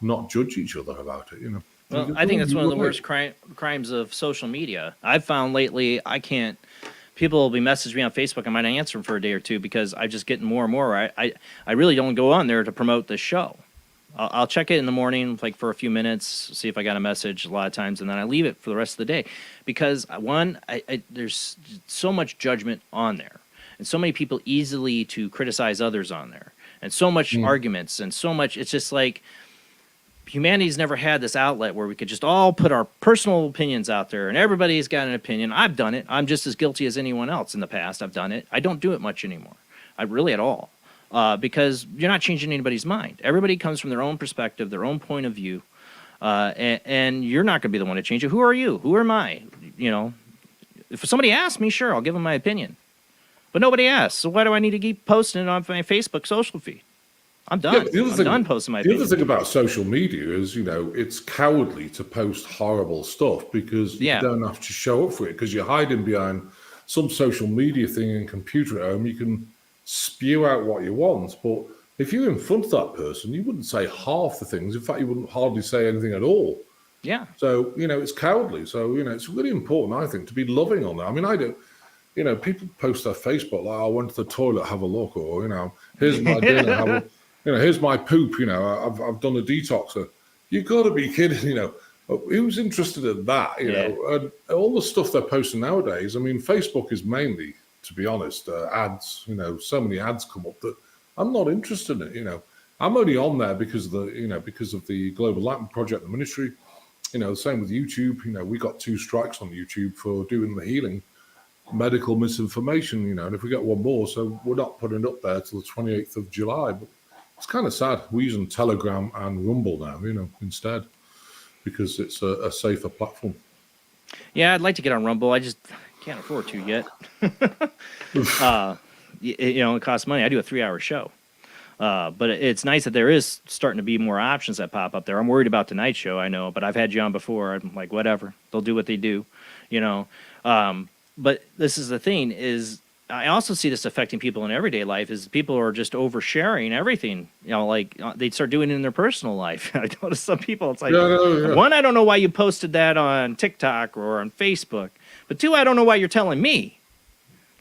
not judge each other about it, Well, I think that's one of the worst crimes of social media. I've found lately people will be messaging me on Facebook. I might not answer them for a day or two because I just get more and more. I really don't go on there to promote this show. I'll check it in the morning, like for a few minutes, see if I got a message a lot of times, and then I leave it for the rest of the day. Because there's so much judgment on there, and so many people easily to criticize others on there, and so much arguments, and so much. It's just like humanity's never had this outlet where we could just all put our personal opinions out there, and everybody's got an opinion. I've done it. I'm just as guilty as anyone else in the past. I've done it. I don't do it much anymore. I really at all. Because you're not changing anybody's mind. Everybody comes from their own perspective, their own point of view, and you're not going to be the one to change it. Who are you? Who am I? If somebody asks me, sure, I'll give them my opinion. But nobody asks, so why do I need to keep posting it on my Facebook social feed? I'm done. I'm done posting my opinion. The other thing about social media is, it's cowardly to post horrible stuff because you don't have to show up for it because you're hiding behind some social media thing and computer at home. You can spew out what you want, but if you're in front of that person, you wouldn't say half the things. In fact, you wouldn't hardly say anything at all. Yeah. So, it's cowardly. So, it's really important, I think, to be loving on that. I mean, I don't, people post their Facebook, like, I went to the toilet, have a look, or, here's my dinner, here's my poop, I've done a detox. You got to be kidding, who's interested in that, and all the stuff they're posting nowadays. I mean, Facebook is mainly, to be honest, ads, so many ads come up that I'm not interested in it, I'm only on there because of the Global Enlightenment Project, the ministry, the same with YouTube. We got 2 strikes on YouTube for doing the healing, medical misinformation, and if we get one more, so we're not putting it up there till the 28th of July, but it's kind of sad. We're using Telegram and Rumble now, instead, because it's a safer platform. Yeah, I'd like to get on Rumble. I just can't afford to yet. It costs money. I do a 3-hour show. But it's nice that there is starting to be more options that pop up there. I'm worried about tonight's show, I know, but I've had you on before. I'm like, whatever. They'll do what they do, But this is the thing is I also see this affecting people in everyday life is people are just oversharing everything. They start doing it in their personal life. I notice some people, it's like, one, I don't know why you posted that on TikTok or on Facebook. But 2, I don't know why you're telling me.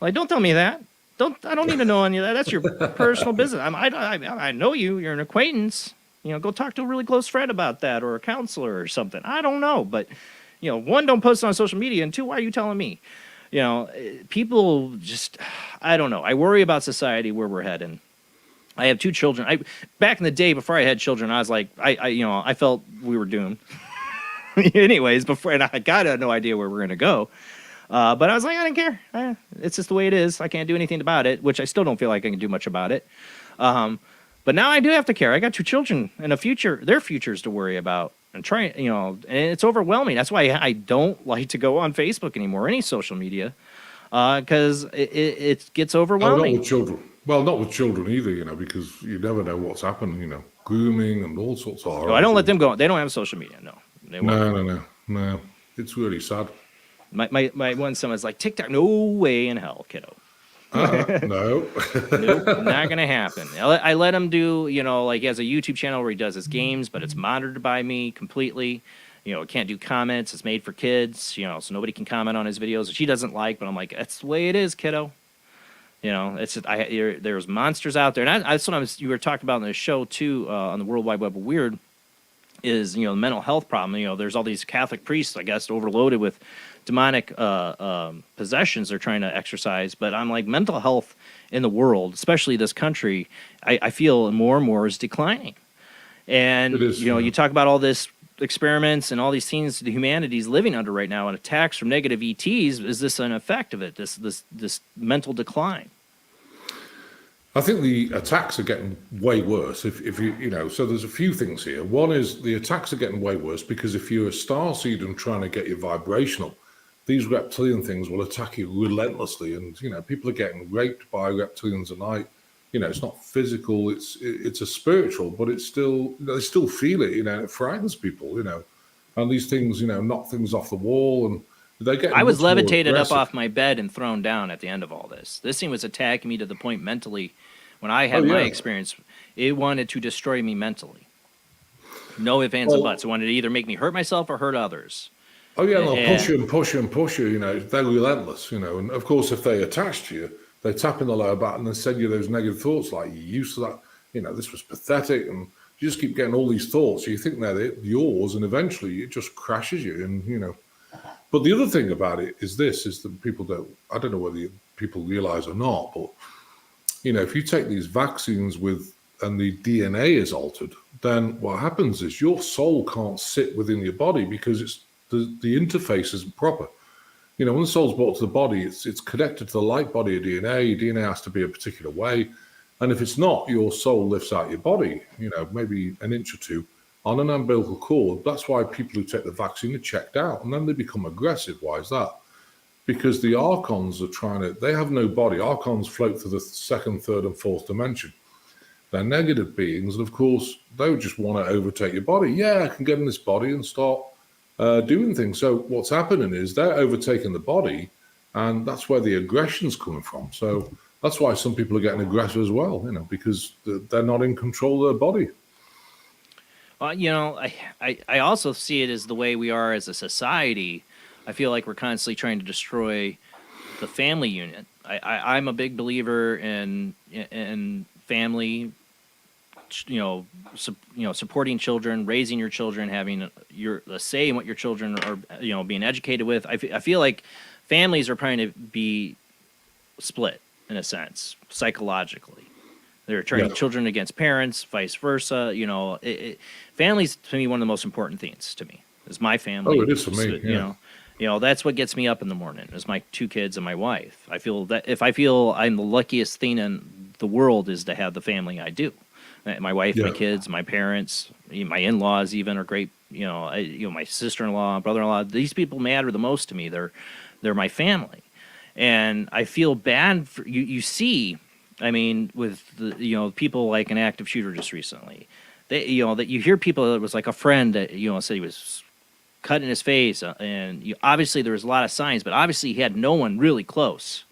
Like, don't tell me that. I don't need to know any of that. That's your personal business. I know you. You're an acquaintance. Go talk to a really close friend about that or a counselor or something. I don't know. But, 1, don't post it on social media. And 2, why are you telling me? people just, I don't know. I worry about society, where we're heading. I have 2 children. Back in the day, before I had children, I was like, I felt we were doomed. Anyways, and I got no idea where we're gonna go. But I was like, I don't care. It's just the way it is. I can't do anything about it, which I still don't feel like I can do much about it. But now I do have to care. I got 2 children and their futures to worry about, and and it's overwhelming. That's why I don't like to go on Facebook anymore, any social media, because it gets overwhelming. Not with children. Well, not with children either, because you never know what's happened, grooming and all sorts of horror. I don't let them go. They don't have social media. No. No. It's really sad. My one son was like, TikTok, no way in hell, kiddo. No. Nope, not gonna happen. I let him do, like he has a YouTube channel where he does his games, but it's monitored by me completely. It can't do comments. It's made for kids, so nobody can comment on his videos, which he doesn't like. But I'm like, that's the way it is, kiddo. It's just, there's monsters out there, and that's what you were talking about in the show too, on the World Wide Web of Weird. Is the mental health problem. There's all these Catholic priests, I guess, overloaded with demonic possessions they're trying to exorcise. But I'm like, mental health in the world, especially this country, I feel more and more is declining. And it is, you talk about all this experiments and all these things the humanity's living under right now, and attacks from negative ETs. Is this an effect of it? This mental decline? I think the attacks are getting way worse. If you so there's a few things here. One is the attacks are getting way worse because if you're a starseed and trying to get your vibrational, these reptilian things will attack you relentlessly. And people are getting raped by reptilians a night. It's not physical. It's a spiritual, but it's still they still feel it. It frightens people. And these things knock things off the wall and. I was levitated up off my bed and thrown down at the end of all this. This thing was attacking me to the point mentally. When I had my experience, it wanted to destroy me mentally. No ifs, ands, and buts. It wanted to either make me hurt myself or hurt others. Oh, yeah, they'll push you and push you and push you. They're relentless, And, of course, if they attach to you, they tap in the lower back and then send you those negative thoughts like, you used to that, this was pathetic. And you just keep getting all these thoughts. So you think they're yours, and eventually it just crashes you. And, But the other thing about it is that people I don't know whether people realize or not, but, if you take these vaccines and the DNA is altered, then what happens is your soul can't sit within your body because the interface isn't proper. When the soul's brought to the body, it's connected to the light body of DNA. Your DNA has to be a particular way. And if it's not, your soul lifts out your body, maybe an inch or two, on an umbilical cord. That's why people who take the vaccine are checked out, and then they become aggressive. Why is that? Because the archons they have no body. Archons float through the second, third, and fourth dimension. They're negative beings, and of course, they would just want to overtake your body. Yeah, I can get in this body and start doing things. So what's happening is they're overtaking the body, and that's where the aggression's coming from. So that's why some people are getting aggressive as well, because they're not in control of their body. I also see it as the way we are as a society. I feel like we're constantly trying to destroy the family unit. I'm a big believer in family, supporting children, raising your children, having a say in what your children are, being educated with. I feel like families are trying to be split in a sense, psychologically. They're turning children against parents, vice versa. Family's to me one of the most important things to me. Is my family. Oh, it is for me. That's what gets me up in the morning. Is my 2 kids and my wife. I feel that if I feel I'm the luckiest thing in the world is to have the family I do. My wife, my kids, my parents, my in-laws even are great. My sister-in-law, brother-in-law. These people matter the most to me. They're my family, and I feel bad for you. You see. I mean, with the people like an active shooter just recently, that you hear people that was like a friend that said he was cut in his face, and obviously there was a lot of signs, but obviously he had no one really close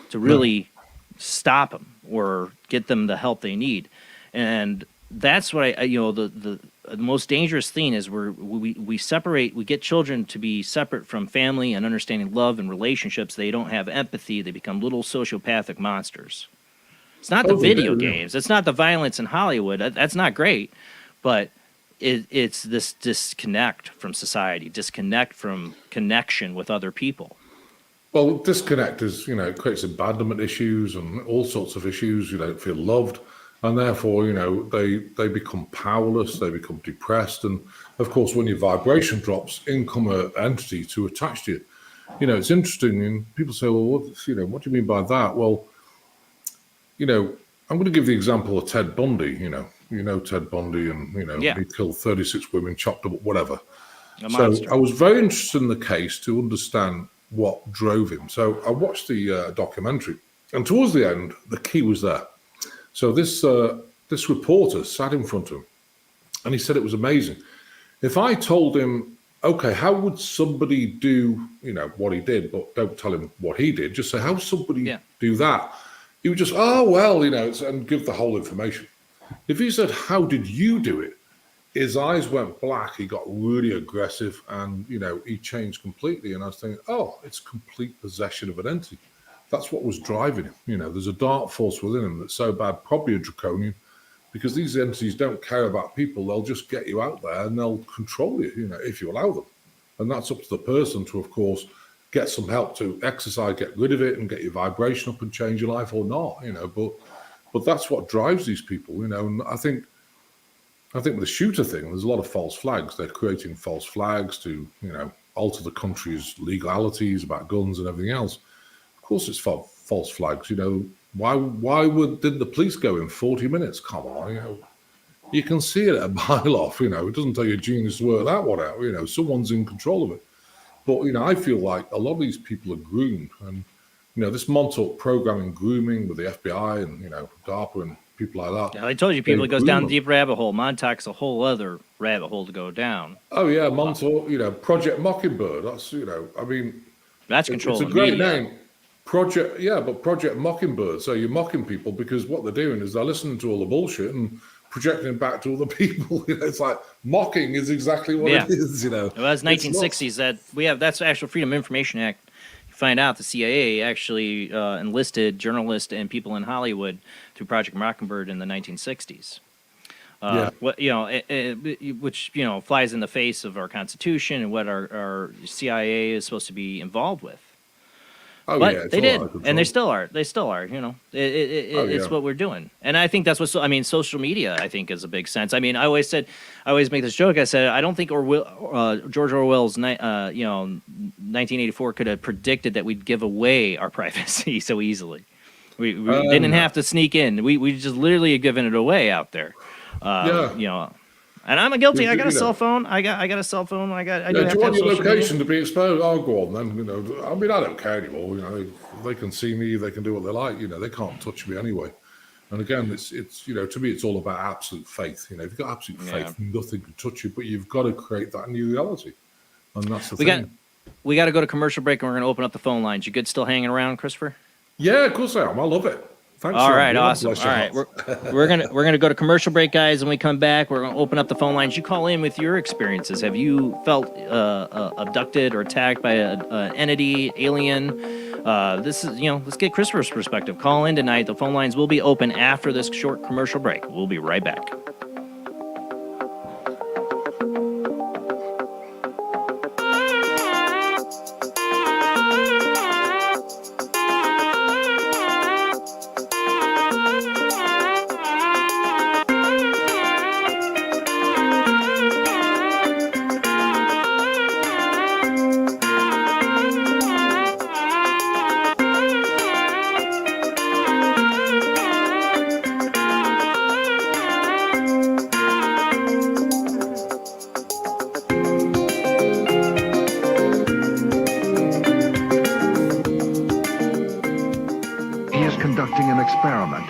to really stop him or get them the help they need, and that's what the most dangerous thing is we separate. We get children to be separate from family and understanding love and relationships. They don't have empathy. They become little sociopathic monsters. It's not the video games. It's not the violence in Hollywood. That's not great, but it's this disconnect from society, disconnect from connection with other people. Well, disconnect is, it creates abandonment issues and all sorts of issues. You don't feel loved, and therefore, they become powerless. They become depressed, and of course, when your vibration drops, in come an entity to attach to you. It's interesting, and people say, "Well, what do you mean by that?" Well, I'm going to give the example of Ted Bundy. Ted Bundy, and he killed 36 women, chopped up, whatever. A So monster. I was very interested in the case to understand what drove him. So I watched the documentary, and towards the end, the key was there. So this reporter sat in front of him, and he said it was amazing. If I told him, okay, how would somebody do, what he did, but don't tell him what he did, just say, how would somebody do that? He would just, and give the whole information. If he said, how did you do it? His eyes went black. He got really aggressive, and he changed completely. And I was thinking, it's complete possession of an entity. That's what was driving him. There's a dark force within him that's so bad, probably a draconian, because these entities don't care about people. They'll just get you out there and they'll control you, if you allow them. And that's up to the person to, of course, get some help to exercise, get rid of it, and get your vibration up and change your life or not. But that's what drives these people. And I think with the shooter thing, there's a lot of false flags. They're creating false flags to, alter the country's legalities about guns and everything else. Of course, it's false flags. Why didn't the police go in 40 minutes? Come on, you can see it at a mile off. It doesn't take a genius to work that one out. Someone's in control of it. But I feel like a lot of these people are groomed, and this Montauk programming, grooming with the FBI and DARPA and people like that. Yeah, I told you, people, it goes down a deep rabbit hole. Montauk's a whole other rabbit hole to go down. Oh yeah, Montauk. Project Mockingbird. That's that's control. It's a great name. Project Mockingbird. So you're mocking people because what they're doing is they're listening to all the bullshit and projecting it back to other people. It's like mocking is exactly what it is. Well, that's 1960s. That's actual Freedom of Information Act. You find out the CIA actually enlisted journalists and people in Hollywood through Project Mockingbird in the 1960s. Which flies in the face of our Constitution and what our CIA is supposed to be involved with. But they did, and they still are. They still are. It's what we're doing, and I think that's what. Social media, I think, is a big sense. I always make this joke. I said, I don't think George Orwell's 1984 could have predicted that we'd give away our privacy so easily. We didn't have to sneak in. We just literally had given it away out there. And I'm guilty. I got a cell phone. I got a cell phone. Do you want your location to be exposed? I'll go on then. I don't care anymore. They can see me. They can do what they like. They can't touch me anyway. And again, it's to me, it's all about absolute faith. If you've got absolute faith, nothing can touch you. But you've got to create that new reality, and that's the thing. We got to go to commercial break, and we're going to open up the phone lines. You good? Still hanging around, Christopher? Yeah, of course I am. I love it. Thanks. All right, awesome. All right, we're gonna go to commercial break, guys. When we come back, we're gonna open up the phone lines. You call in with your experiences. Have you felt abducted or attacked by an entity, alien? This is let's get Christopher's perspective. Call in tonight. The phone lines will be open after this short commercial break. We'll be right back.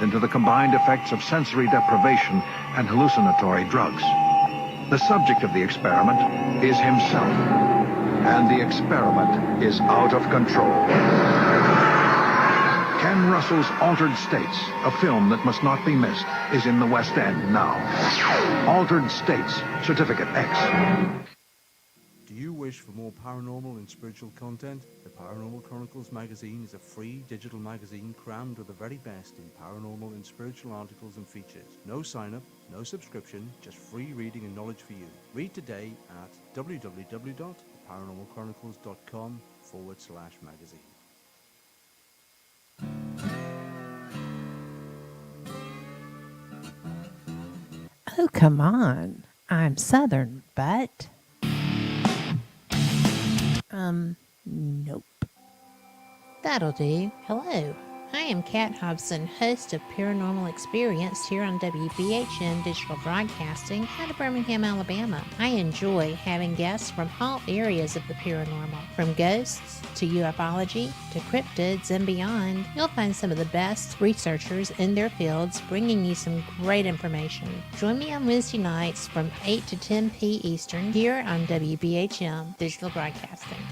Into the combined effects of sensory deprivation and hallucinatory drugs. The subject of the experiment is himself, and the experiment is out of control. Ken Russell's Altered States, a film that must not be missed, is in the West End now. Altered States, Certificate X. Do you wish for more paranormal and spiritual content? The Paranormal Chronicles magazine is a free digital magazine crammed with the very best in paranormal and spiritual articles and features. No sign-up, no subscription, just free reading and knowledge for you. Read today at www.paranormalchronicles.com/magazine. Oh, come on. I'm Southern, but... Nope. That'll do. Hello. I am Kat Hobson, host of Paranormal Experience here on WBHN Digital Broadcasting out of Birmingham, Alabama. I enjoy having guests from all areas of the paranormal, from ghosts to ufology to cryptids and beyond. You'll find some of the best researchers in their fields bringing you some great information. Join me on Wednesday nights from 8 to 10 p. Eastern here on WBHM Digital Broadcasting.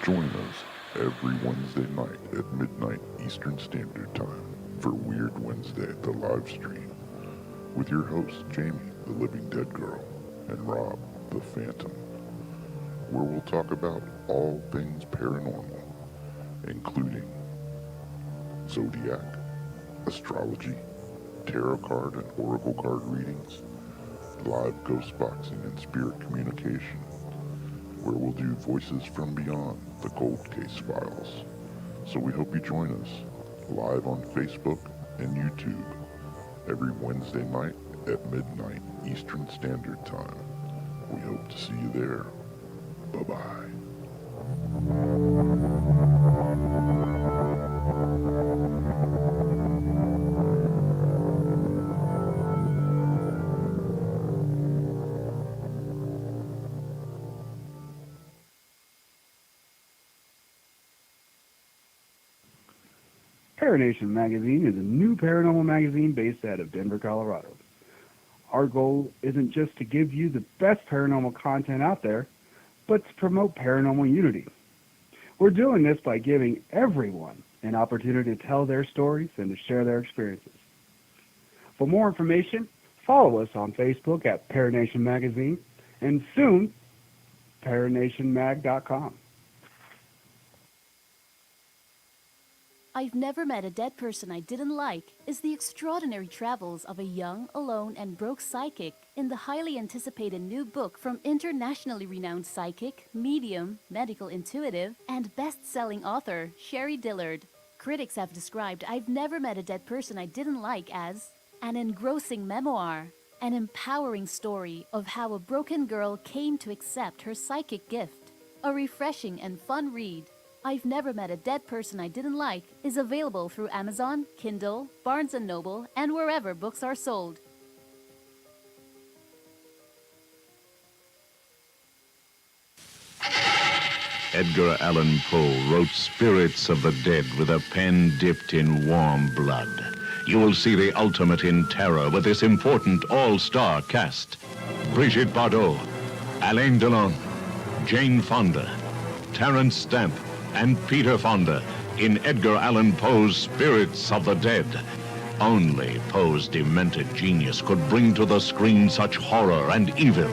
Join us every Wednesday night at midnight Eastern Standard Time for Weird Wednesday, the live stream, with your hosts Jamie, the Living Dead Girl, and Rob, the Phantom, where we'll talk about all things paranormal, including zodiac, astrology, tarot card and oracle card readings, live ghost boxing and spirit communication, where we'll do Voices from Beyond, the Cold Case Files. So we hope you join us live on Facebook and YouTube every Wednesday night at midnight Eastern Standard Time. We hope to see you there. Bye-bye. Paranation Magazine is a new paranormal magazine based out of Denver, Colorado. Our goal isn't just to give you the best paranormal content out there, but to promote paranormal unity. We're doing this by giving everyone an opportunity to tell their stories and to share their experiences. For more information, follow us on Facebook at Paranation Magazine and soon, paranationmag.com. I've Never Met a Dead Person I Didn't Like is the extraordinary travels of a young, alone, and broke psychic in the highly anticipated new book from internationally renowned psychic, medium, medical intuitive, and best-selling author Sherry Dillard. Critics have described I've Never Met a Dead Person I Didn't Like as an engrossing memoir, an empowering story of how a broken girl came to accept her psychic gift, a refreshing and fun read. I've Never Met a Dead Person I Didn't Like is available through Amazon, Kindle, Barnes & Noble, and wherever books are sold. Edgar Allan Poe wrote Spirits of the Dead with a pen dipped in warm blood. You will see the ultimate in terror with this important all-star cast. Brigitte Bardot, Alain Delon, Jane Fonda, Terence Stamp, and Peter Fonda in Edgar Allan Poe's Spirits of the Dead. Only Poe's demented genius could bring to the screen such horror and evil.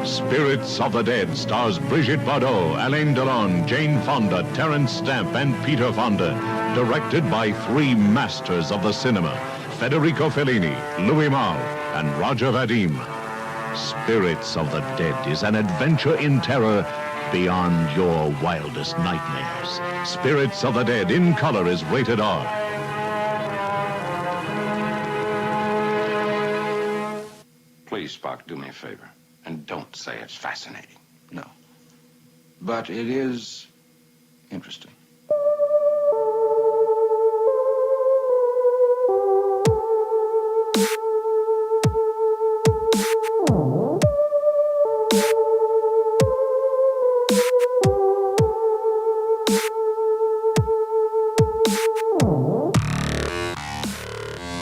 Spirits of the Dead stars Brigitte Bardot, Alain Delon, Jane Fonda, Terence Stamp, and Peter Fonda. Directed by three masters of the cinema, Federico Fellini, Louis Malle, and Roger Vadim. Spirits of the Dead is an adventure in terror beyond your wildest nightmares. Spirits of the Dead in color is rated R. Please, Spock, do me a favor. And don't say it's fascinating. No. But it is interesting.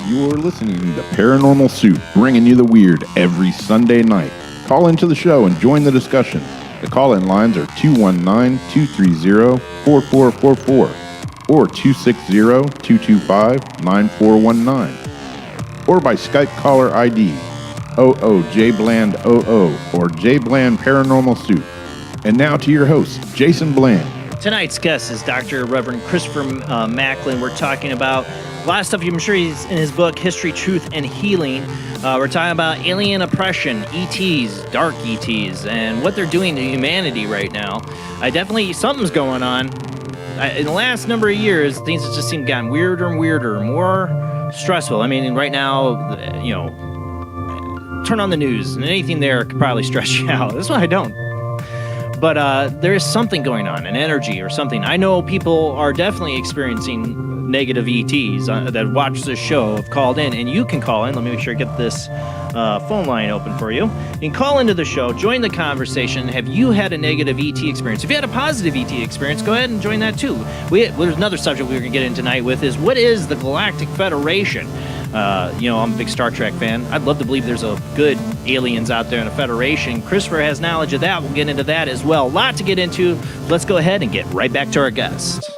You're listening to Paranormal Soup, bringing you the weird every Sunday night. Call into the show and join the discussion. The call-in lines are 219-230-4444 or 260-225-9419 or by Skype caller ID OOJBland00 or JBland Paranormal Soup. And now to your host, Jason Bland. Tonight's guest is Dr. Reverend Christopher Macklin. We're talking about a lot of stuff I'm sure he's in his book, History, Truth, and Healing. We're talking about alien oppression, ETs, dark ETs, and what they're doing to humanity right now. Something's going on. in the last number of years, things have just seemed gotten weirder and weirder, more stressful. I mean, right now, you know, turn on the news, and anything there could probably stress you out. That's why I don't. But there is something going on, an energy or something. I know people are definitely experiencing negative ETs that watch this show have called in, and you can call in. Let me make sure I get this phone line open for you. You can call into the show, join the conversation. Have you had a negative ET experience? If you had a positive ET experience, go ahead and join that too. There's another subject we're going to get in tonight with is, what is the Galactic Federation? You know, I'm a big Star Trek fan. I'd love to believe there's a good aliens out there in a Federation. Christopher has knowledge of that. We'll get into that as well. A lot to get into. Let's go ahead and get right back to our guest.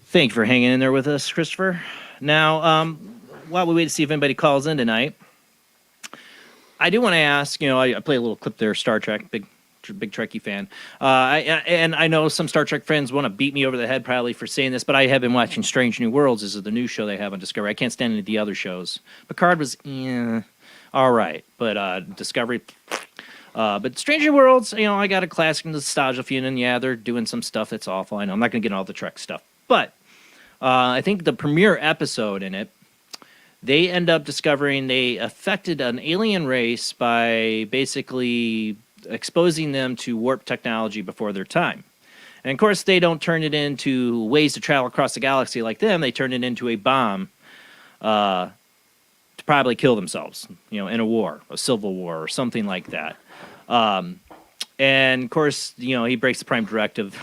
Thank you for hanging in there with us, Christopher. Now, while we wait to see if anybody calls in tonight, I do want to ask, you know, I play a little clip there, Star Trek, big Trekkie fan. And I know some Star Trek friends want to beat me over the head probably for saying this, but I have been watching Strange New Worlds. This is the new show they have on Discovery. I can't stand any of the other shows. Picard was, all right, but Discovery... but Strange New Worlds, you know, I got a classic nostalgia feeling, and yeah, they're doing some stuff that's awful. I know I'm not going to get into all the Trek stuff, but I think the premiere episode in it, they end up discovering they affected an alien race by basically exposing them to warp technology before their time. And of course, they don't turn it into ways to travel across the galaxy like them. They turn it into a bomb to probably kill themselves, you know, in a war, a civil war or something like that. And of course, you know, he breaks the Prime Directive.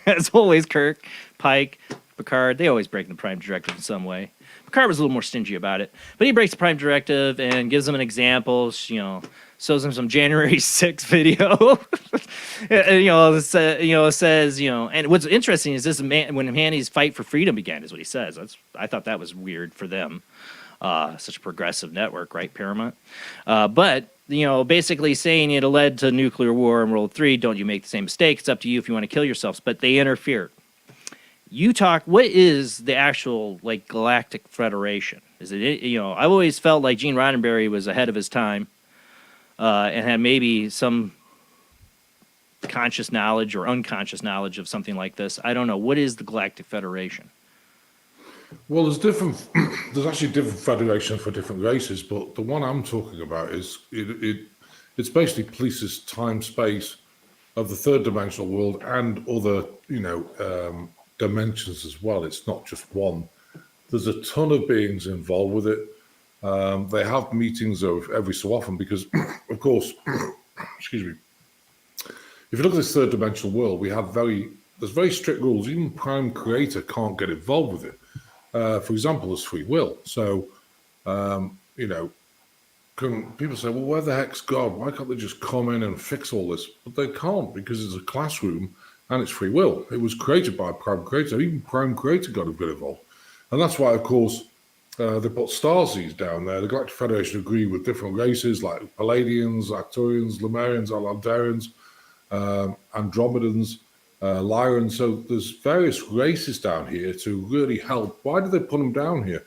As always, Kirk, Pike, Picard, they always break the Prime Directive in some way. Picard was a little more stingy about it, but he breaks the Prime Directive and gives them an example, you know, shows them some January 6th video. It says, you know, and what's interesting is this man, when Manny's fight for freedom began, is what he says. I thought that was weird for them. Such a progressive network, right, Paramount? But, you know, basically saying it led to nuclear war in World War III. Don't you make the same mistake. It's up to you if you want to kill yourselves. But they interfere. You talk, what is the actual, like, Galactic Federation? Is it, you know, I've always felt like Gene Roddenberry was ahead of his time and had maybe some conscious knowledge or unconscious knowledge of something like this. I don't know. What is the Galactic Federation? Well, there's actually different federations for different races, but the one I'm talking about is it's basically polices time space of the third dimensional world and other, you know, dimensions as well. It's not just one. There's a ton of beings involved with it. They have meetings every so often because, of course, excuse me. If you look at this third dimensional world, there's very strict rules. Even Prime Creator can't get involved with it. For example, there's free will. So, you know, people say, well, where the heck's God? Why can't they just come in and fix all this? But they can't because it's a classroom and it's free will. It was created by Prime Creator. Even Prime Creator got a bit involved. And that's why, of course, they put Starseeds down there. The Galactic Federation agree with different races like Palladians, Arcturians, Lemurians, Atlanteans, Andromedans, Lyran. So there's various races down here to really help. Why do they put them down here?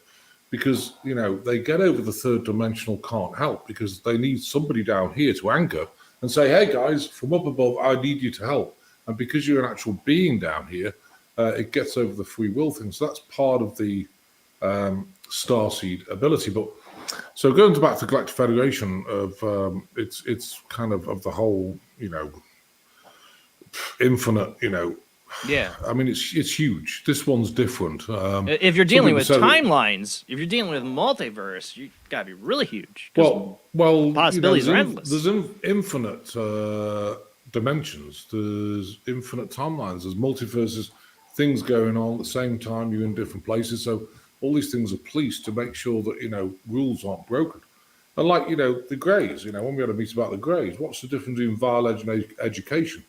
Because, you know, they get over the third dimensional can't help because they need somebody down here to anchor and say, hey, guys, from up above, I need you to help. And because you're an actual being down here, it gets over the free will thing. So that's part of the Starseed ability. But so going back to the Galactic Federation of it's kind of the whole, you know, infinite, you know. Yeah. I mean, it's huge. This one's different. If you're dealing with timelines, if you're dealing with multiverse, you got to be really huge. Well, possibilities you know, are endless. There's infinite dimensions. There's infinite timelines. There's multiverses, things going on at the same time. You're in different places. So all these things are policed to make sure that, you know, rules aren't broken. And like, you know, the Greys, you know, when we had a meeting about the Greys, what's the difference between violence and education?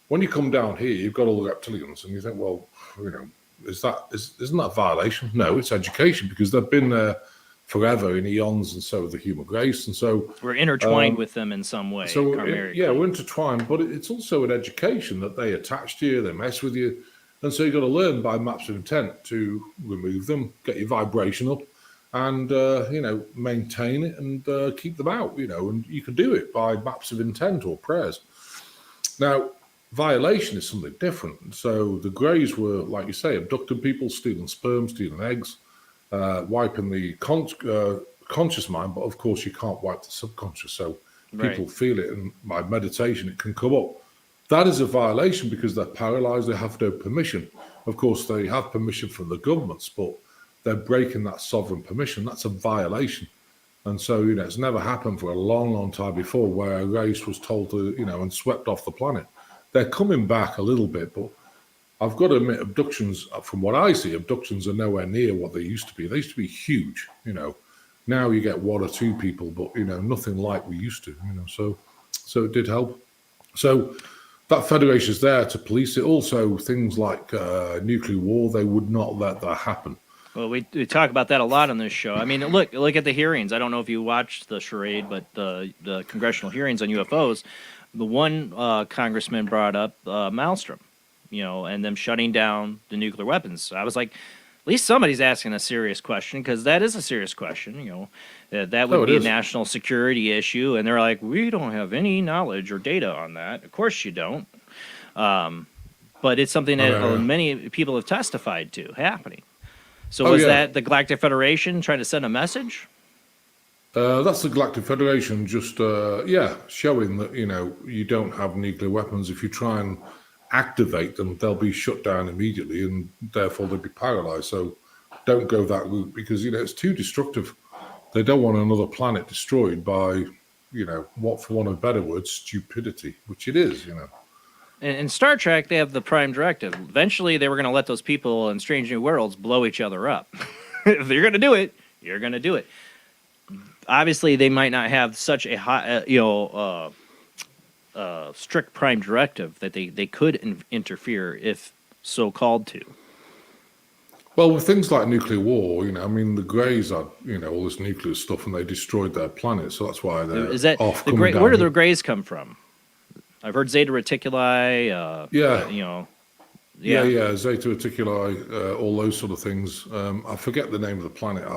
When you come down here, you've got all the reptilians, and you think, well, you know, isn't that a violation? No, it's education because they've been there forever in eons, and so the human race, and so we're intertwined with them in some way. So we're intertwined, but it's also an education that they attach to you, they mess with you, And so you've got to learn by maps of intent to remove them, get your vibration up, and maintain it and keep them out. And you can do it by maps of intent or prayers. Now, violation is something different. So the Greys were, like you say, abducting people, stealing sperm, stealing eggs, wiping the conscious mind. But of course, you can't wipe the subconscious. So people feel it, and by meditation, it can come up. That is a violation because they're paralyzed. They have no permission. Of course, they have permission from the governments, but they're breaking that sovereign permission. That's a violation. And so, it's never happened for a long, long time before where a race was told to, and swept off the planet. They're coming back a little bit, but I've got to admit, abductions, from what I see, abductions are nowhere near what they used to be. They used to be huge, Now you get one or two people, but, nothing like we used to, So it did help. So that Federation is there to police it. Also, things like nuclear war, they would not let that happen. Well, we talk about that a lot on this show. I mean, look at the hearings. I don't know if you watched the charade, but the congressional hearings on UFOs, the one congressman brought up Maelstrom, and them shutting down the nuclear weapons. I was like, at least somebody's asking a serious question, because that is a serious question. That would be a national security issue, and they're like, we don't have any knowledge or data on that. Of course you don't. But it's something that many people have testified to happening. So was that the Galactic Federation trying to send a message? That's the Galactic Federation just, showing that, you don't have nuclear weapons. If you try and activate them, they'll be shut down immediately, and therefore they'll be paralyzed. So don't go that route because, it's too destructive. They don't want another planet destroyed by, what, for want of better words, stupidity, which it is, In Star Trek, they have the Prime Directive. Eventually, they were going to let those people in Strange New Worlds blow each other up. If you're going to do it, you're going to do it. Obviously, they might not have such a high, strict Prime Directive that they could interfere if so called to. Well, with things like nuclear war, the Greys had, all this nuclear stuff, and they destroyed their planet, so that's why they're off. Where do the Greys come from? I've heard Zeta Reticuli. Zeta Reticuli, all those sort of things. I forget the name of the planet.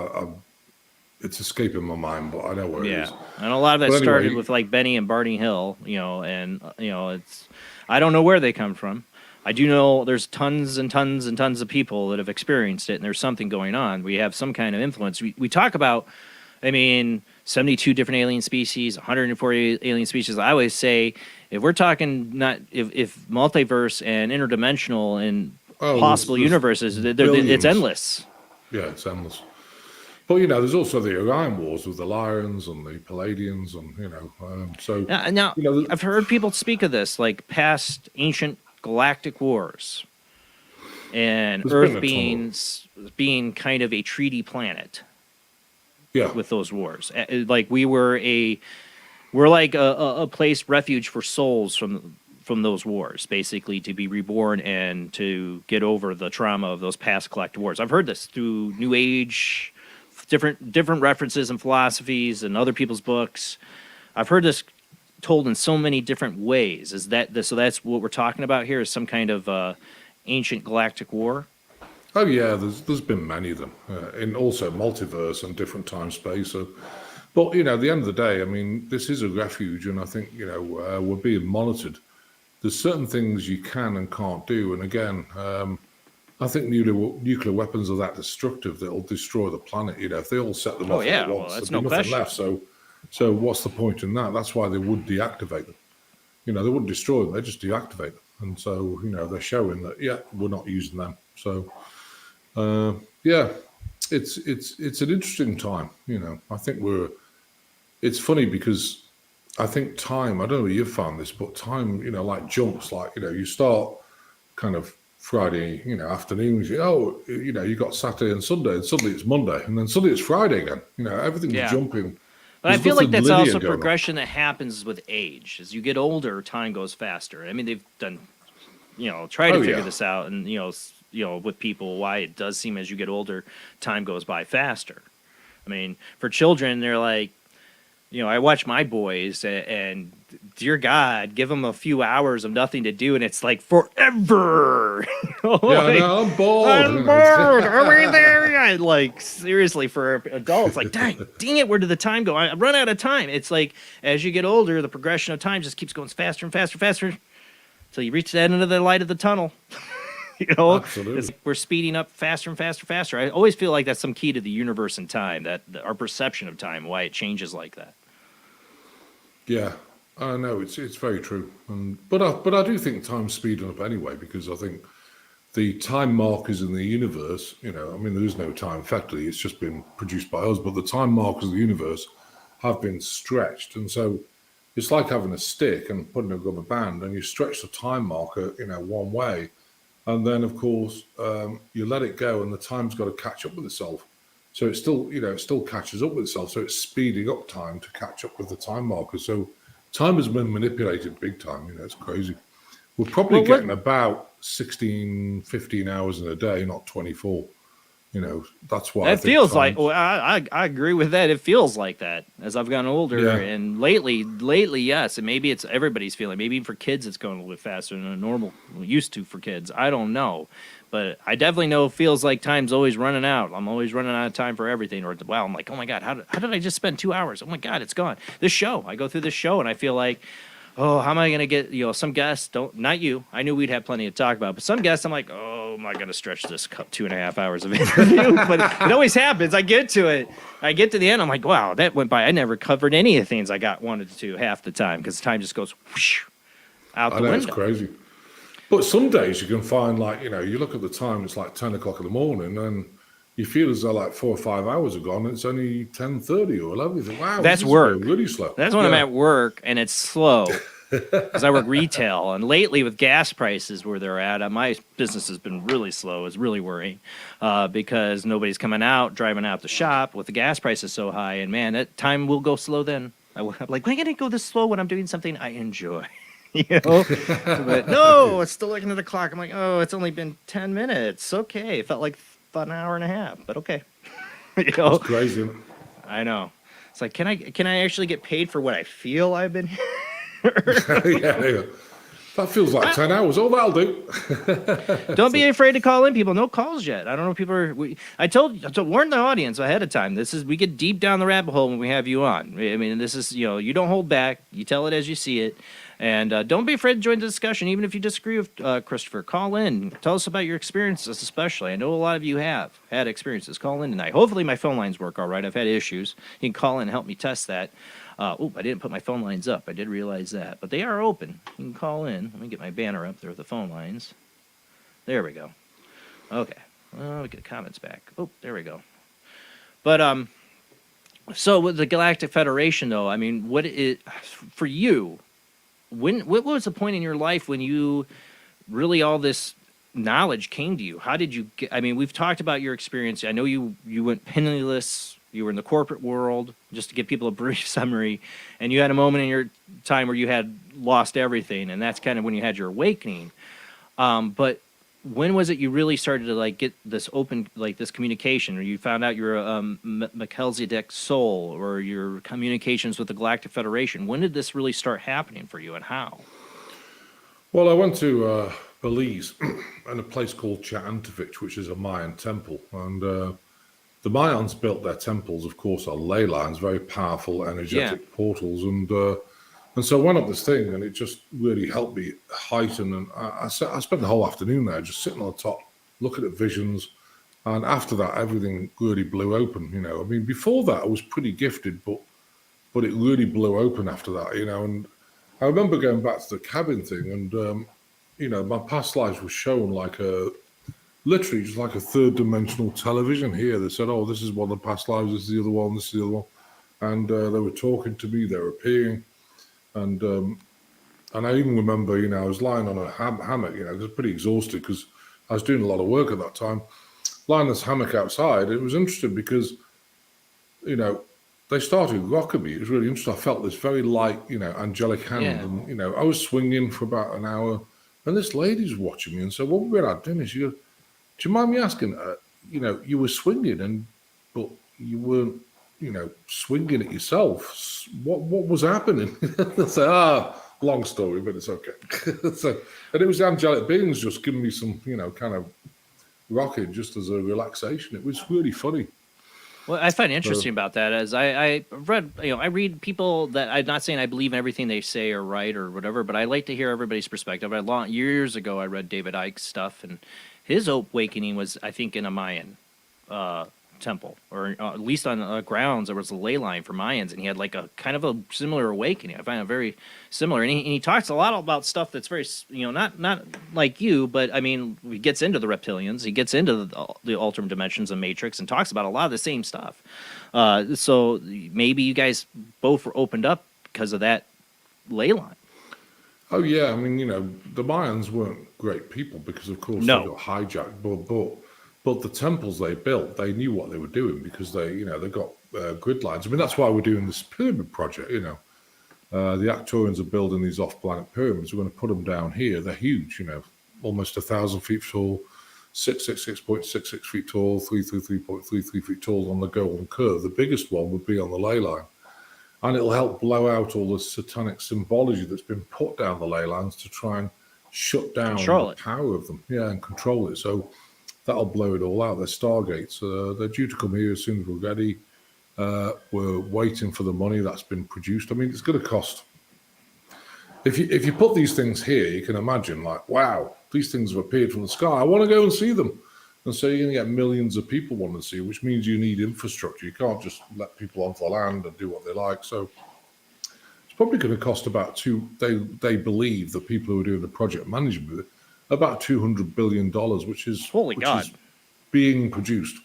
It's escaping my mind, but I know where it is. And a lot of that started with like Benny and Barney Hill, it's I don't know where they come from. I do know there's tons and tons and tons of people that have experienced it, and there's something going on. We have some kind of influence. We talk about, 72 different alien species, 140 alien species. I always say, if we're talking if multiverse and interdimensional and possible universes, it's endless. Yeah, it's endless. But there's also the Orion Wars with the Lyrians and the Palladians, and so. Now I've heard people speak of this, like past ancient galactic wars, and Earth being kind of a treaty planet. Yeah. With those wars, like we're like a place refuge for souls from those wars, basically, to be reborn and to get over the trauma of those past galactic wars. I've heard this through New Age, different references and philosophies and other people's books. I've heard this told in so many different ways. So that's what we're talking about here, is some kind of ancient galactic war? Oh yeah, there's been many of them, in also multiverse and different time space. So, but at the end of the day, this is a refuge, and I think we're being monitored. There's certain things you can and can't do, and again, I think nuclear weapons are that destructive that it'll destroy the planet. If they all set them off at once, that's there'll be no nothing question. left. So what's the point in that? That's why they would deactivate them. They wouldn't destroy them; they just deactivate them. And so they're showing that we're not using them. So. It's an interesting time. I think it's funny because I think time, I don't know if you've found this, but time, like jumps, like, you start kind of Friday, afternoon, you got Saturday and Sunday, and suddenly it's Monday, and then suddenly it's Friday again. Everything's jumping. But I feel like that's also progression that happens with age. As you get older, time goes faster. They've done, try to figure this out, and, with people, why it does seem as you get older, time goes by faster. For children, they're like, you know, I watch my boys, and dear God, give them a few hours of nothing to do, and it's like forever. You know, Yeah, like, no, I'm bored. I'm bored. Are we there yet? Like, seriously, for adults, like, dang it, where did the time go? I run out of time. It's like, as you get older, the progression of time just keeps going faster and faster and faster until you reach the end of the light of the tunnel. You know, Absolutely. it's like we're speeding up faster and faster and faster. I always feel like that's some key to the universe and time, that our perception of time, why it changes like that. Yeah, I know it's very true, but I do think time's speeding up anyway, because I think the time markers in the universe, you know, I mean, there is no time factory; it's just been produced by us. But the time markers of the universe have been stretched, and so it's like having a stick and putting a rubber band, and you stretch the time marker, you know, one way, and then of course you let it go, and the time's got to catch up with itself. So it still, you know, it still catches up with itself. So it's speeding up time to catch up with the time marker. So time has been manipulated big time. You know, it's crazy. We're probably getting about 16, 15 hours in a day, not 24. You know, that's why that feels like. Well, I agree with that. It feels like that as I've gotten older, Yeah. and lately, yes, and maybe it's everybody's feeling. Maybe even for kids, it's going a little bit faster than a normal used to for kids. I don't know, but I definitely know it feels like time's always running out. I'm always running out of time for everything. Or wow, I'm like, oh my God, how did I just spend 2 hours? Oh my God, it's gone. This show, I go through this show, and I feel like, oh, how am I going to get, you know, some guests, not you. I knew we'd have plenty to talk about, but some guests, I'm like, oh, am I going to stretch this 2.5 hours of interview? But it always happens. I get to it. I get to the end. I'm like, wow, that went by. I never covered any of the things I wanted to half the time, because time just goes whoosh, out the window. It's crazy. But some days you can find, like, you know, you look at the time, it's like 10 o'clock in the morning, and you feel as though like 4 or 5 hours are gone, and it's only 10:30 or 11. You think, wow, that's this is work. going really slow. That's when I'm at work, and it's slow. Because I work retail, and lately with gas prices where they're at, my business has been really slow. It's really worrying because nobody's coming out, driving out the shop with the gas prices so high, and man, that time will go slow then. I'm like, why can't it go this slow when I'm doing something I enjoy? You know? But no, it's still looking at the clock. I'm like, oh, it's only been 10 minutes. Okay, it felt like about an hour and a half, but okay. You know? It's crazy. I know. It's like, can I actually get paid for what I feel I've been here? Yeah. That feels like 10 hours. Oh, that'll do. Don't be afraid to call in, people. No calls yet. I don't know if people are. I told warn the audience ahead of time. We get deep down the rabbit hole when we have you on. I mean, this is, you know, you don't hold back. You tell it as you see it. And don't be afraid to join the discussion, even if you disagree with Christopher. Call in. Tell us about your experiences, especially. I know a lot of you have had experiences. Call in tonight. Hopefully my phone lines work all right. I've had issues. You can call in and help me test that. I didn't put my phone lines up. I did realize that. But they are open. You can call in. Let me get my banner up there with the phone lines. There we go. Okay. We get the comments back. Oh, there we go. But so with the Galactic Federation, though, I mean, for you, what was the point in your life when you really all this knowledge came to you? How did you get? I mean, we've talked about your experience. I know you went penniless. You were in the corporate world, just to give people a brief summary, and you had a moment in your time where you had lost everything, and that's kind of when you had your awakening. But when was it you really started to like get this open, like this communication, or you found out you're a Melchizedek Soul, or your communications with the Galactic Federation? When did this really start happening for you, and how? Well, I went to Belize and a place called Telepathic, which is a Mayan temple, and the Mayans built their temples, of course, on ley lines, very powerful, energetic portals. And so I went up this thing, and it just really helped me heighten. And I spent the whole afternoon there, just sitting on the top, looking at visions. And after that, everything really blew open, you know. I mean, before that, I was pretty gifted, but it really blew open after that, you know. And I remember going back to the cabin thing, and, you know, my past lives were shown like literally just like a third dimensional television here. They said, oh, this is one of the past lives, this is the other one, this is the other one. And they were talking to me, they were appearing. And I even remember, you know, I was lying on a hammock, you know, I was pretty exhausted because I was doing a lot of work at that time. Lying in this hammock outside, it was interesting because, you know, they started rocking me. It was really interesting. I felt this very light, you know, angelic hand. Yeah. And, you know, I was swinging for about an hour. And this lady's watching me and said, what were we at dinner? She goes, do you mind me asking, you know, you were swinging, but you weren't swinging at yourself. What was happening? Say, long story, but it's okay. And it was angelic beings just giving me some, kind of rocking just as a relaxation. It was really funny. What I find interesting about that is I read, I read people that I'm not saying I believe everything they say or write or whatever, but I like to hear everybody's perspective. Years ago, I read David Icke's stuff, and his awakening was, I think, in a Mayan temple, or at least on the grounds there was a ley line for Mayans, and he had like a kind of a similar awakening. I find it very similar, and he talks a lot about stuff that's very, not like you, but I mean, he gets into the reptilians, he gets into the alternate dimensions and Matrix, and talks about a lot of the same stuff. So maybe you guys both were opened up because of that ley line. Oh yeah, I mean, the Mayans weren't great people because, of course, they got hijacked, but the temples they built, they knew what they were doing because they got grid lines. I mean, that's why we're doing this pyramid project. The Actorians are building these off-planet pyramids. We're going to put them down here. They're huge. Almost 1,000 feet tall, 666.66 feet tall, 333.33 feet tall on the Golden Curve. The biggest one would be on the ley line, and it'll help blow out all the satanic symbology that's been put down the ley lines to try and shut down the power of them. Yeah, and control it. So that'll blow it all out. They're stargates. They're due to come here as soon as we're ready. We're waiting for the money that's been produced. I mean, it's going to cost. If you put these things here, you can imagine, like, wow, these things have appeared from the sky. I want to go and see them. And so you're going to get millions of people wanting to see, which means you need infrastructure. You can't just let people onto the land and do what they like. So it's probably going to cost about they believe, the people who are doing the project management with it, about $200 billion, which is being produced.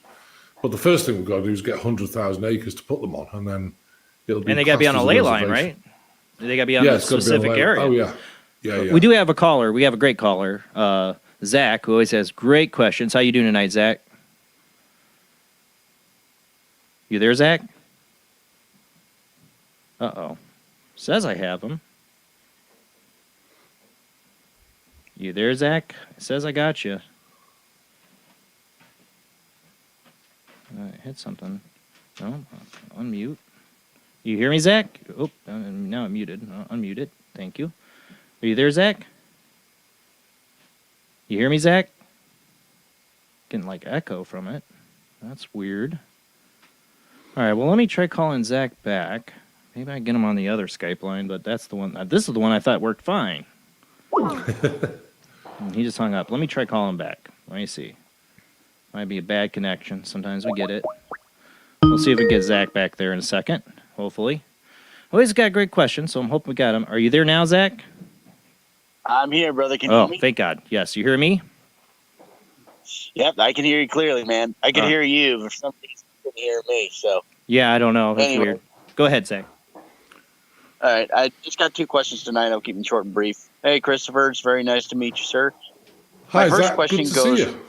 But the first thing we've got to do is get 100,000 acres to put them on, and then it'll be. And they got to be on a ley line, right? They got to be on a specific area. Oh yeah. We do have a caller. We have a great caller, Zach, who always has great questions. How you doing tonight, Zach? You there, Zach? Uh-oh. Says I have him. You there, Zach? It says I got you. Hit something. No, unmute. You hear me, Zach? Oh, now I'm muted. Unmuted. Thank you. Are you there, Zach? You hear me, Zach? Getting like echo from it. That's weird. All right, well, let me try calling Zach back. Maybe I can get him on the other Skype line, but that's the one. This is the one I thought worked fine. He just hung up. Let me try calling back. Let me see. Might be a bad connection. Sometimes we get it. We'll see if we get Zach back there in a second, hopefully. Oh, he's got a great question, so I'm hoping we got him. Are you there now, Zach? I'm here, brother. Can you hear me? Oh, thank God. Yes, you hear me? Yep, I can hear you clearly, man. I can hear you. For some reason, you can hear me, so. Yeah, I don't know. That's weird. Go ahead, Zach. All right, I just got two questions tonight. I'll keep them short and brief. Hey, Christopher, it's very nice to meet you, sir. Hi, Zach. Good to see you.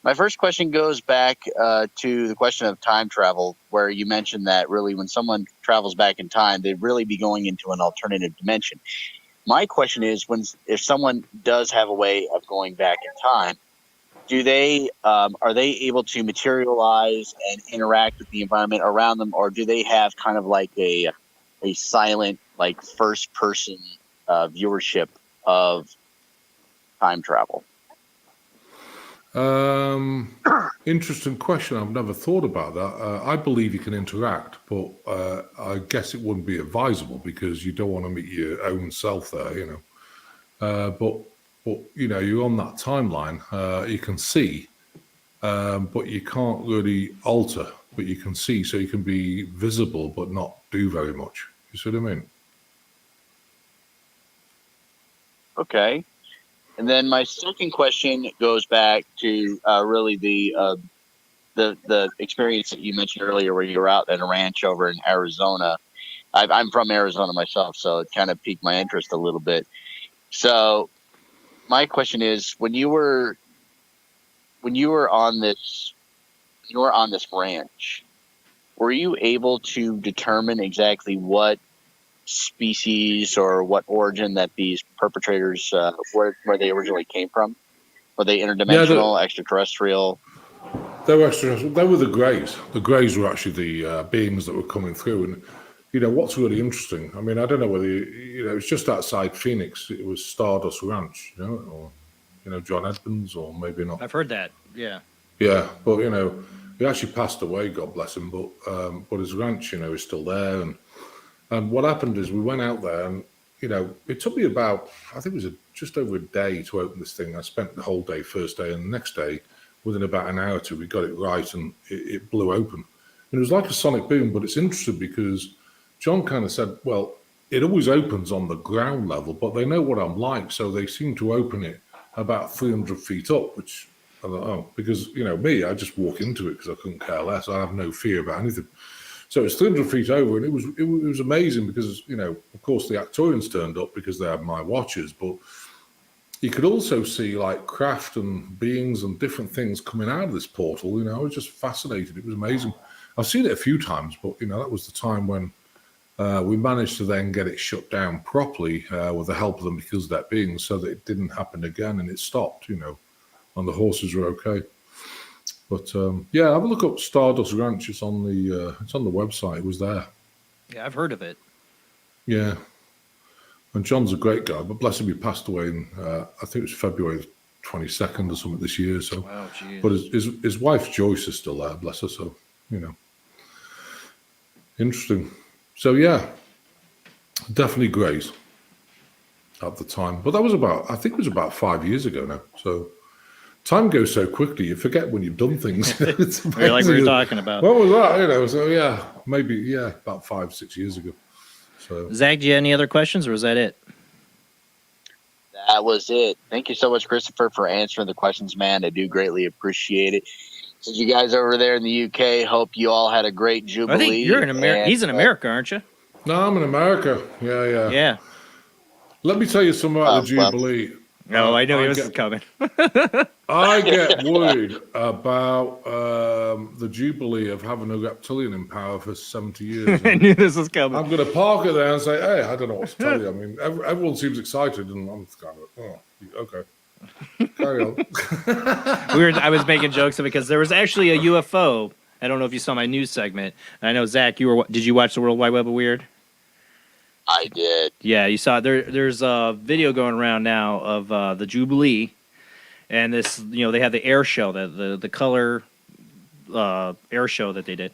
My first question goes back to the question of time travel, where you mentioned that really when someone travels back in time, they'd really be going into an alternative dimension. My question is, if someone does have a way of going back in time, are they able to materialize and interact with the environment around them, or do they have kind of like a silent, like first person viewership of time travel? Interesting question. I've never thought about that. I believe you can interact, but I guess it wouldn't be advisable because you don't want to meet your own self there, But you're on that timeline. You can see, but you can't really alter. But you can see, so you can be visible, but not do very much. You see what I mean? Okay. And then my second question goes back to really the experience that you mentioned earlier, where you were out at a ranch over in Arizona. I'm from Arizona myself, so it kind of piqued my interest a little bit. So my question is, when you were on this ranch, were you able to determine exactly what species or what origin that these perpetrators where they originally came from? Were they interdimensional, extraterrestrial? They were extraterrestrial. They were the Greys. The Greys were actually the beings that were coming through. And, you know, what's really interesting, I mean, I don't know whether, you know, it's just outside Phoenix. It was Stardust Ranch, you know, or, you know, John Edmonds, or maybe not. I've heard that, yeah. Yeah, but, you know, he actually passed away, God bless him, but his ranch, you know, is still there. And what happened is we went out there and, you know, it took me about, I think it was just over a day to open this thing. I spent the whole day, first day, and the next day, within about an hour or two, we got it right and it blew open. And it was like a sonic boom, but it's interesting because John kind of said, well, it always opens on the ground level, but they know what I'm like, so they seem to open it about 300 feet up, which I thought, oh, because, you know, me, I just walk into it because I couldn't care less. I have no fear about anything. So it's 300 feet over, and it was amazing because, you know, of course, the Actorians turned up because they had my watches, but you could also see like craft and beings and different things coming out of this portal. You know, I was just fascinated. It was amazing. I've seen it a few times, but, you know, that was the time when we managed to then get it shut down properly with the help of the Melchizedek beings so that it didn't happen again and it stopped, you know, and the horses were okay. But, yeah, have a look up Stardust Ranch. It's on the website. It was there. Yeah, I've heard of it. Yeah. And John's a great guy, but bless him, he passed away in, I think it was February 22nd or something this year. So, wow, geez. But his wife Joyce is still there, bless her. So, you know, interesting. So, yeah, definitely Greys at the time. But that was I think it was about 5 years ago now. So, time goes so quickly, you forget when you've done things. It's You're like we were talking about. What was that? You know, so yeah, maybe, yeah, about 5-6 years ago. So, Zach, do you have any other questions, or was that it? That was it. Thank you so much, Christopher, for answering the questions, man. I do greatly appreciate it. Since you guys over there in the UK, hope you all had a great Jubilee. I think you're in America. He's in America, aren't you? No, I'm in America. Yeah. Yeah. Let me tell you something about the Jubilee. No, I know this is coming. I get worried about the Jubilee of having a reptilian in power for 70 years. I knew this was coming. I'm going to park it there and say, hey, I don't know what to tell you. I mean, everyone seems excited, and I'm kind of, oh, okay. Carry on. I was making jokes because there was actually a UFO. I don't know if you saw my news segment. I know, Zach, did you watch the World Wide Web of Weird? I did. Yeah, you saw it. There's a video going around now of the Jubilee, and this, you know, they have the air show, the color air show that they did,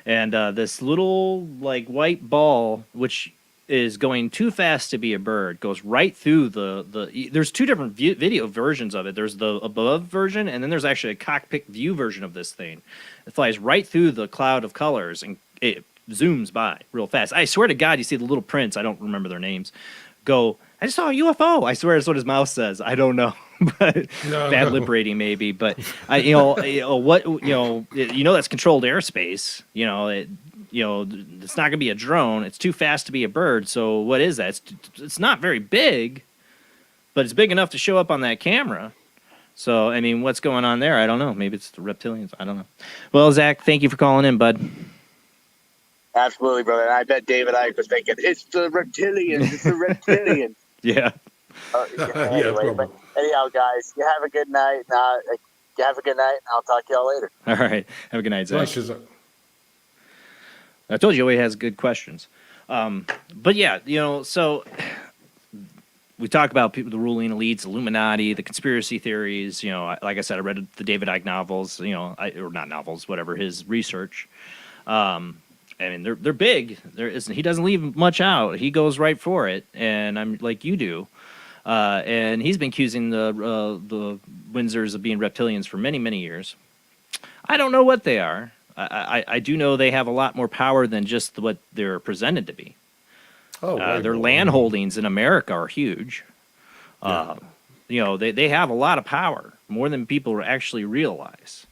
and this little like white ball, which is going too fast to be a bird, goes right through the there's two different video versions of it. There's the above version, and then there's actually a cockpit view version of this thing. It flies right through the cloud of colors, and it zooms by real fast. I swear to God, you see the little prints, I don't remember their names, go, I just saw a UFO. I swear that's what his mouth says. I don't know. But bad lip reading maybe. But that's controlled airspace. It's not gonna be a drone. It's too fast to be a bird. So what is that? It's not very big, but it's big enough to show up on that camera. So I mean, what's going on there? I don't know. Maybe it's the reptilians. I don't know. Well, Zach, thank you for calling in, bud. Absolutely, brother. And I bet David Icke was thinking, it's the reptilians. It's the reptilians. Yeah. Anyway, but anyhow, guys, you have a good night. You have a good night, and I'll talk to y'all later. All right. Have a good night, Zach. Nice. I told you he has good questions. But yeah, so we talk about people, the ruling elites, Illuminati, the conspiracy theories. Like I said, I read the David Icke novels. Or not novels, whatever, his research. I mean, they're big. He doesn't leave much out. He goes right for it, and I'm like you do. And he's been accusing the Windsors of being reptilians for many, many years. I don't know what they are. I do know they have a lot more power than just what they're presented to be. Their land holdings in America are huge. Yeah. They have a lot of power, more than people actually realize.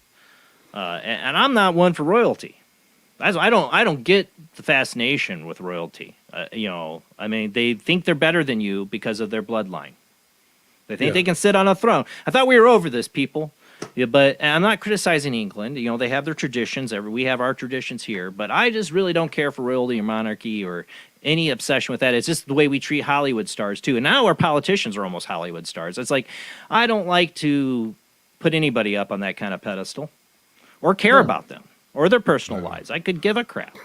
And I'm not one for royalty. I don't get the fascination with royalty. I mean, they think they're better than you because of their bloodline. They think they can sit on a throne. I thought we were over this, people. Yeah, but I'm not criticizing England. They have their traditions. We have our traditions here. But I just really don't care for royalty or monarchy or any obsession with that. It's just the way we treat Hollywood stars, too. And now our politicians are almost Hollywood stars. It's like, I don't like to put anybody up on that kind of pedestal. or care about them or their personal lives. I could give a crap.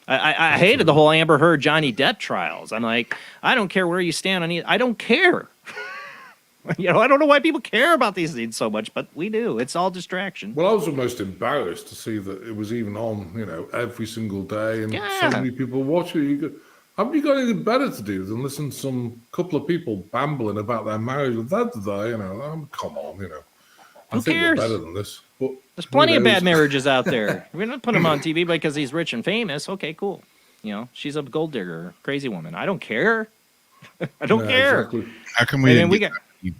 I hated the whole Amber Heard Johnny Depp trials. I'm like, I don't care where you stand on it. I don't care. You know, I don't know why people care about these things so much, but we do. It's all distraction. Well, I was almost embarrassed to see that it was even on, you know, every single day, and so many people watching it. Haven't you got anything better to do than listen to some couple of people bambling about their marriage with that today? You know, come on, you know. I think cares? we're better than this. But there's plenty of bad marriages out there. We're not putting him on TV because he's rich and famous. Okay, cool. You know, she's a gold digger, crazy woman. I don't care. I don't care. Exactly. How come we didn't get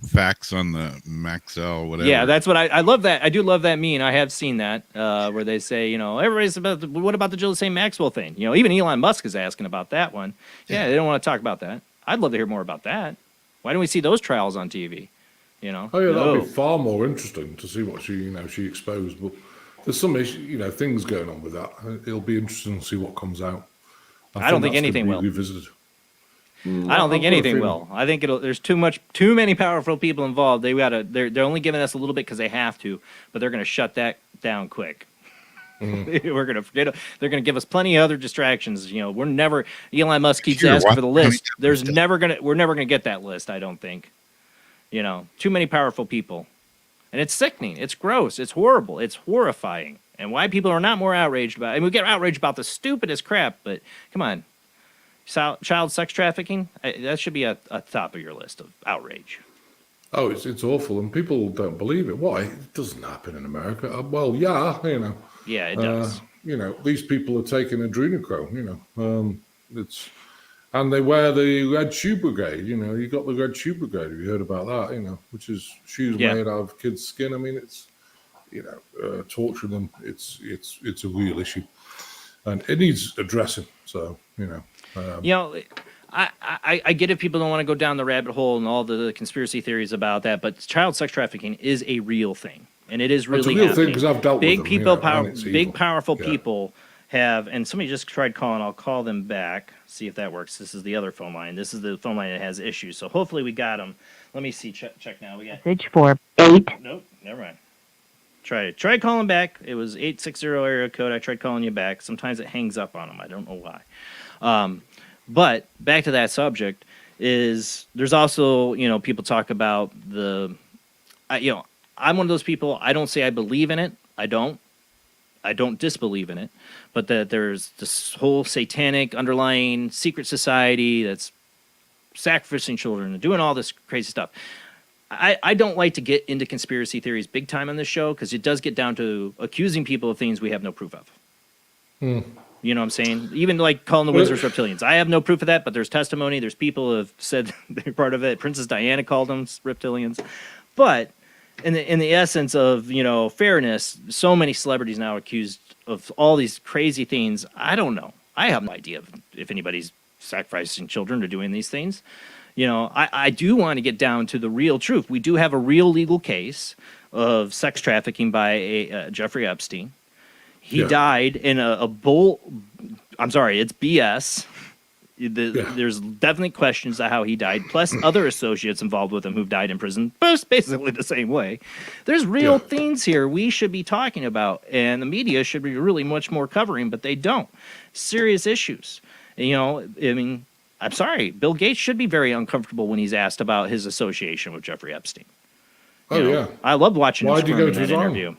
facts on the Maxell, whatever? Yeah, that's what I love that. I do love that meme. I have seen that where they say, you know, everybody's about what about the Ghislaine Maxwell thing? You know, even Elon Musk is asking about that one. Yeah, they don't want to talk about that. I'd love to hear more about that. Why don't we see those trials on TV? You know? Oh yeah, that'd be far more interesting to see what she exposed. But there's some things going on with that. It'll be interesting to see what comes out. I don't think anything will. Revisited. I don't think anything will. I think there's too many powerful people involved. They're only giving us a little bit because they have to, but they're going to shut that down quick. They're gonna give us plenty of other distractions. You know, Elon Musk keeps asking for the list. We're never gonna get that list. I don't think. You know, too many powerful people, and it's sickening. It's gross. It's horrible. It's horrifying. And why people are not more outraged about it. And we get outraged about the stupidest crap, but come on. Child sex trafficking, that should be at the top of your list of outrage. Oh, it's awful, and people don't believe it. Why? It doesn't happen in America. Well, yeah, you know. Yeah, it does. You know, these people are taking adrenochrome, you know. And they wear the red shoe brigade, you know. You got the red shoe brigade, have you heard about that, you know, which is shoes made out of kids' skin. I mean, it's, you know, torturing them, it's a real issue. And it needs addressing, so, you know. You know, I get if people don't want to go down the rabbit hole and all the conspiracy theories about that, but child sex trafficking is a real thing, and it is really it's a real happening. thing because I've dealt big with them, people, you know, big powerful people have, and somebody just tried calling. I'll call them back, see if that works. This is the other phone line. This is the phone line that has issues. So hopefully we got them. Let me see. Check now. We got message for 8. Nope, never mind. Try calling back. It was 860 area code. I tried calling you back. Sometimes it hangs up on them. I don't know why. But back to that subject is there's also, you know, people talk about you know, I'm one of those people. I don't say I believe in it. I don't disbelieve in it, but that there's this whole satanic underlying secret society that's sacrificing children and doing all this crazy stuff. I don't like to get into conspiracy theories big time on this show because it does get down to accusing people of things we have no proof of. You know what I'm saying? Even like calling the Windsors reptilians. I have no proof of that, but there's testimony. There's people who have said they're part of it. Princess Diana called them reptilians. But in the essence of, you know, fairness, so many celebrities now accused of all these crazy things. I don't know. I have no idea if anybody's sacrificing children or doing these things. You know, I do want to get down to the real truth. We do have a real legal case of sex trafficking by Jeffrey Epstein. He died in a bull. I'm sorry, it's BS. There's definitely questions of how he died, plus other associates involved with him who've died in prison, but basically the same way. There's real things here we should be talking about, and the media should be really much more covering, but they don't. Serious issues. You know, I mean, I'm sorry, Bill Gates should be very uncomfortable when he's asked about his association with Jeffrey Epstein. You know, I loved watching him squirm in that interview.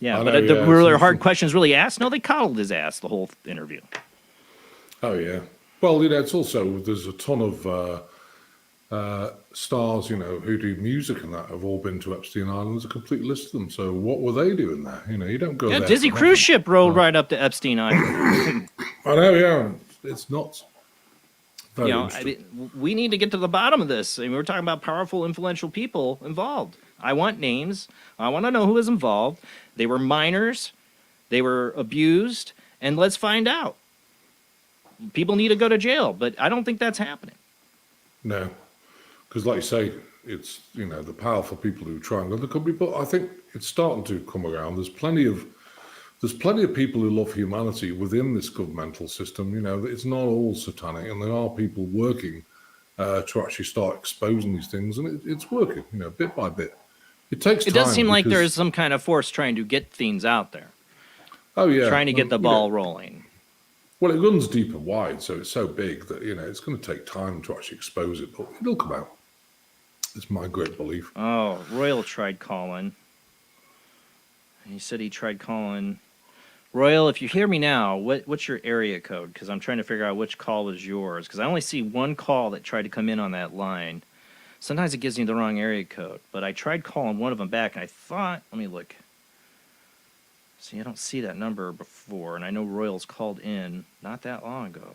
Yeah, but were there hard questions really asked? No, they coddled his ass the whole interview. Oh, yeah. Well, you know, it's also, there's a ton of stars, you know, who do music and that have all been to Epstein Island. There's a complete list of them. So what were they doing there? You know, you don't go there. Disney cruise ship rolled right up to Epstein Island. I know, yeah. It's nuts. You know, we need to get to the bottom of this. I mean, we're talking about powerful, influential people involved. I want names. I want to know who was involved. They were minors. They were abused. And let's find out. People need to go to jail, but I don't think that's happening. No. Because like you say, it's, you know, the powerful people who try and run the company. But I think it's starting to come around. There's plenty of people who love humanity within this governmental system. You know, it's not all satanic, and there are people working to actually start exposing these things, and it's working, you know, bit by bit. It takes It does time seem like there because- is some kind of force trying to get things out there. Oh yeah, Trying to get the You ball know, rolling. Well, it runs deep and wide, so it's so big that it's going to take time to actually expose it, but it'll come out. It's my great belief. Oh, Royal tried calling. He said he tried calling. Royal, if you hear me now, what's your area code? Because I'm trying to figure out which call is yours. Because I only see one call that tried to come in on that line. Sometimes it gives me the wrong area code. But I tried calling one of them back, and I thought, let me look. See, I don't see that number before, and I know Royal's called in not that long ago.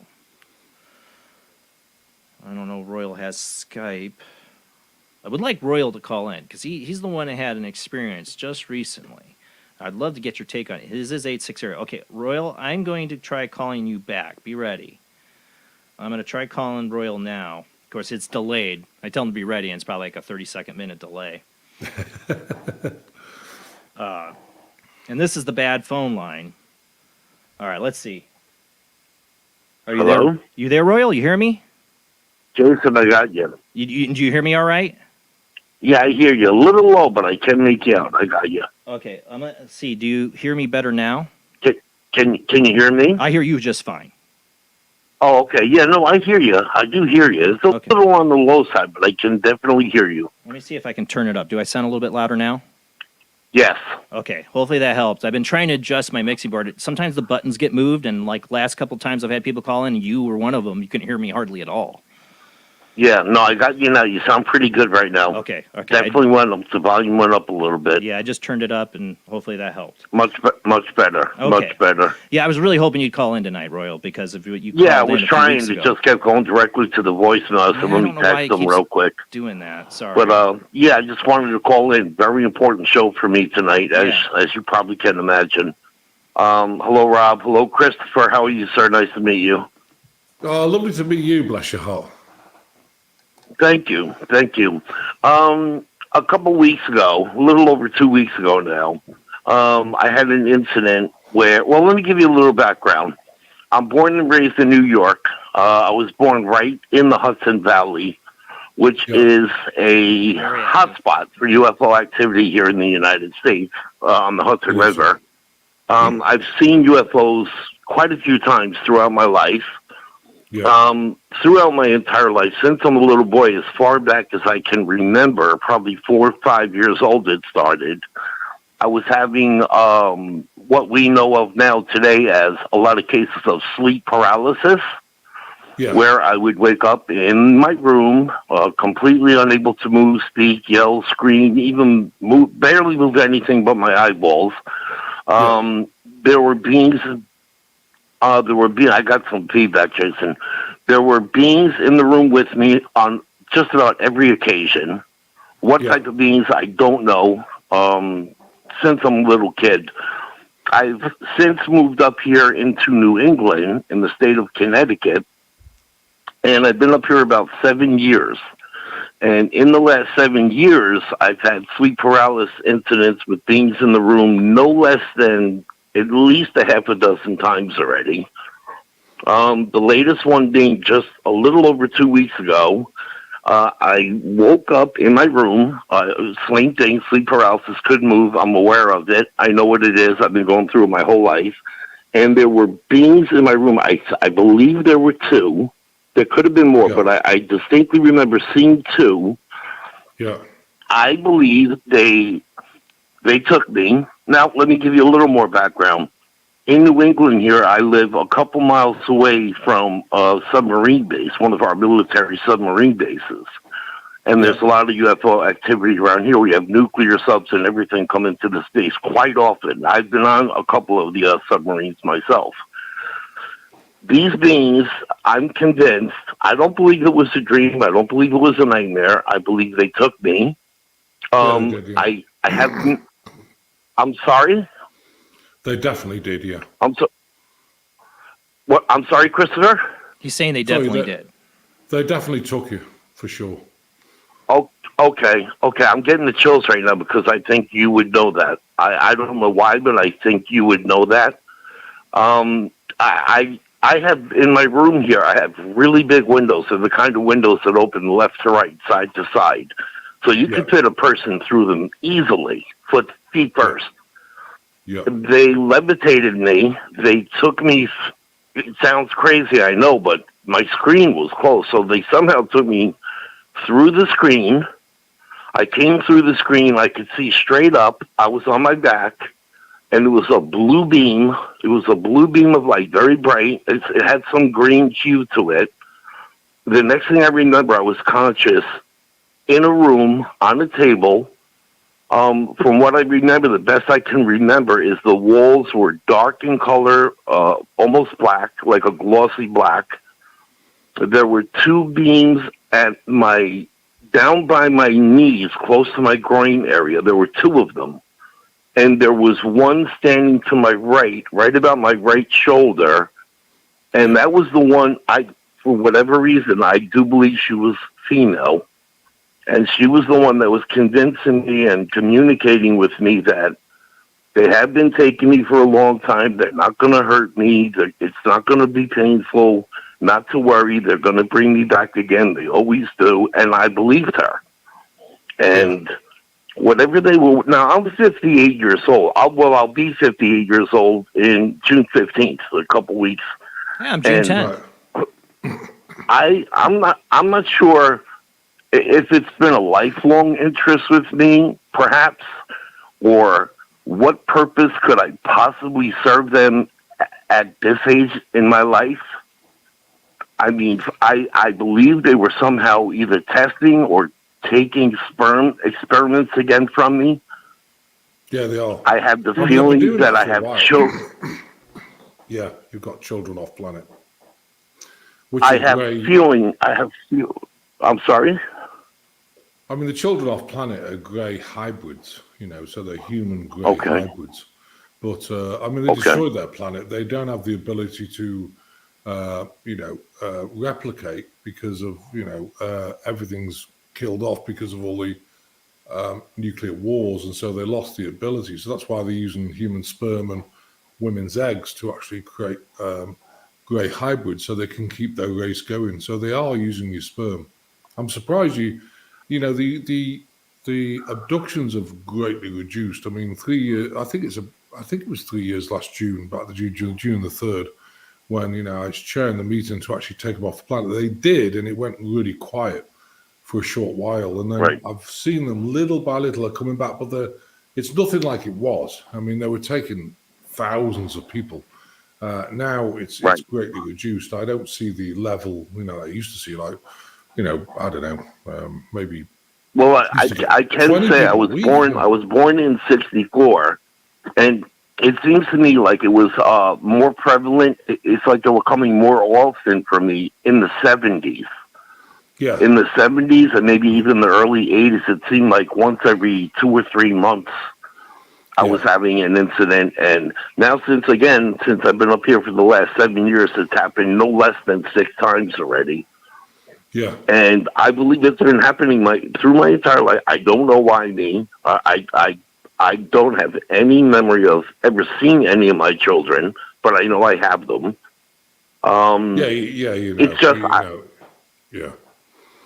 I don't know if Royal has Skype. I would like Royal to call in, because he's the one that had an experience just recently. I'd love to get your take on it. His is 860. Okay, Royal, I'm going to try calling you back. Be ready. I'm going to try calling Royal now. Of course, it's delayed. I tell him to be ready, and it's probably like a 30-second minute delay. And this is the bad phone line. All right, let's see. Are you Hello? there? You there, Royal? You hear me? Jason, I got you. Do you hear me all right? Yeah, I hear you. A little low, but I can make you out. I got you. Okay, I'm going to see. Do you hear me better now? Can you hear me? I hear you just fine. Oh, okay. Yeah, no, I hear you. I do hear you. It's a little on the low side, but I can definitely hear you. Let me see if I can turn it up. Do I sound a little bit louder now? Yes. Okay, hopefully that helps. I've been trying to adjust my mixing board. Sometimes the buttons get moved, and like last couple times I've had people call in, you were one of them. You couldn't hear me hardly at all. Yeah, no, I got you now. You sound pretty good right now. Okay. Definitely went up. The volume went up a little bit. Yeah, I just turned it up, and hopefully that helped. Much better. Okay. Much better. Yeah, I was really hoping you'd call in tonight, Royal, because if you called Yeah, I in was a few trying. weeks It ago- just kept going directly to the voicemail, so Yeah, I let me don't know why text it them keeps real quick. doing that. Sorry. But yeah, I just wanted to call in. Very important show for me tonight, as you probably can imagine. Hello, Rob. Hello, Christopher. How are you, sir? Nice to meet you. Oh, lovely to meet you, bless your heart. Thank you. Thank you. A couple weeks ago, a little over 2 weeks ago now, I had an incident where, well, let me give you a little background. I'm born and raised in New York. I was born right in the Hudson Valley, which is a hotspot for UFO activity here in the United States on the Hudson River. I've seen UFOs quite a few times throughout my life. Throughout my entire life, since I'm a little boy, as far back as I can remember, probably 4 or 5 years old it started, I was having what we know of now today as a lot of cases of sleep paralysis, where I would wake up in my room, completely unable to move, speak, yell, scream, even barely move anything but my eyeballs. There were beings... I got some feedback, Jason. There were beings in the room with me on just about every occasion. What type of beings, I don't know. Since I'm a little kid, I've since moved up here into New England in the state of Connecticut, and I've been up here about 7 years. And in the last 7 years, I've had sleep paralysis incidents with beings in the room no less than at least a half a dozen times already. The latest one being just a little over 2 weeks ago. I woke up in my room, same thing, sleep paralysis, couldn't move. I'm aware of it. I know what it is. I've been going through it my whole life. And there were beings in my room. I believe there were two. There could have been more, but I distinctly remember seeing two. Yeah. I believe they took me. Now, let me give you a little more background. In New England here, I live a couple miles away from a submarine base, one of our military submarine bases. And there's a lot of UFO activity around here. We have nuclear subs and everything come into this base quite often. I've been on a couple of the submarines myself. These beings, I'm convinced, I don't believe it was a dream. I don't believe it was a nightmare. I believe they took me. I haven't... I'm sorry? They definitely did, yeah. What? I'm sorry, Christopher? He's saying they definitely did. They definitely took you, for sure. Oh, okay. I'm getting the chills right now because I think you would know that. I don't know why, but I think you would know that. I have, in my room here, I have really big windows. They're the kind of windows that open left to right, side to side. So you could fit a person through them easily, feet first. Yeah. They levitated me. They took me. It sounds crazy, I know, but my screen was closed. So they somehow took me through the screen. I came through the screen. I could see straight up. I was on my back, and it was a blue beam. It was a blue beam of light, very bright. It had some green hue to it. The next thing I remember, I was conscious in a room on a table. From what I remember, the best I can remember is the walls were dark in color, almost black, like a glossy black. There were two beams down by my knees, close to my groin area. There were two of them. And there was one standing to my right about my right shoulder. And that was the one, for whatever reason, I do believe she was female. And she was the one that was convincing me and communicating with me that they have been taking me for a long time. They're not going to hurt me. It's not going to be painful. Not to worry. They're going to bring me back again. They always do. And I believed her. And whatever they were... Now, I'm 58 years old. I'll be 58 years old in June 15th, a couple weeks. Yeah, I'm June 10th. I'm not sure... if it's been a lifelong interest with me, perhaps, or what purpose could I possibly serve them at this age in my life? I mean, I believe they were somehow either testing or taking sperm experiments again from me. Yeah, they are. I have the feeling that I have children. Yeah, you've got children off planet. I'm sorry? I mean, the children off planet are grey hybrids, so they're human grey hybrids. But, I mean, they destroyed their planet. They don't have the ability to, replicate because of, everything's killed off because of all the nuclear wars. And so they lost the ability. So that's why they're using human sperm and women's eggs to actually create grey hybrids so they can keep their race going. So they are using your sperm. I'm surprised the abductions have greatly reduced. I mean, 3 years. I think it was 3 years last June, back the June the 3rd, when I was chairing the meeting to actually take them off the planet. They did, and it went really quiet for a short while, and then I've seen them little by little are coming back, but it's nothing like it was. I mean, they were taking thousands of people. Now it's greatly reduced. I don't see the level I used to see, like. I don't know, maybe. Well, I can say I was born in '64, and it seems to me like it was more prevalent. It's like they were coming more often for me in the '70s. Yeah. In the '70s and maybe even the early '80s, it seemed like once every 2 or 3 months I was having an incident. And now, since I've been up here for the last 7 years, it's happened no less than 6 times already. Yeah. And I believe it's been happening through my entire life. I don't know why me. I don't have any memory of ever seeing any of my children, but I know I have them. It's just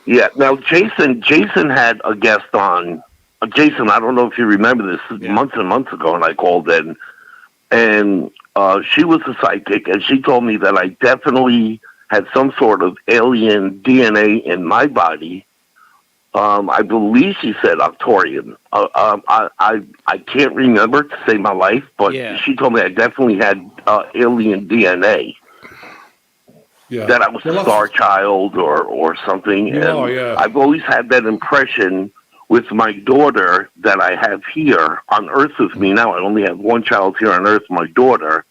Yeah. Now, Jason had a guest on. Jason, I don't know if you remember this, months and months ago, and I called in, and she was a psychic, and she told me that I definitely had some sort of alien DNA in my body. I believe she said Octorian. I can't remember to save my life, but she told me I definitely had alien DNA. Yeah. That I was a star child or something. I've always had that impression with my daughter that I have here on Earth with me now. I only have one child here on Earth, my daughter.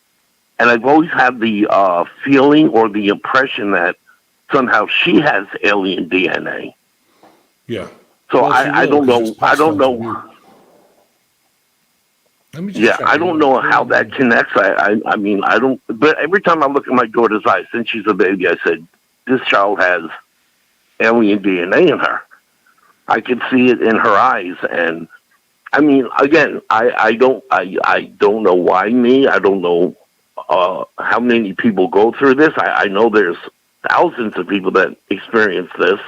And I've always had the feeling or the impression that somehow she has alien DNA. Yeah. So I don't know. I don't know. I don't know how that connects. I mean, I don't. But every time I look at my daughter's eyes, since she's a baby, I said, this child has alien DNA in her. I can see it in her eyes, and I mean, again, I don't know why me. I don't know how many people go through this. I know there's thousands of people that experience this.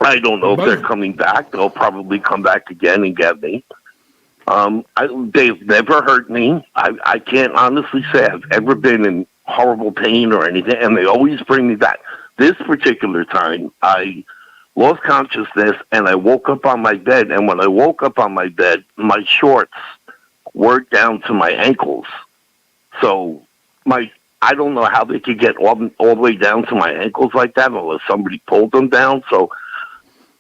I don't know if they're coming back. They'll probably come back again and get me. They've never hurt me. I can't honestly say I've ever been in horrible pain or anything, and they always bring me back. This particular time, I lost consciousness, and I woke up on my bed, and when I woke up on my bed, my shorts were down to my ankles. So I don't know how they could get all the way down to my ankles like that unless somebody pulled them down. So,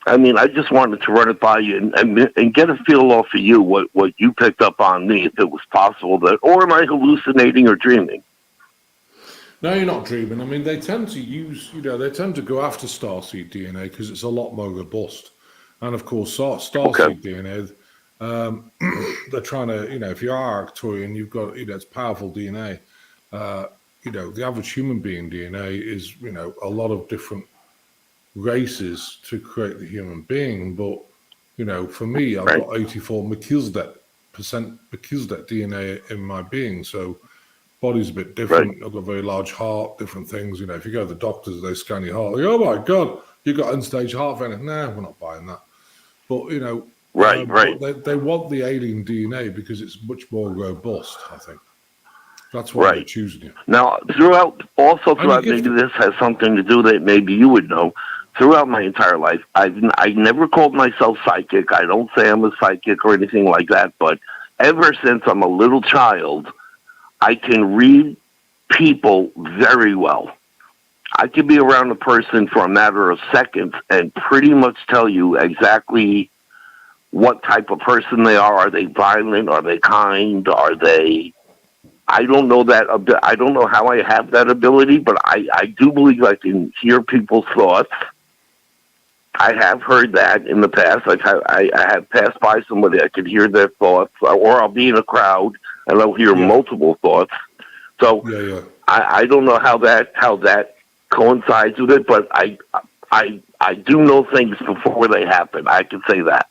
I mean, I just wanted to run it by you and get a feel off of you what you picked up on me, if it was possible that, or am I hallucinating or dreaming? No, you're not dreaming. I mean, they tend to they tend to go after starseed DNA because it's a lot more robust. And of course, starseed DNA, they're trying to, if you are Arcturian, you've got, it's powerful DNA. The average human being DNA is, a lot of different races to create the human being. But, for me, I've got 84 Melchizedek DNA in my being. So body's a bit different. I've got a very large heart, different things. If you go to the doctors, they scan your heart. They go, oh my God, you got end-stage heart failure. Nah, we're not buying that. But, but they want the alien DNA because it's much more robust, I think. That's why they're choosing you. Now, maybe this has something to do that maybe you would know. Throughout my entire life, I never called myself psychic. I don't say I'm a psychic or anything like that. But ever since I'm a little child, I can read people very well. I can be around a person for a matter of seconds and pretty much tell you exactly what type of person they are. Are they violent? Are they kind? Are they... I don't know that. I don't know how I have that ability, but I do believe I can hear people's thoughts. I have heard that in the past. I have passed by somebody, I could hear their thoughts, or I'll be in a crowd and I'll hear multiple thoughts. So I don't know how that coincides with it, but I do know things before they happen. I can say that.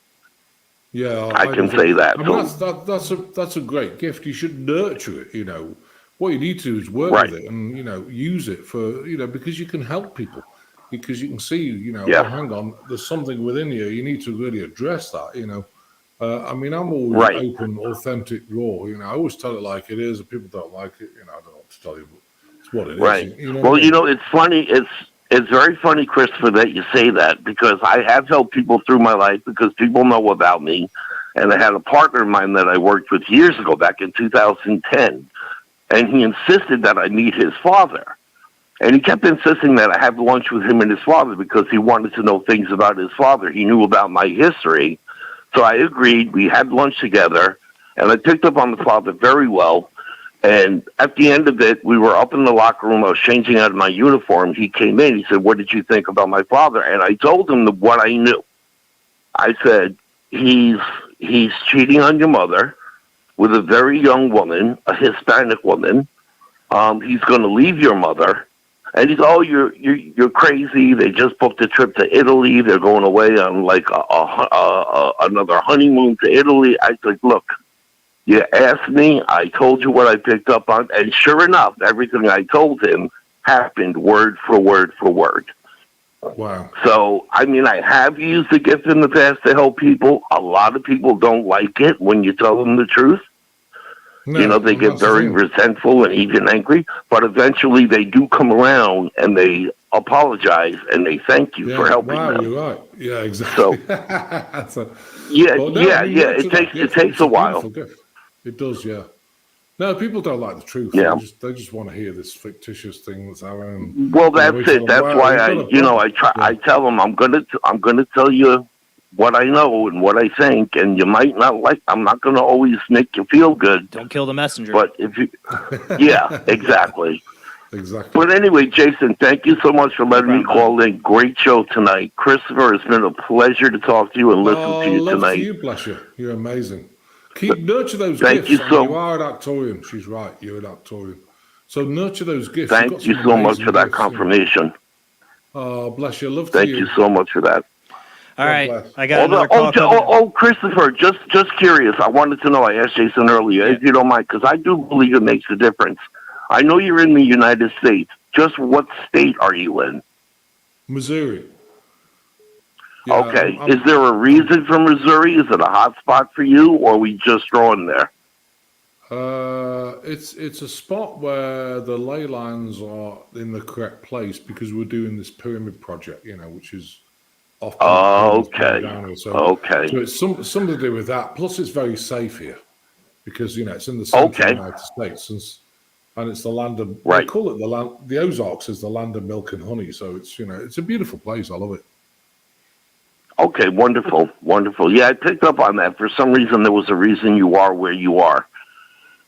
Yeah, I can say that. I mean, that's a great gift. You should nurture it. What you need to do is work with it and use it for because you can help people, because you can see oh, hang on, there's something within you. You need to really address that. I mean, I'm always open, authentic, raw. I always tell it like it is. If people don't like it, I don't know what to tell you, but it's what it is. Right. It's funny. It's very funny, Christopher, that you say that, because I have helped people through my life because people know about me. And I had a partner of mine that I worked with years ago, back in 2010, and he insisted that I meet his father. And he kept insisting that I have lunch with him and his father because he wanted to know things about his father. He knew about my history. So I agreed. We had lunch together, and I picked up on the father very well. And at the end of it, we were up in the locker room. I was changing out of my uniform. He came in. He said, "What did you think about my father?" And I told him what I knew. I said, he's cheating on your mother with a very young woman, a Hispanic woman. He's going to leave your mother. And he's, "Oh, you're crazy. They just booked a trip to Italy. They're going away on like another honeymoon to Italy." I said, "Look, you asked me, I told you what I picked up on." And sure enough, everything I told him happened word for word for word. Wow. So, I mean, I have used the gift in the past to help people. A lot of people don't like it when you tell them the truth. No, they get very resentful and even angry, but eventually they do come around and they apologize and they thank you for helping them. You're right. Yeah, exactly. So, it takes a while. It does, yeah. No, people don't like the truth. Yeah. They just want to hear this fictitious thing that's our own. Well, that's it. That's why I tell them I'm gonna tell you what I know and what I think, and you might not like. I'm not gonna always make you feel good. Don't kill the messenger. But if you, yeah, exactly. Exactly. But anyway, Jason, thank you so much for letting me call in. Great show tonight. Christopher, it's been a pleasure to talk to you and listen to you tonight. To you, bless you. You're amazing. Nurture those gifts. You are an Arcturian. She's right. You're an Arcturian. So nurture those gifts. Thank you so much for that confirmation. Oh, bless you. Love Thank to you so much for that. All right, I got another call. Christopher, just curious. I wanted to know. I asked Jason earlier, if you don't mind, because I do believe it makes a difference. I know you're in the United States. Just what state are you in? Missouri. Okay. Is there a reason for Missouri? Is it a hot spot for you, or are we just drawn there? It's a spot where the ley lines are in the correct place because we're doing this pyramid project, which is off. Okay. So it's something to do with that. Plus, it's very safe here because it's in the central United States, and it's the land of. They call it the land. The Ozarks is the land of milk and honey. So it's a beautiful place. I love it. Okay, wonderful, wonderful. Yeah, I picked up on that. For some reason, there was a reason you are where you are.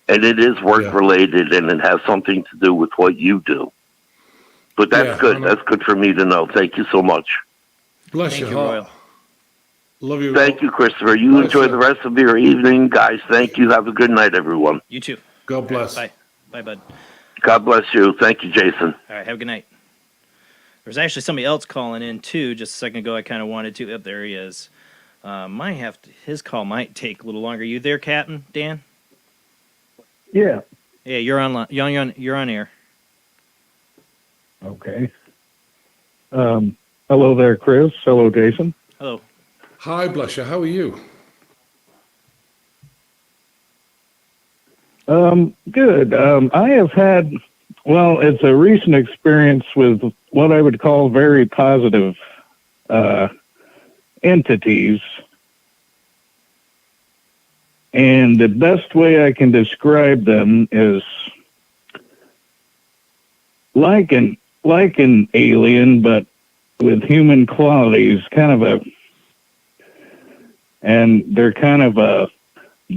And it is work-related, and it has something to do with what you do. But that's good. That's good for me to know. Thank you so much. Bless you, Royal. Love you. Thank you, Christopher. You enjoy the rest of your evening, guys. Thank you. Have a good night, everyone. You too. God bless. Bye. Bye, bud. God bless you. Thank you, Jason. All right, have a good night. There's actually somebody else calling in, too. Just a second ago, I kind of wanted to. Up there he is. His call might take a little longer. You there, Captain Dan? Yeah. Yeah, you're on. You're on air. Okay. Hello there, Chris. Hello, Jason. Hello. Hi, bless you. How are you? Good. I have had, it's a recent experience with what I would call very positive entities. And the best way I can describe them is like an alien, but with human qualities, and they're kind of a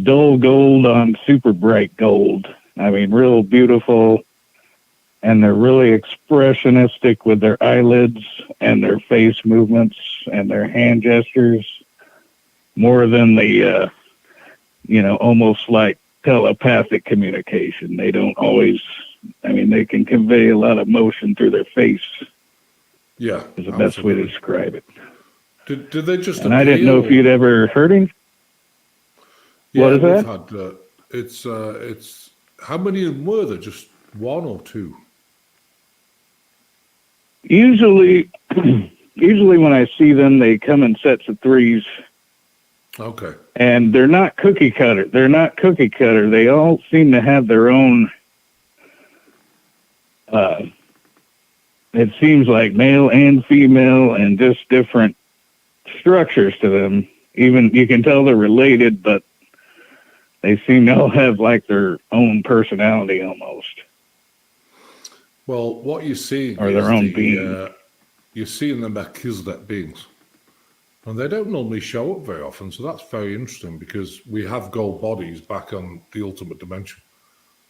dull gold on super bright gold. I mean, real beautiful, and they're really expressionistic with their eyelids and their face movements and their hand gestures, more than the almost like telepathic communication. They don't always, they can convey a lot of emotion through their face. Yeah. Is the best way to describe it. Did they just And I didn't know if you'd ever heard him. Yeah, what is that? Had, it's how many of them were there? Just one or two? Usually when I see them, they come in sets of threes. Okay. And they're not cookie cutter. They all seem to have their own, it seems like male and female and just different structures to them. Even you can tell they're related, but they seem to all have like their own personality almost. Well, what you see or their own being. You're seeing the Melchizedek beings. And they don't normally show up very often, so that's very interesting because we have gold bodies back on the ultimate dimension.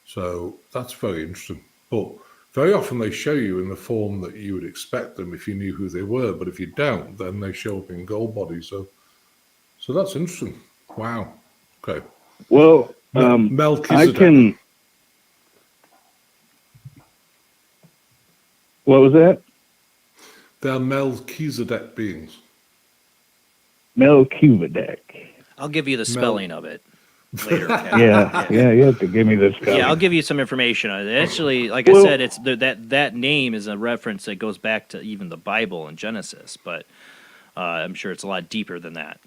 So that's very interesting. But very often they show you in the form that you would expect them if you knew who they were. But if you don't, then they show up in gold bodies. So that's interesting. Wow. Okay. Well, Melchizedek. I can. What was that? They're Melchizedek beings. Melchizedek. I'll give you the spelling of it later. Yeah, you have to give me the spelling. Yeah, I'll give you some information on it. Actually, like I said, it's that name is a reference that goes back to even the Bible and Genesis, but I'm sure it's a lot deeper than that.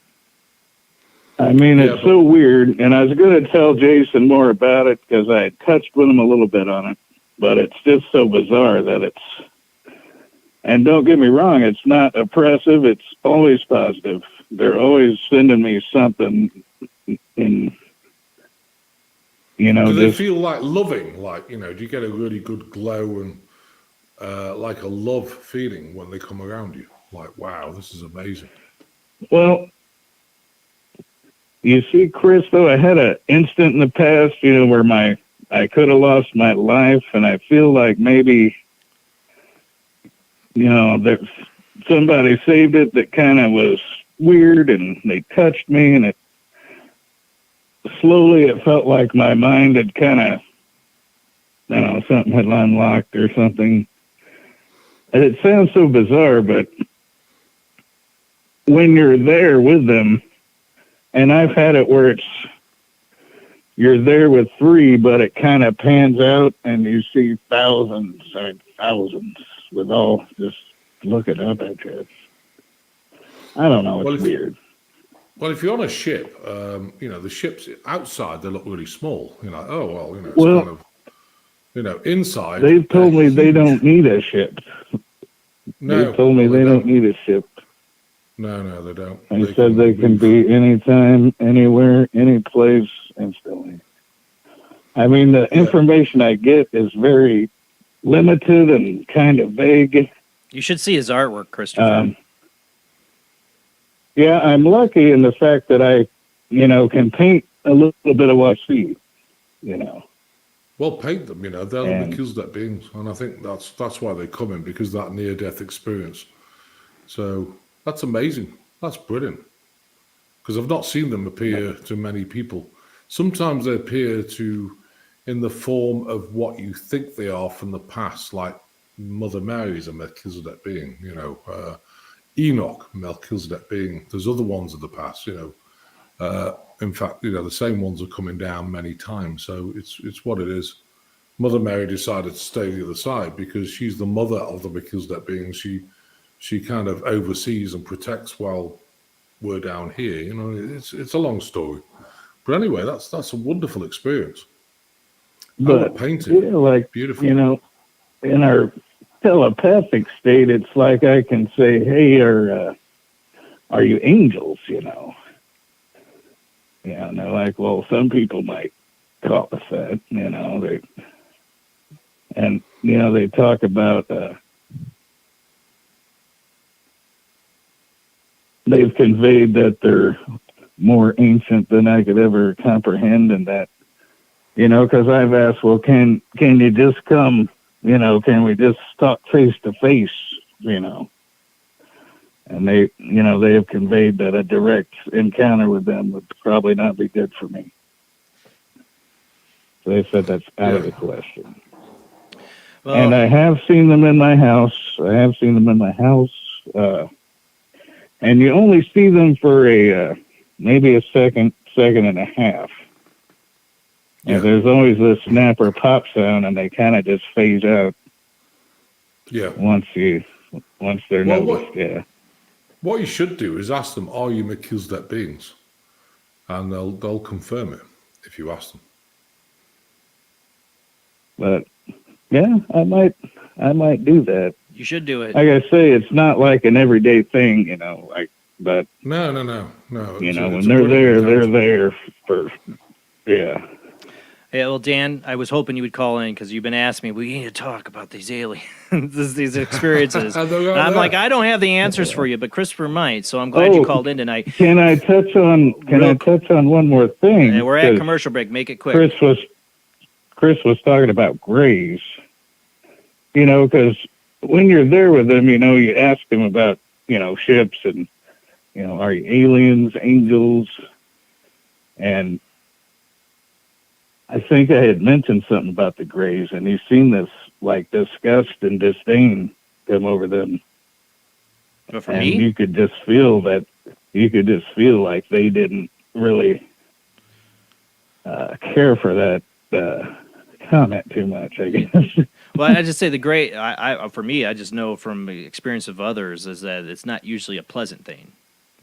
I mean, it's so weird, and I was going to tell Jason more about it because I had touched with him a little bit on it, but it's just so bizarre that it's. And don't get me wrong, it's not oppressive. It's always positive. They're always sending me something in, Do they just, feel like loving? Like, do you get a really good glow and like a love feeling when they come around you? Like, wow, this is amazing. well, you see, Chris, though, I had an instant in the past, where I could have lost my life, and I feel like maybe, there's somebody saved it that kind of was weird, and they touched me, and it felt like my mind had kind of, something had unlocked or something. And it sounds so bizarre, but when you're there with them, and I've had it where you're there with three, but it kind of pans out and you see thousands with all, just looking up at you. I don't know. It's Well, weird. Well, if you're on a ship, the ships outside, they look really small. You're like, oh, well, it's Well, kind of, inside. They've told me they huge. don't need a ship. No, They've told me well, they don't need a ship. No, they don't. They said they can be anytime, anywhere, any place, instantly. I mean, the information I get is very limited and kind of vague. You should see his artwork, Christopher. Yeah, I'm lucky in the fact that I, can paint a little bit of what I see, Well, paint them. They're the Melchizedek beings, and I think that's why they come in, because of that near-death experience. So that's amazing. That's brilliant. Because I've not seen them appear to many people. Sometimes they appear in the form of what you think they are from the past, like Mother Mary is a Melchizedek being, Enoch, Melchizedek being. There's other ones of the past, in fact, the same ones are coming down many times. So it's what it is. Mother Mary decided to stay the other side because she's the mother of the Melchizedek beings. She kind of oversees and protects while we're down here. It's a long story. But anyway, that's a wonderful experience. But painting, beautiful. In our telepathic state, it's like I can say, "Hey, are you angels?" Yeah, and they're like, "Well, some people might call us that." They talk about they've conveyed that they're more ancient than I could ever comprehend, and that. Because I've asked, well, can you just come, can we just talk face to face, and they have conveyed that a direct encounter with them would probably not be good for me. So they said that's out of the question. Well, and I have seen them in my house. And you only see them for maybe a second and a half. And there's always this snap or pop sound, and they kind of just phase out. Yeah. Once they're noticed. What you should do is ask them, "Are you Melchizedek beings?" And they'll confirm it if you ask them. But yeah, I might do that. You should do it. Like I say, it's not like an everyday thing, But no. When they're there, they're there for. Yeah. Yeah, well, Dan, I was hoping you would call in because you've been asking me, we need to talk about these aliens, these experiences. And I'm like, I don't have the answers for you, but Christopher might, so I'm glad you called in tonight. Can I touch on one more thing? Yeah, we're at commercial break. Make it quick. Chris was talking about grays. Because when you're there with them, you ask them about, ships and, are you aliens, angels? And I think I had mentioned something about the Greys, and you've seen this disgust and disdain come over them. But for and me, you could just feel like they didn't really care for that comment too much, I guess. Well, I just say the Grey. For me, I just know from the experience of others is that it's not usually a pleasant thing.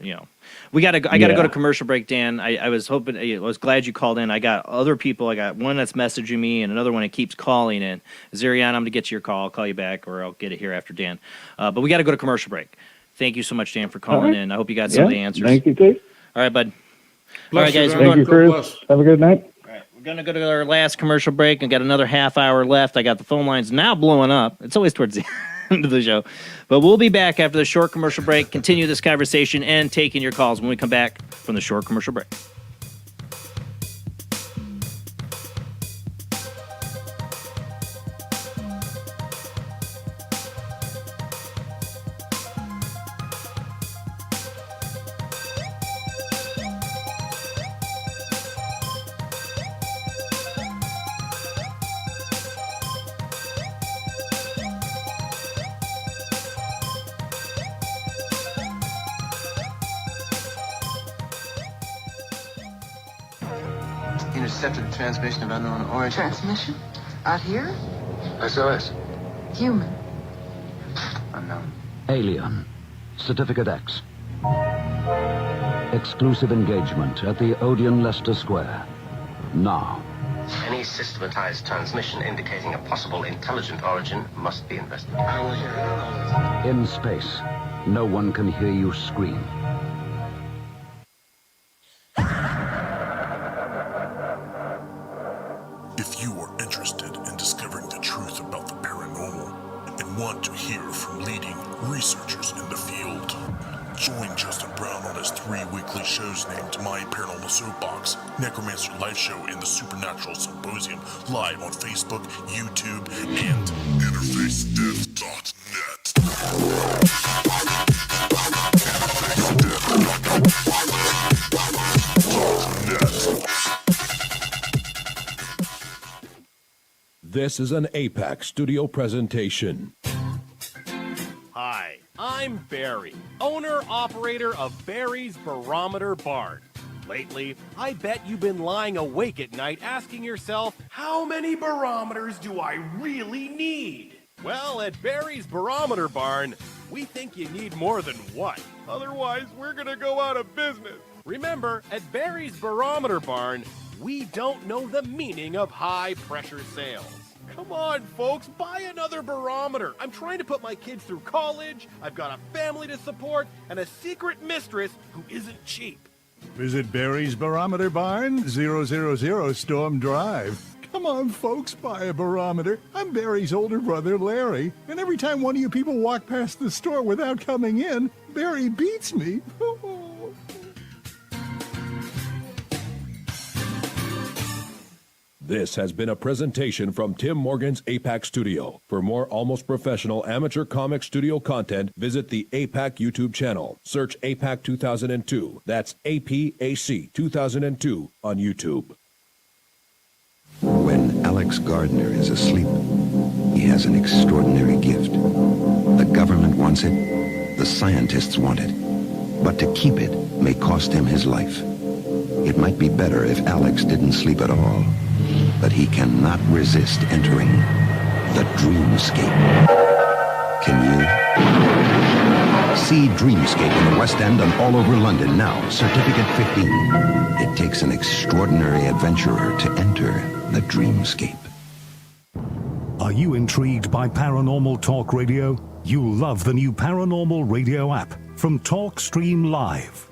I got to go to commercial break, Dan. I was hoping, I was glad you called in. I got other people. I got one that's messaging me and another one that keeps calling in. Zerion, I'm going to get to your call. I'll call you back or I'll get it here after Dan. But we got to go to commercial break. Thank you so much, Dan, for calling in. I hope you got some of the answers. Thank you, Dave. All right, bud. Bless all right, guys. Thank you, Chris. Have a good night. We're going to go to our last commercial break and got another half hour left. I got the phone lines now blowing up. It's always towards the end of the show. But we'll be back after the short commercial break, continue this conversation, and taking your calls when we come back from the short commercial break. Intercepted the transmission of unknown origin. Transmission? Out here? SOS. Human. Unknown. Alien. Certificate X. Exclusive engagement at the Odeon Leicester Square. Now. Any systematized transmission indicating a possible intelligent origin must be investigated. In space, no one can hear you scream. If you are interested in discovering the truth about the paranormal and want to hear from leading researchers in the field, join Justin Brown on his 3 weekly shows named My Paranormal Soapbox, Necromancer Live Show, and the Supernatural Symposium, live on Facebook, YouTube, and InterfaceDeath.net. This is an APAC studio presentation. Hi, I'm Barry, owner-operator of Barry's Barometer Barn. Lately, I bet you've been lying awake at night asking yourself, how many barometers do I really need? Well, at Barry's Barometer Barn, we think you need more than one. Otherwise, we're gonna go out of business. Remember, at Barry's Barometer Barn, we don't know the meaning of high-pressure sales. Come on, folks, buy another barometer. I'm trying to put my kids through college, I've got a family to support, and a secret mistress who isn't cheap. Visit Barry's Barometer Barn, 000 Storm Drive. Come on, folks, buy a barometer. I'm Barry's older brother, Larry, and every time one of you people walk past the store without coming in, Barry beats me. This has been a presentation from Tim Morgan's APAC Studio. For more almost professional amateur comic studio content, visit the APAC YouTube channel. Search APAC 2002. That's APAC 2002 on YouTube. When Alex Gardner is asleep, he has an extraordinary gift. The government wants it, the scientists want it, but to keep it may cost him his life. It might be better if Alex didn't sleep at all, but he cannot resist entering the dreamscape. Can you? See Dreamscape in the West End and all over London now. Certificate 15. It takes an extraordinary adventurer to enter the dreamscape. Are you intrigued by Paranormal Talk Radio? You'll love the new Paranormal Radio app from Talkstream Live.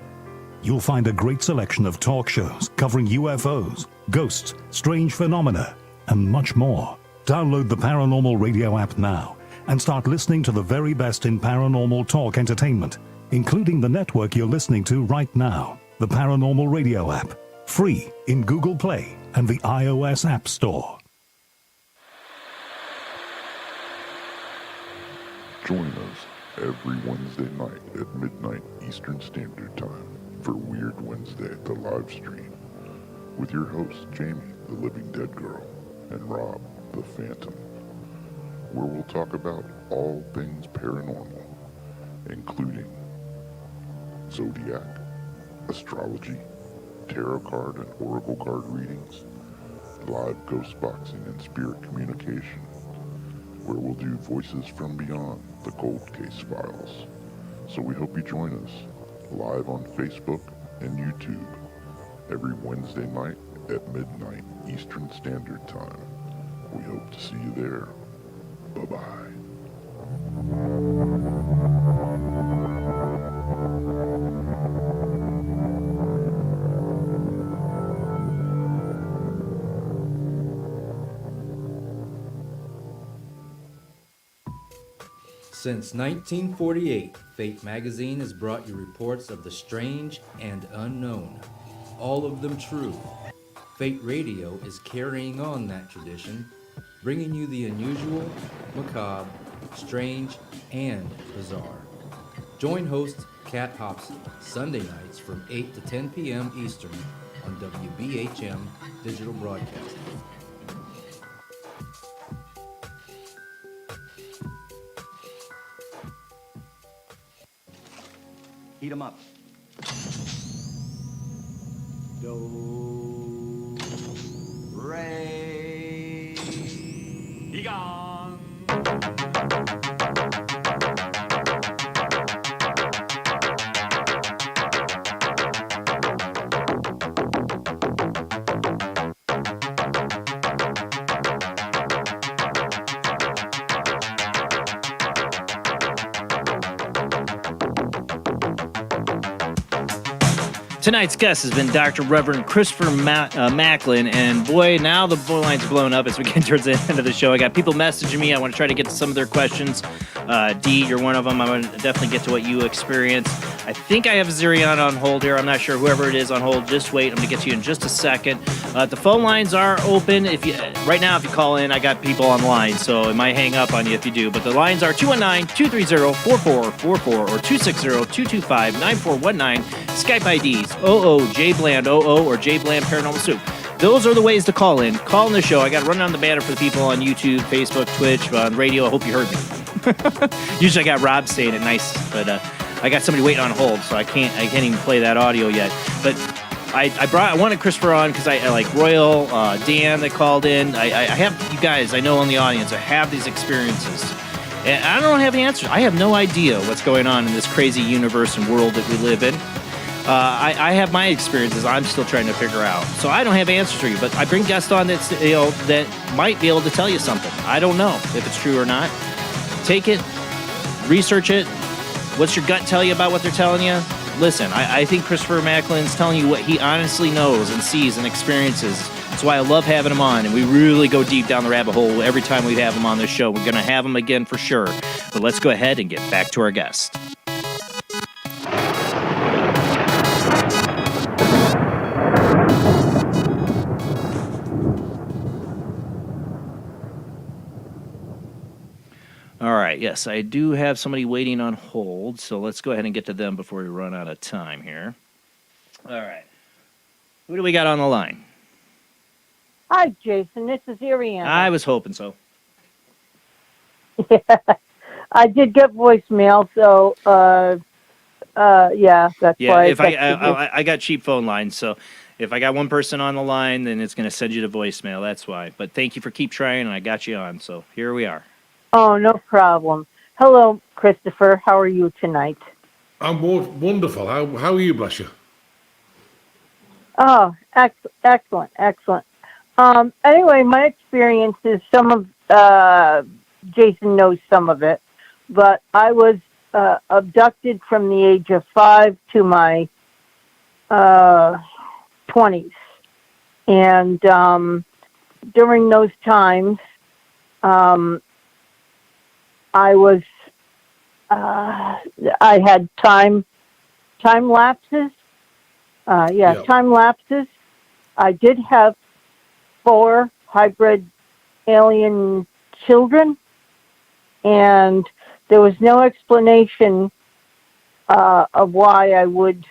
You'll find a great selection of talk shows covering UFOs, ghosts, strange phenomena, and much more. Download the Paranormal Radio app now and start listening to the very best in paranormal talk entertainment, including the network you're listening to right now, the Paranormal Radio app, free in Google Play and the iOS App Store. Join us every Wednesday night at midnight Eastern Standard Time for Weird Wednesday, the live stream, with your hosts Jamie, the Living Dead Girl, and Rob, the Phantom, where we'll talk about all things paranormal, including zodiac, astrology, tarot card and oracle card readings, live ghost boxing and spirit communication, where we'll do Voices from Beyond, the Cold Case Files. So we hope you join us live on Facebook and YouTube every Wednesday night at midnight Eastern Standard Time. We hope to see you there. Bye-bye. Since 1948, Fate magazine has brought you reports of the strange and unknown, all of them true. Fate Radio is carrying on that tradition, bringing you the unusual, macabre, strange, and bizarre. Join host Kat Hobson Sunday nights from 8 to 10 p.m. Eastern on WBHM Digital Broadcasting. Heat 'em up. Do, re, be gone. Tonight's guest has been Dr. Reverend Christopher Macklin, and boy, now the phone line's blown up as we get towards the end of the show. I got people messaging me. I want to try to get to some of their questions. Dee, you're one of them. I want to definitely get to what you experienced. I think I have Zirian on hold here. I'm not sure. Whoever it is on hold, just wait. I'm going to get to you in just a second. The phone lines are open. Right now, if you call in, I got people online, so it might hang up on you if you do. But the lines are 219-230-4444 or 260-225-9419. Skype IDs, JBland 00 or JBland Paranormal Soup. Those are the ways to call in. Call in the show. I got to run down the banner for the people on YouTube, Facebook, Twitch, on radio. I hope you heard me. Usually I got Rob saying it nice, but I got somebody waiting on hold, so I can't even play that audio yet. But I wanted Christopher on because I like Royal, Dan that called in. I have you guys I know in the audience. I have these experiences. And I don't have the answers. I have no idea what's going on in this crazy universe and world that we live in. I have my experiences I'm still trying to figure out. So I don't have answers for you, but I bring guests on that might be able to tell you something. I don't know if it's true or not. Take it, research it. What's your gut tell you about what they're telling you? Listen, I think Christopher Macklin's telling you what he honestly knows and sees and experiences. That's why I love having him on, and we really go deep down the rabbit hole every time we have him on this show. We're going to have him again for sure. But let's go ahead and get back to our guest. All right, yes, I do have somebody waiting on hold, so let's go ahead and get to them before we run out of time here. All right. Who do we got on the line? Hi, Jason. This is Ariana. I was hoping so. Yeah, I did get voicemail, so yeah, that's why. If I got cheap phone lines, so if I got one person on the line, then it's going to send you to voicemail. That's why. But thank you for keep trying, and I got you on. So here we are. Oh, no problem. Hello, Christopher. How are you tonight? I'm wonderful. How are you, bless you? Oh, excellent. Anyway, my experience is some of, Jason knows some of it, but I was abducted from the age of 5 to my 20s. And during those times, I had time lapses. Time lapses. I did have 4 hybrid alien children, and there was no explanation of why I would,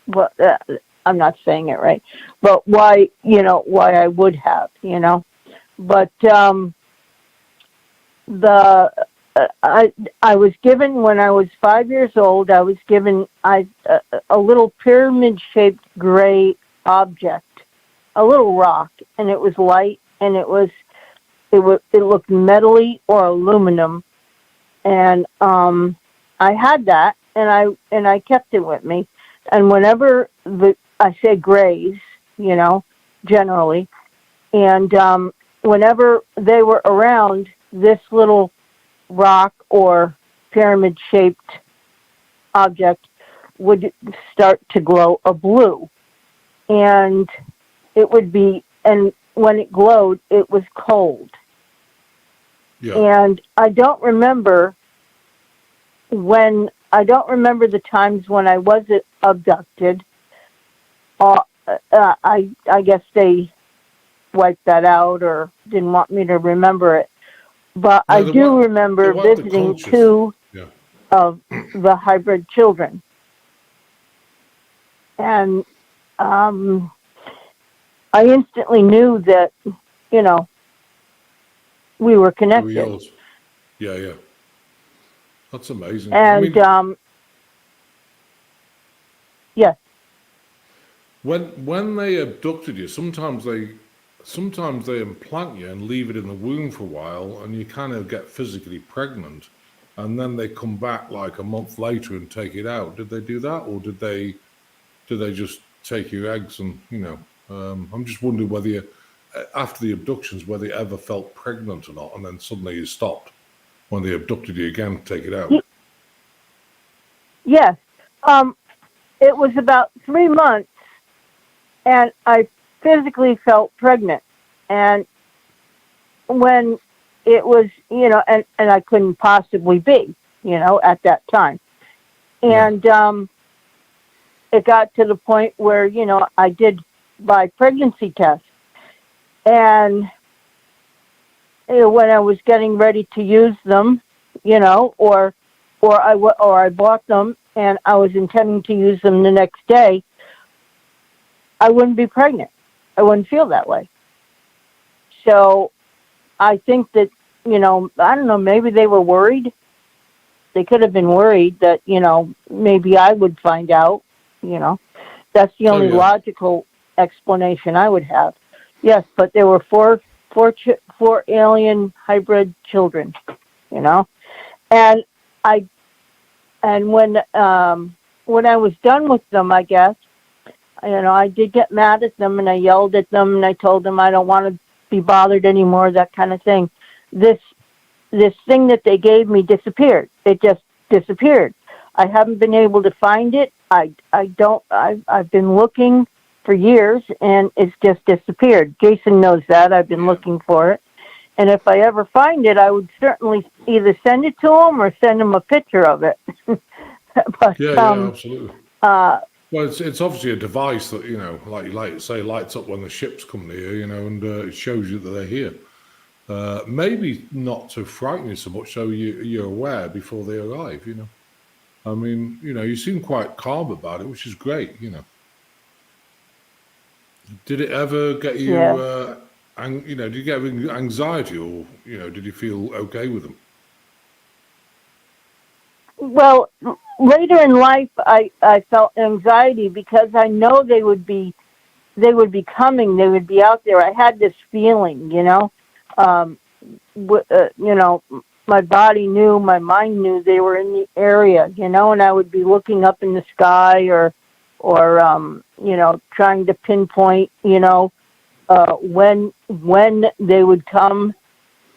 but I'm not saying it right, but why I would have, but I was given, when I was 5 years old, I was given a little pyramid-shaped gray object, a little rock, and it was light, and it looked metally or aluminum, and I had that, and I kept it with me, and whenever I say grays, generally, and whenever they were around, this little rock or pyramid-shaped object would start to glow a blue. And and when it glowed, it was cold. Yeah. And I don't remember the times when I was abducted. I guess they wiped that out or didn't want me to remember it. But I do remember visiting 2 of the hybrid children. And I instantly knew that, we were connected. Yeah. That's amazing. And, yes. When they abducted you, sometimes they implant you and leave it in the womb for a while, and you kind of get physically pregnant, and then they come back like a month later and take it out. Did they do that, or did they just take your eggs? And I'm just wondering whether you, after the abductions, whether you ever felt pregnant or not, and then suddenly you stopped when they abducted you again to take it out. Yes, It was about 3 months, and I physically felt pregnant. And when it was, and I couldn't possibly be, at that time. And it got to the point where, I did my pregnancy test. And when I was getting ready to use them, or I bought them and I was intending to use them the next day, I wouldn't be pregnant. I wouldn't feel that way. So I think that, I don't know, maybe they were worried. They could have been worried that, maybe I would find out, That's the only logical explanation I would have. Yes, but there were four alien hybrid children, and when I was done with them, I guess, I did get mad at them and I yelled at them and I told them I don't want to be bothered anymore, that kind of thing. This thing that they gave me disappeared. It just disappeared. I haven't been able to find it. I've been looking for years and it's just disappeared. Jason knows that. I've been looking for it. And if I ever find it, I would certainly either send it to him or send him a picture of it. But, absolutely. Well, it's obviously a device that, like you say, lights up when the ships come near, and it shows you that they're here. Maybe not to frighten you so much, so you're aware before they arrive, I mean, you seem quite calm about it, which is great, Did it ever get you, did you get anxiety or, did you feel okay with them? Well, later in life, I felt anxiety because I know they would be coming, they would be out there. I had this feeling, my body knew, my mind knew they were in the area, and I would be looking up in the sky or trying to pinpoint, when they would come.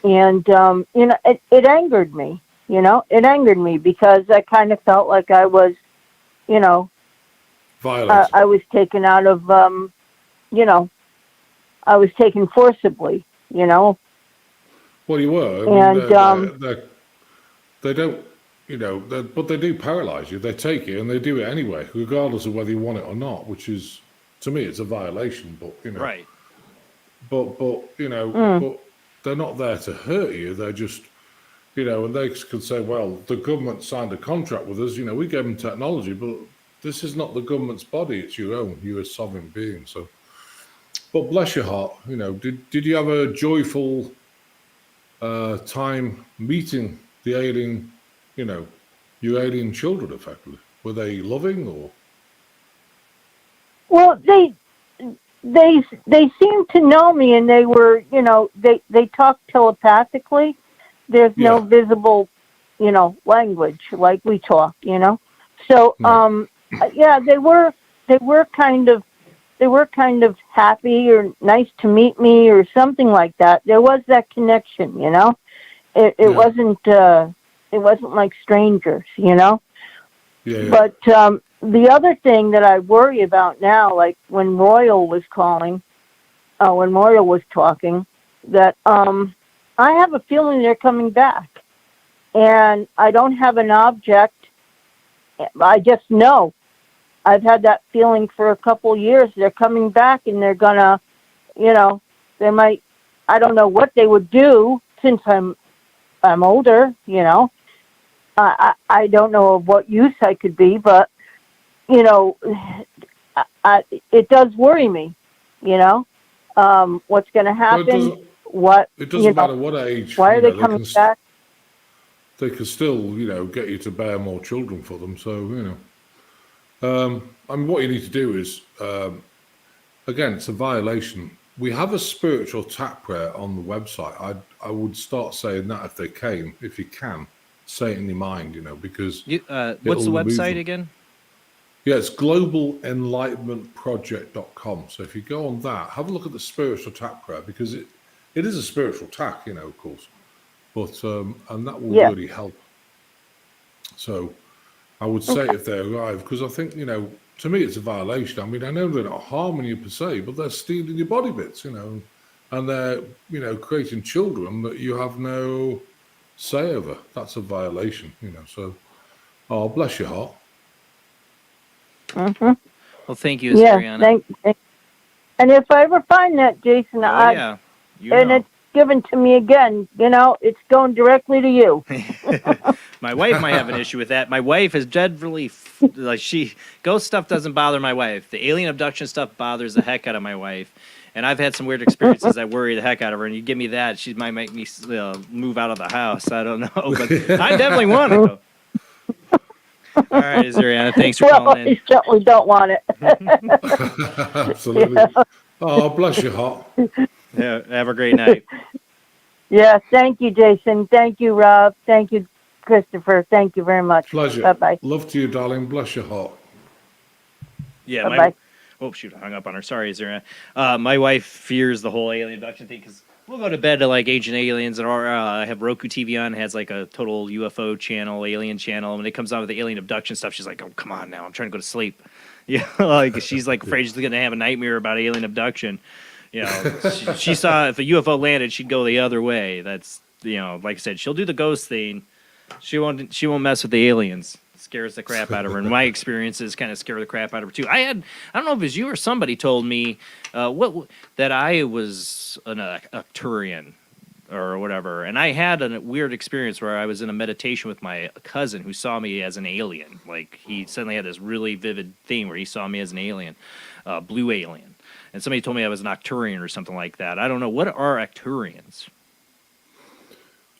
And, it angered me, it angered me because I kind of felt like I was, I was taken out of, I was taken forcibly, Well, you were. And they don't, but they do paralyze you. They take it and they do it anyway, regardless of whether you want it or not. Which is, to me, it's a violation. But right. But but they're not there to hurt you. They're just, and they could say, well, the government signed a contract with us. We gave them technology, but this is not the government's body. It's your own. You're a sovereign being. So, but bless your heart. Did you have a joyful time meeting the alien, your alien children, effectively? Were they loving or? Well, they seemed to know me, and they were, they talked telepathically. There's no visible, language like we talk, So, they were kind of happy or nice to meet me or something like that. There was that connection, It wasn't like strangers, But the other thing that I worry about now, like when Royal was calling, when Royal was talking, that I have a feeling they're coming back, and I don't have an object. I just know. I've had that feeling for a couple years. They're coming back, and they're gonna, they might. I don't know what they would do since I'm older. I don't know of what use I could be, but it does worry me. What's going to happen? It doesn't matter what age. Why are they coming back? They can still, get you to bear more children for them. So, what you need to do is, again, it's a violation. We have a spiritual tap prayer on the website. I would start saying that if you can, say it in your mind, because... what's the website again? Yeah, it's globalenlightenmentproject.com. So if you go on that, have a look at the spiritual tap prayer, because it is a spiritual tack, of course. But, and that will really help. So, I would say if they arrive, because I think, to me it's a violation. I mean, I know they're not harming you per se, but they're stealing your body bits, and they're, creating children that you have no say over. That's a violation, so, oh, bless your heart. Mm-hmm. Well, thank you, Yeah, Ariana. and if I ever find that, Jason, yeah. It's given to me again, it's going directly to you. My wife might have an issue with that. My wife is generally ghost stuff doesn't bother my wife. The alien abduction stuff bothers the heck out of my wife. And I've had some weird experiences that worry the heck out of her. And you give me that, she might make me move out of the house. I don't know, but I definitely want it. Though. All right, Ariana, thanks for calling in. You certainly don't want it. Absolutely. Yeah. Oh, bless your heart. Yeah, have a great night. Yeah, thank you, Jason. Thank you, Rob. Thank you, Christopher. Thank you very much. Pleasure. Bye-bye. Love to you, darling. Bless your heart. Yeah, bye-bye. Oh, shoot, I hung up on her. Sorry, Ariana. My wife fears the whole alien abduction thing because we'll go to bed to like Ancient Aliens, or I have Roku TV on, has like a total UFO channel, alien channel. And when it comes on with the alien abduction stuff, she's like, "Oh, come on now, I'm trying to go to sleep." Yeah, like she's like afraid she's gonna have a nightmare about alien abduction. She saw if a UFO landed, she'd go the other way. That's like I said, she'll do the ghost thing. She won't mess with the aliens. Scares the crap out of her. And my experiences kind of scare the crap out of her too. I don't know if it was you or somebody told me that I was an Arcturian or whatever, and I had a weird experience where I was in a meditation with my cousin who saw me as an alien. Like he suddenly had this really vivid thing where he saw me as an alien, blue alien, and somebody told me I was an Arcturian or something like that. I don't know, what are Arcturians?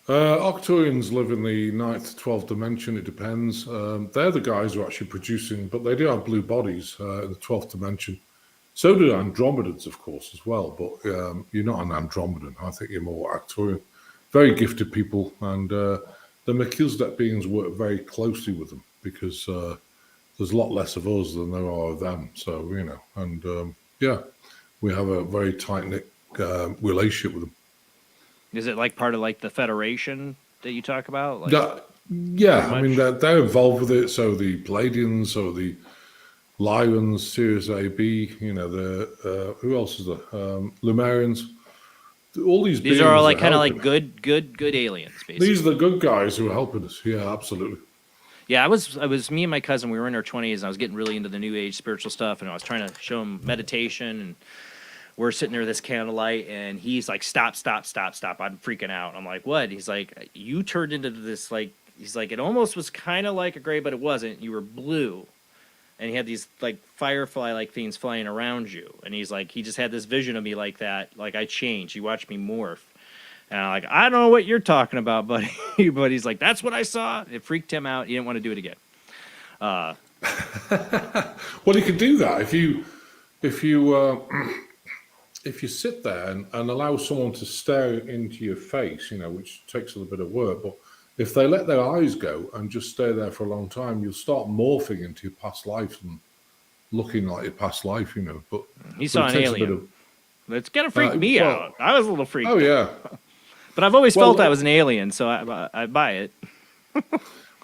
Arcturians live in the 9th, 12th dimension. It depends. They're the guys who are actually producing, but they do have blue bodies in the 12th dimension. So do Andromedans, of course, as well. But you're not an Andromedan. I think you're more Arcturian. Very gifted people, and the Melchizedek beings work very closely with them because there's a lot less of us than there are of them. So we have a very tight knit relationship with them. Is it like part of like the Federation that you talk about? Like, yeah, I mean they're involved with it. So the Palladians, so the Lyrians, Sirius A, B. The who else is there? Lumerians. All these are all like kind of like good aliens. Basically, these are the good guys who are helping us. Yeah, absolutely. Yeah, I was me and my cousin. We were in our 20s, and I was getting really into the New Age spiritual stuff, and I was trying to show him meditation and. We're sitting there with this candlelight, and he's like, stop. I'm freaking out. I'm like, what? He's like, you turned into this, like, he's like, it almost was kind of like a gray, but it wasn't. You were blue. And he had these, like, firefly-like things flying around you. And he's like, he just had this vision of me like that. Like, I changed. He watched me morph. And I'm like, I don't know what you're talking about, buddy. But he's like, that's what I saw. It freaked him out. He didn't want to do it again. Well, you could do that if you sit there and allow someone to stare into your face, which takes a little bit of work, but if they let their eyes go and just stay there for a long time, you'll start morphing into your past life and looking like your past life, But he saw an alien. It's gonna freak me out. I was a little freaked. Oh yeah. But I've always felt I was an alien, so I buy it.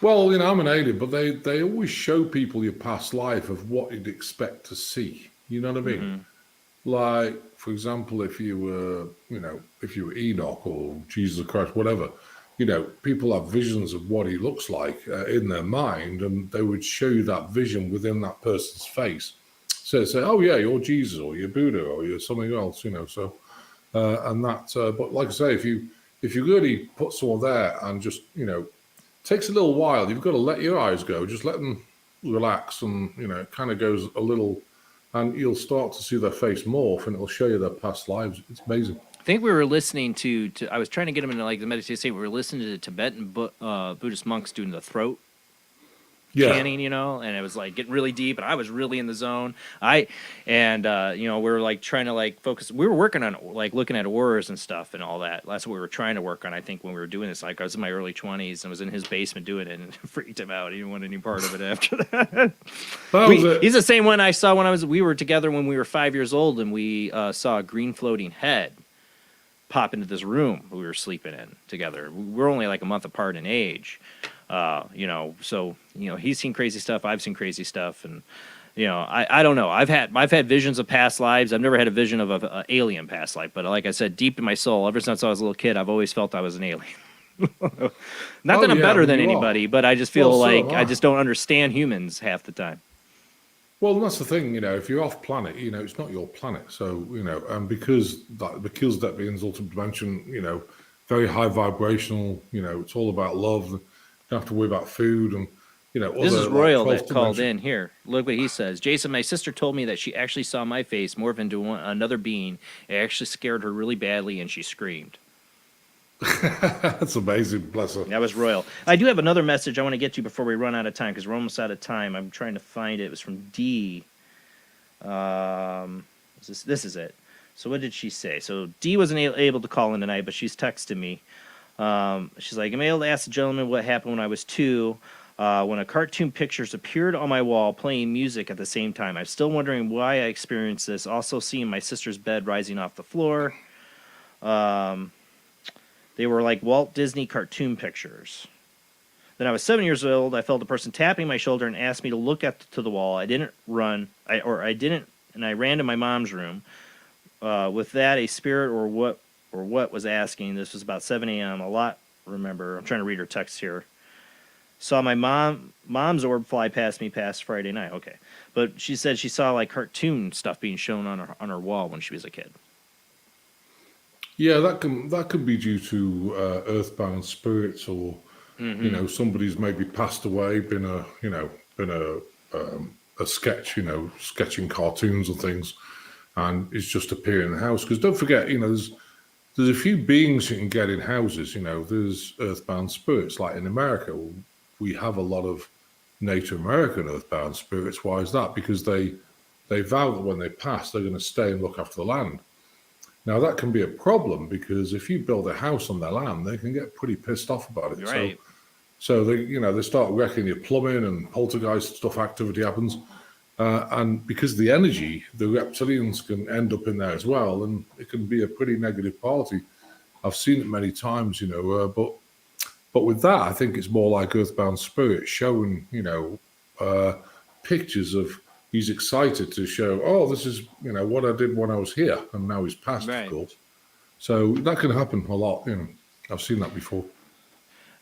Well, I'm an alien, but they always show people your past life of what you'd expect to see. You know what I mean? Mm-hmm. Like, for example, if you were Enoch or Jesus Christ, whatever, people have visions of what he looks like in their mind, and they would show you that vision within that person's face. So say, oh yeah, you're Jesus, or you're Buddha, or you're something else, So, but like I say, if you really put someone there and just, takes a little while, you've got to let your eyes go, just let them relax, and it kind of goes a little. And you'll start to see their face morph, and it'll show you their past lives. It's amazing. I think we were listening to I was trying to get them into like the meditation state. We were listening to the Tibetan Buddhist monks doing the throat chanting, and it was like getting really deep, and I was really in the zone. We were like trying to like focus. We were working on like looking at auras and stuff and all that. That's what we were trying to work on. I think when we were doing this, like I was in my early 20s and was in his basement doing it, and it freaked him out. He didn't want any part of it after that. He's the same one I saw when we were together when we were 5 years old, and we saw a green floating head pop into this room we were sleeping in together. We were only like a month apart in age. So he's seen crazy stuff. I've seen crazy stuff, and I don't know. I've had visions of past lives. I've never had a vision of an alien past life, but like I said, deep in my soul, ever since I was a little kid, I've always felt I was an alien. Not that I'm better than anybody, but I just feel like I just don't understand humans half the time. Well, that's the thing, if you're off planet, it's not your planet. So, and because that Melchizedek being ultimate dimension, very high vibrational, it's all about love. You don't have to worry about food and, This is Royal that called in here. Look what he says. Jason, my sister told me that she actually saw my face morph into another being. It actually scared her really badly and she screamed. That's amazing, bless her. That was Royal. I do have another message I want to get to before we run out of time, because we're almost out of time. I'm trying to find it. It was from D. This is it. So what did she say? So D wasn't able to call in tonight, but she's texted me. She's like, I'm able to ask the gentleman what happened when I was 2, when a cartoon pictures appeared on my wall playing music at the same time. I'm still wondering why I experienced this. Also seeing my sister's bed rising off the floor. They were like Walt Disney cartoon pictures. Then I was 7 years old. I felt a person tapping my shoulder and asked me to look to the wall. I didn't run, and I ran to my mom's room. With that, a spirit or what was asking. This was about 7 a.m. Remember, I'm trying to read her text here. Saw my mom's orb fly past me past Friday night. Okay, but she said she saw like cartoon stuff being shown on her wall when she was a kid. Yeah, that can be due to earthbound spirits, or somebody's maybe passed away, been a sketch, sketching cartoons and things, and it's just appearing in the house. Because don't forget, there's a few beings you can get in houses. There's earthbound spirits. Like in America, we have a lot of Native American earthbound spirits. Why is that? Because they vow that when they pass, they're going to stay and look after the land. Now, that can be a problem, because if you build a house on their land, they can get pretty pissed off about it. Right. So they start wrecking your plumbing, and poltergeist stuff activity happens. And because of the energy, the reptilians can end up in there as well, and it can be a pretty negative party. I've seen it many times, but with that, I think it's more like earthbound spirits showing, pictures of. He's excited to show, this is, what I did when I was here, and now he's passed, right. Of course. So that can happen a lot, I've seen that before.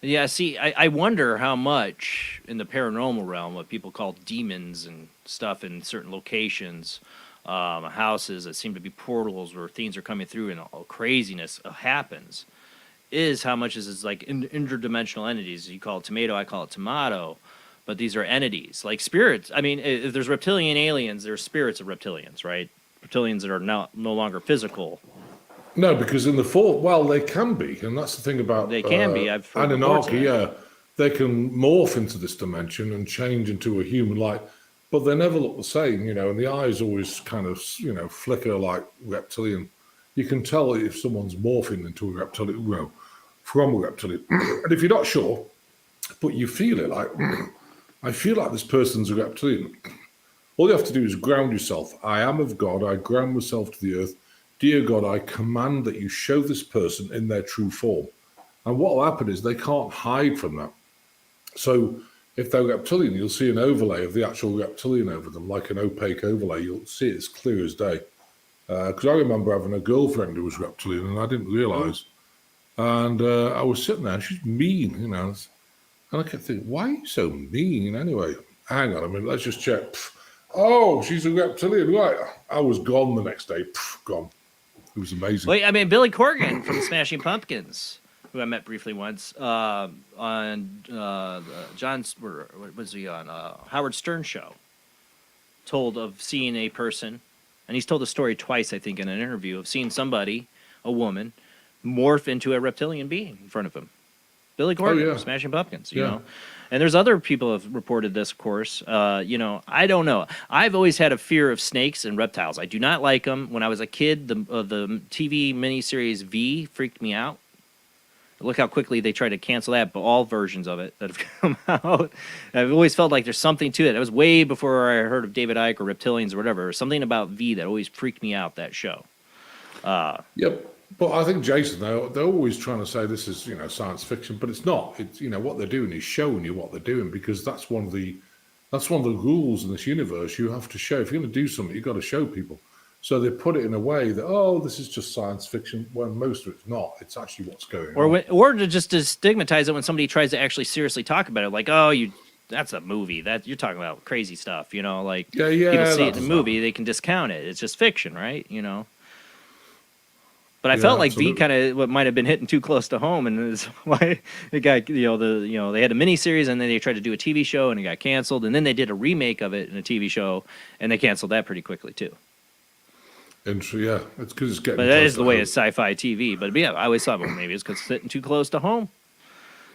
Yeah, see, I wonder how much in the paranormal realm, what people call demons and stuff in certain locations, houses that seem to be portals where things are coming through and all craziness happens, is how much is like interdimensional entities. You call it tomato, I call it tomato. But these are entities, like spirits. I mean, if there's reptilian aliens, there's spirits of reptilians, right? Reptilians that are no longer physical. No, because in the fall, they can be. And that's the thing about... They can be. I've heard Anunnaki, yeah. They can morph into this dimension and change into a human-like, but they never look the same, and the eyes always kind of, flicker like reptilian. You can tell if someone's morphing into a reptilian, from a reptilian. And if you're not sure, but you feel it like... I feel like this person's a reptilian. All you have to do is ground yourself. I am of God. I ground myself to the earth. Dear God, I command that you show this person in their true form. And what will happen is they can't hide from that. So if they're reptilian, you'll see an overlay of the actual reptilian over them, like an opaque overlay. You'll see it as clear as day. Because I remember having a girlfriend who was reptilian, and I didn't realize. And I was sitting there, and she's mean, And I kept thinking, why are you so mean anyway? Hang on a minute, let's just check. Oh, she's a reptilian, right? I was gone the next day. Gone. It was amazing. Well, I mean, Billy Corgan from Smashing Pumpkins, who I met briefly once on John's, what was he on? Howard Stern show, told of seeing a person, and he's told the story twice, I think, in an interview, of seeing somebody, a woman, morph into a reptilian being in front of him. Billy Corgan, Smashing Pumpkins, you know. And there's other people who have reported this, of course. I don't know. I've always had a fear of snakes and reptiles. I do not like them. When I was a kid, the TV miniseries V freaked me out. Look how quickly they tried to cancel that, but all versions of it that have come out. I've always felt like there's something to it. It was way before I heard of David Icke or reptilians or whatever. Something about V that always freaked me out, that show. Yep. But I think, Jason, they're always trying to say this is, science fiction, but it's not. It's, what they're doing is showing you what they're doing, because that's one of the rules in this universe. You have to show. If you're going to do something, you've got to show people. So they put it in a way that, oh, this is just science fiction, when most of it's not. It's actually what's going on. Or to stigmatize it when somebody tries to actually seriously talk about it, like, oh, that's a movie. That you're talking about crazy stuff, like people see it in a movie, they can discount it. It's just fiction, right? But I felt like V kind of might have been hitting too close to home, and is why it got they had a miniseries, and then they tried to do a TV show, and it got canceled, and then they did a remake of it in a TV show, and they canceled that pretty quickly too. And yeah, it's because it's getting. But that is the way it's sci-fi TV. But yeah, I always thought, well, maybe it's because it's hitting too close to home.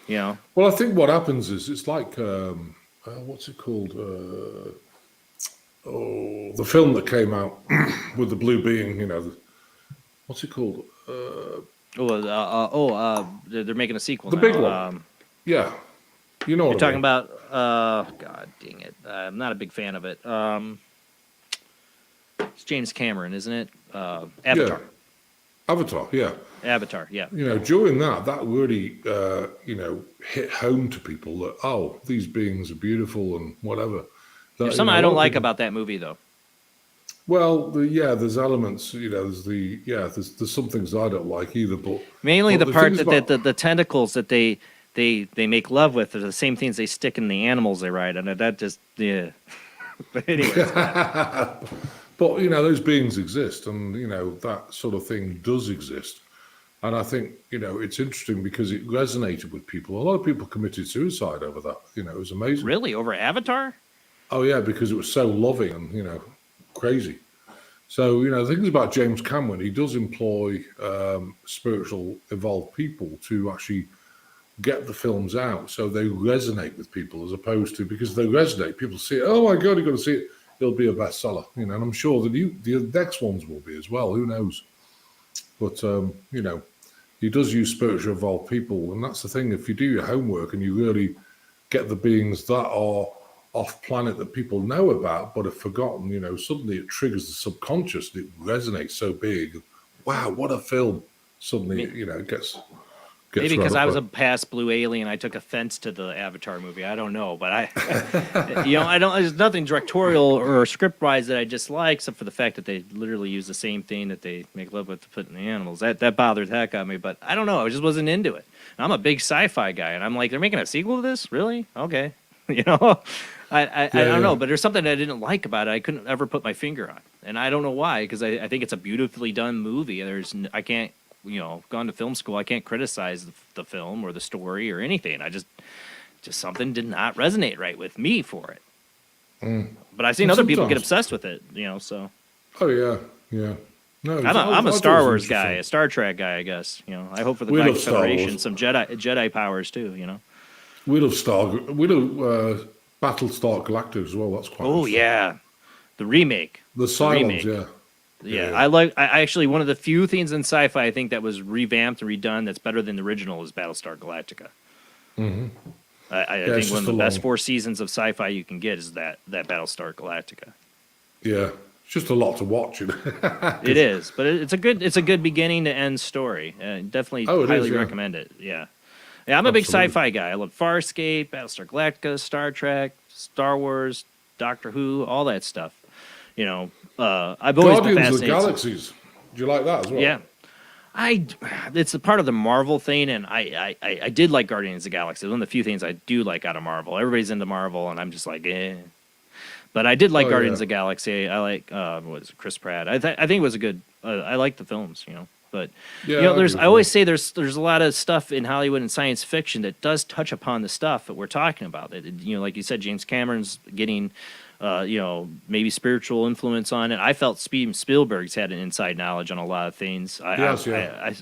Well, I think what happens is it's like what's it called? The film that came out with the blue being. What's it called? They're making a sequel. The now. big one. Yeah, you're talking about. God dang it! I'm not a big fan of it. It's James Cameron, isn't it? Avatar. Avatar, yeah. Avatar, yeah. During that really, hit home to people that, these beings are beautiful and whatever. There's something I don't like about that movie, though. Well, there's elements, there's some things I don't like either, but mainly the part that the tentacles that they make love with are the same things they stick in the animals they ride, and that just But anyways. But those beings exist, and that sort of thing does exist, and I think it's interesting because it resonated with people. A lot of people committed suicide over that. It was amazing. Really, over Avatar? Oh yeah, because it was so loving and crazy. So the thing is about James Cameron, he does employ spiritual evolved people to actually get the films out so they resonate with people, as opposed to, because they resonate, people see it, oh my god, you've got to see it, it'll be a bestseller, and I'm sure that the next ones will be as well, who knows. But he does use spiritual evolved people, and that's the thing, if you do your homework and you really get the beings that are off planet that people know about but have forgotten, suddenly it triggers the subconscious and it resonates so big. Wow, what a film. Suddenly, it gets maybe because I was a past blue alien, I took offense to the Avatar movie. I don't know, but I don't. There's nothing directorial or script-wise that I dislike, except for the fact that they literally use the same thing that they make love with to put in the animals. That bothered the heck out of me. But I don't know. I just wasn't into it. And I'm a big sci-fi guy, and I'm like, they're making a sequel to this? Really? Okay. I don't know, but there's something I didn't like about it. I couldn't ever put my finger on, and I don't know why. Because I think it's a beautifully done movie. I can't. Gone to film school, I can't criticize the film or the story or anything. I just something did not resonate right with me for it. But I've seen other people get obsessed with it, so. Oh yeah. No, I'm a Star Wars guy, a Star Trek guy, I guess. I hope for the Galactic Federation some Jedi powers too. We love Battlestar Galactic as well. That's quite. Oh yeah, the remake. The Cylons, yeah. Yeah, I actually, one of the few things in sci-fi I think that was revamped and redone that's better than the original is Battlestar Galactica. Mm-hmm. I think one of the best 4 seasons of sci-fi you can get is that Battlestar Galactica. Yeah, it's just a lot to watch. It is, but it's a good beginning to end story. Definitely highly recommend it. Yeah, I'm a big sci-fi guy. I love Farscape, Battlestar Galactica, Star Trek, Star Wars, Doctor Who, all that stuff. I've always been fascinated. Guardians of the Galaxies. Do you like that as well? Yeah, it's a part of the Marvel thing, and I did like Guardians of the Galaxy. It's one of the few things I do like out of Marvel. Everybody's into Marvel, and I'm just like, eh. But I did like Guardians of the Galaxy. I like Chris Pratt. I think it was a good. I like the films, But I always say there's a lot of stuff in Hollywood and science fiction that does touch upon the stuff that we're talking about. That like you said, James Cameron's getting. Maybe spiritual influence on it. I felt Spielberg's had an inside knowledge on a lot of things. I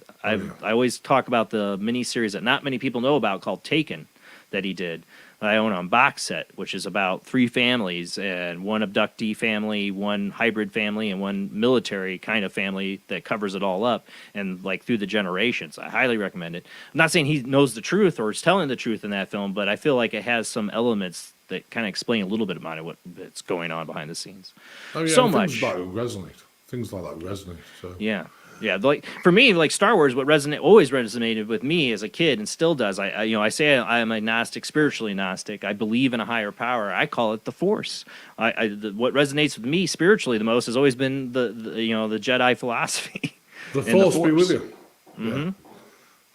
always talk about the miniseries that not many people know about called Taken that he did. I own on box set, which is about 3 families and one abductee family, one hybrid family, and one military kind of family that covers it all up and like through the generations. I highly recommend it. I'm not saying he knows the truth or is telling the truth in that film, but I feel like it has some elements that kind of explain a little bit about it, what's going on behind the snes. Oh, yeah, so much. Things like that resonate. So. Yeah. Yeah, like for me, like Star Wars, what always resonated with me as a kid and still does. I say I am agnostic, spiritually agnostic. I believe in a higher power. I call it the Force. What resonates with me spiritually the most has always been the Jedi philosophy. The Force be with you. Mm-hmm. Yeah.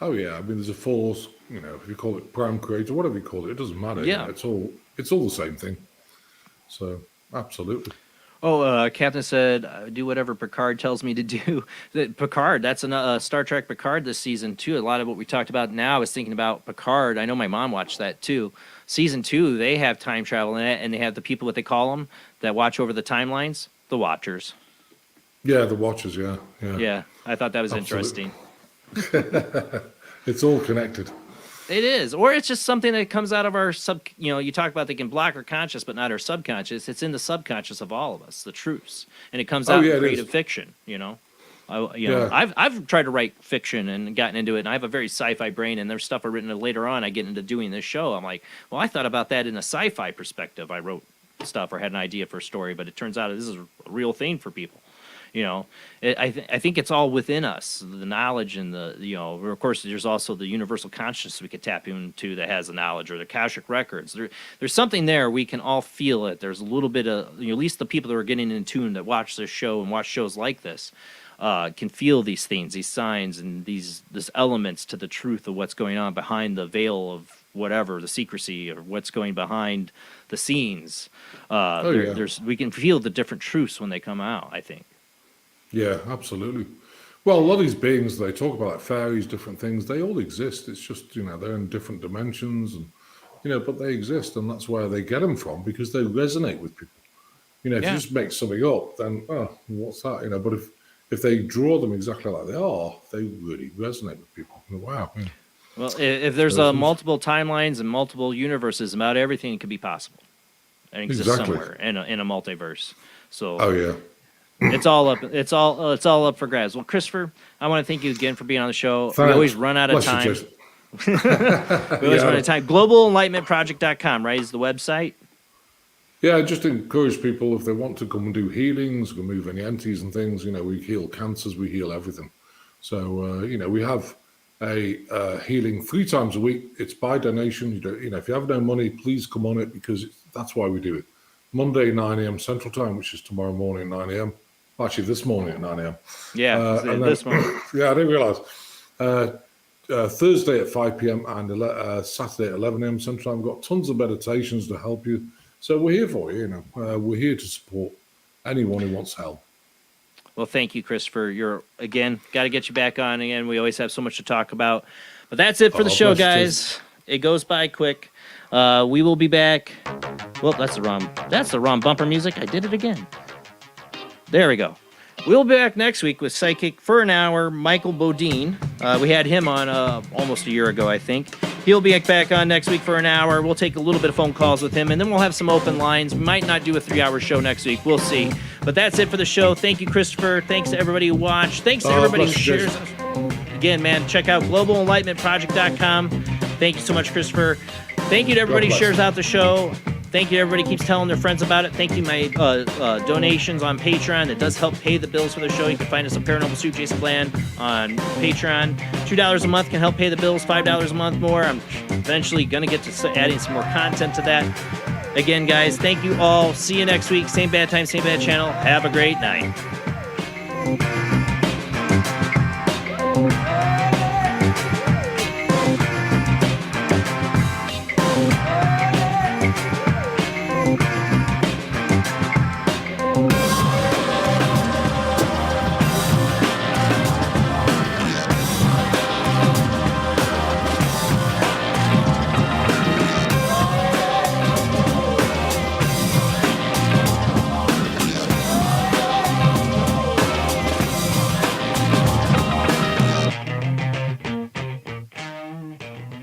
Oh yeah, I mean, there's a Force. If you call it Prime Creator, whatever you call it, it doesn't matter. Yeah, it's all the same thing. So absolutely. Oh, Captain said, do whatever Picard tells me to do. Picard, that's a Star Trek Picard this season, too. A lot of what we talked about now, I was thinking about Picard. I know my mom watched that, too. Season 2, they have time travel in it, and they have the people, what they call them, that watch over the timelines, the Watchers. Yeah, the Watchers, yeah. Yeah, I thought that was Absolutely. interesting. It's all connected. It is, or it's just something that comes out of our you talk about they can block our conscious, but not our subconscious. It's in the subconscious of all of us, the truths, and it comes out in creative fiction. I've tried to write fiction and gotten into it, and I have a very sci-fi brain. And there's stuff I've written later on. I get into doing this show. I'm like, well, I thought about that in a sci-fi perspective. I wrote stuff or had an idea for a story, but it turns out this is a real thing for people. I think it's all within us, the knowledge and of course, there's also the universal consciousness we could tap into that has the knowledge, or the Akashic records. There's something there. We can all feel it. There's a little bit of, at least the people that are getting in tune that watch this show and watch shows like this can feel these things, these signs, and these elements to the truth of what's going on behind the veil of whatever, the secrecy, or what's going behind the scenes. We can feel the different truths when they come out, I think. Yeah, absolutely. Well, a lot of these beings, they talk about like fairies, different things, they all exist. It's just, they're in different dimensions and, but they exist, and that's where they get them from, because they resonate with people. If you just make something up, then, what's that? But if they draw them exactly like they are, they really resonate with people. Wow. Yeah. Well, if there's multiple timelines and multiple universes, about everything could be possible. And exists somewhere in a multiverse. So. Oh, yeah. It's all up. It's all up for grabs. Well, Christopher, I want to thank you again for being on the show. We always run out of time. We always run out of time. GlobalEnlightenmentProject.com, right, is the website? Yeah, just encourage people, if they want to come and do healings, remove any entities and things. We heal cancers, we heal everything. So we have a healing 3 times a week. It's by donation. If you have no money, please come on it, because that's why we do it. Monday 9 a.m. Central Time, which is tomorrow morning 9 a.m. Actually, this morning at 9 a.m. Yeah, this morning. Yeah, I didn't realize. Thursday at 5 p.m. and Saturday at 11 a.m. Central Time. We've got tons of meditations to help you. So we're here for you. We're here to support anyone who wants help. Well, thank you, Christopher. You're, again, got to get you back on again. We always have so much to talk about. But that's it for the show, guys. It goes by quick. We will be back. Well, that's the wrong bumper music. I did it again. There we go. We'll be back next week with Psychic for an hour, Michael Bodine. We had him on almost a year ago, I think. He'll be back on next week for an hour. We'll take a little bit of phone calls with him, and then we'll have some open lines. We might not do a 3-hour show next week. We'll see. But that's it for the show. Thank you, Christopher. Thanks to everybody who watched. Thanks to everybody who shares us. Again, man, check out GlobalEnlightenmentProject.com. Thank you so much, Christopher. Thank you to everybody who shares out the show. Thank you to everybody who keeps telling their friends about it. Thank you to my donations on Patreon. It does help pay the bills for the show. You can find us at Paranormal Soup, Jason Bland on Patreon. $2 a month can help pay the bills. $5 a month more. I'm eventually going to get to adding some more content to that. Again, guys, thank you all. See you next week. Same bad time, same bad channel. Have a great night.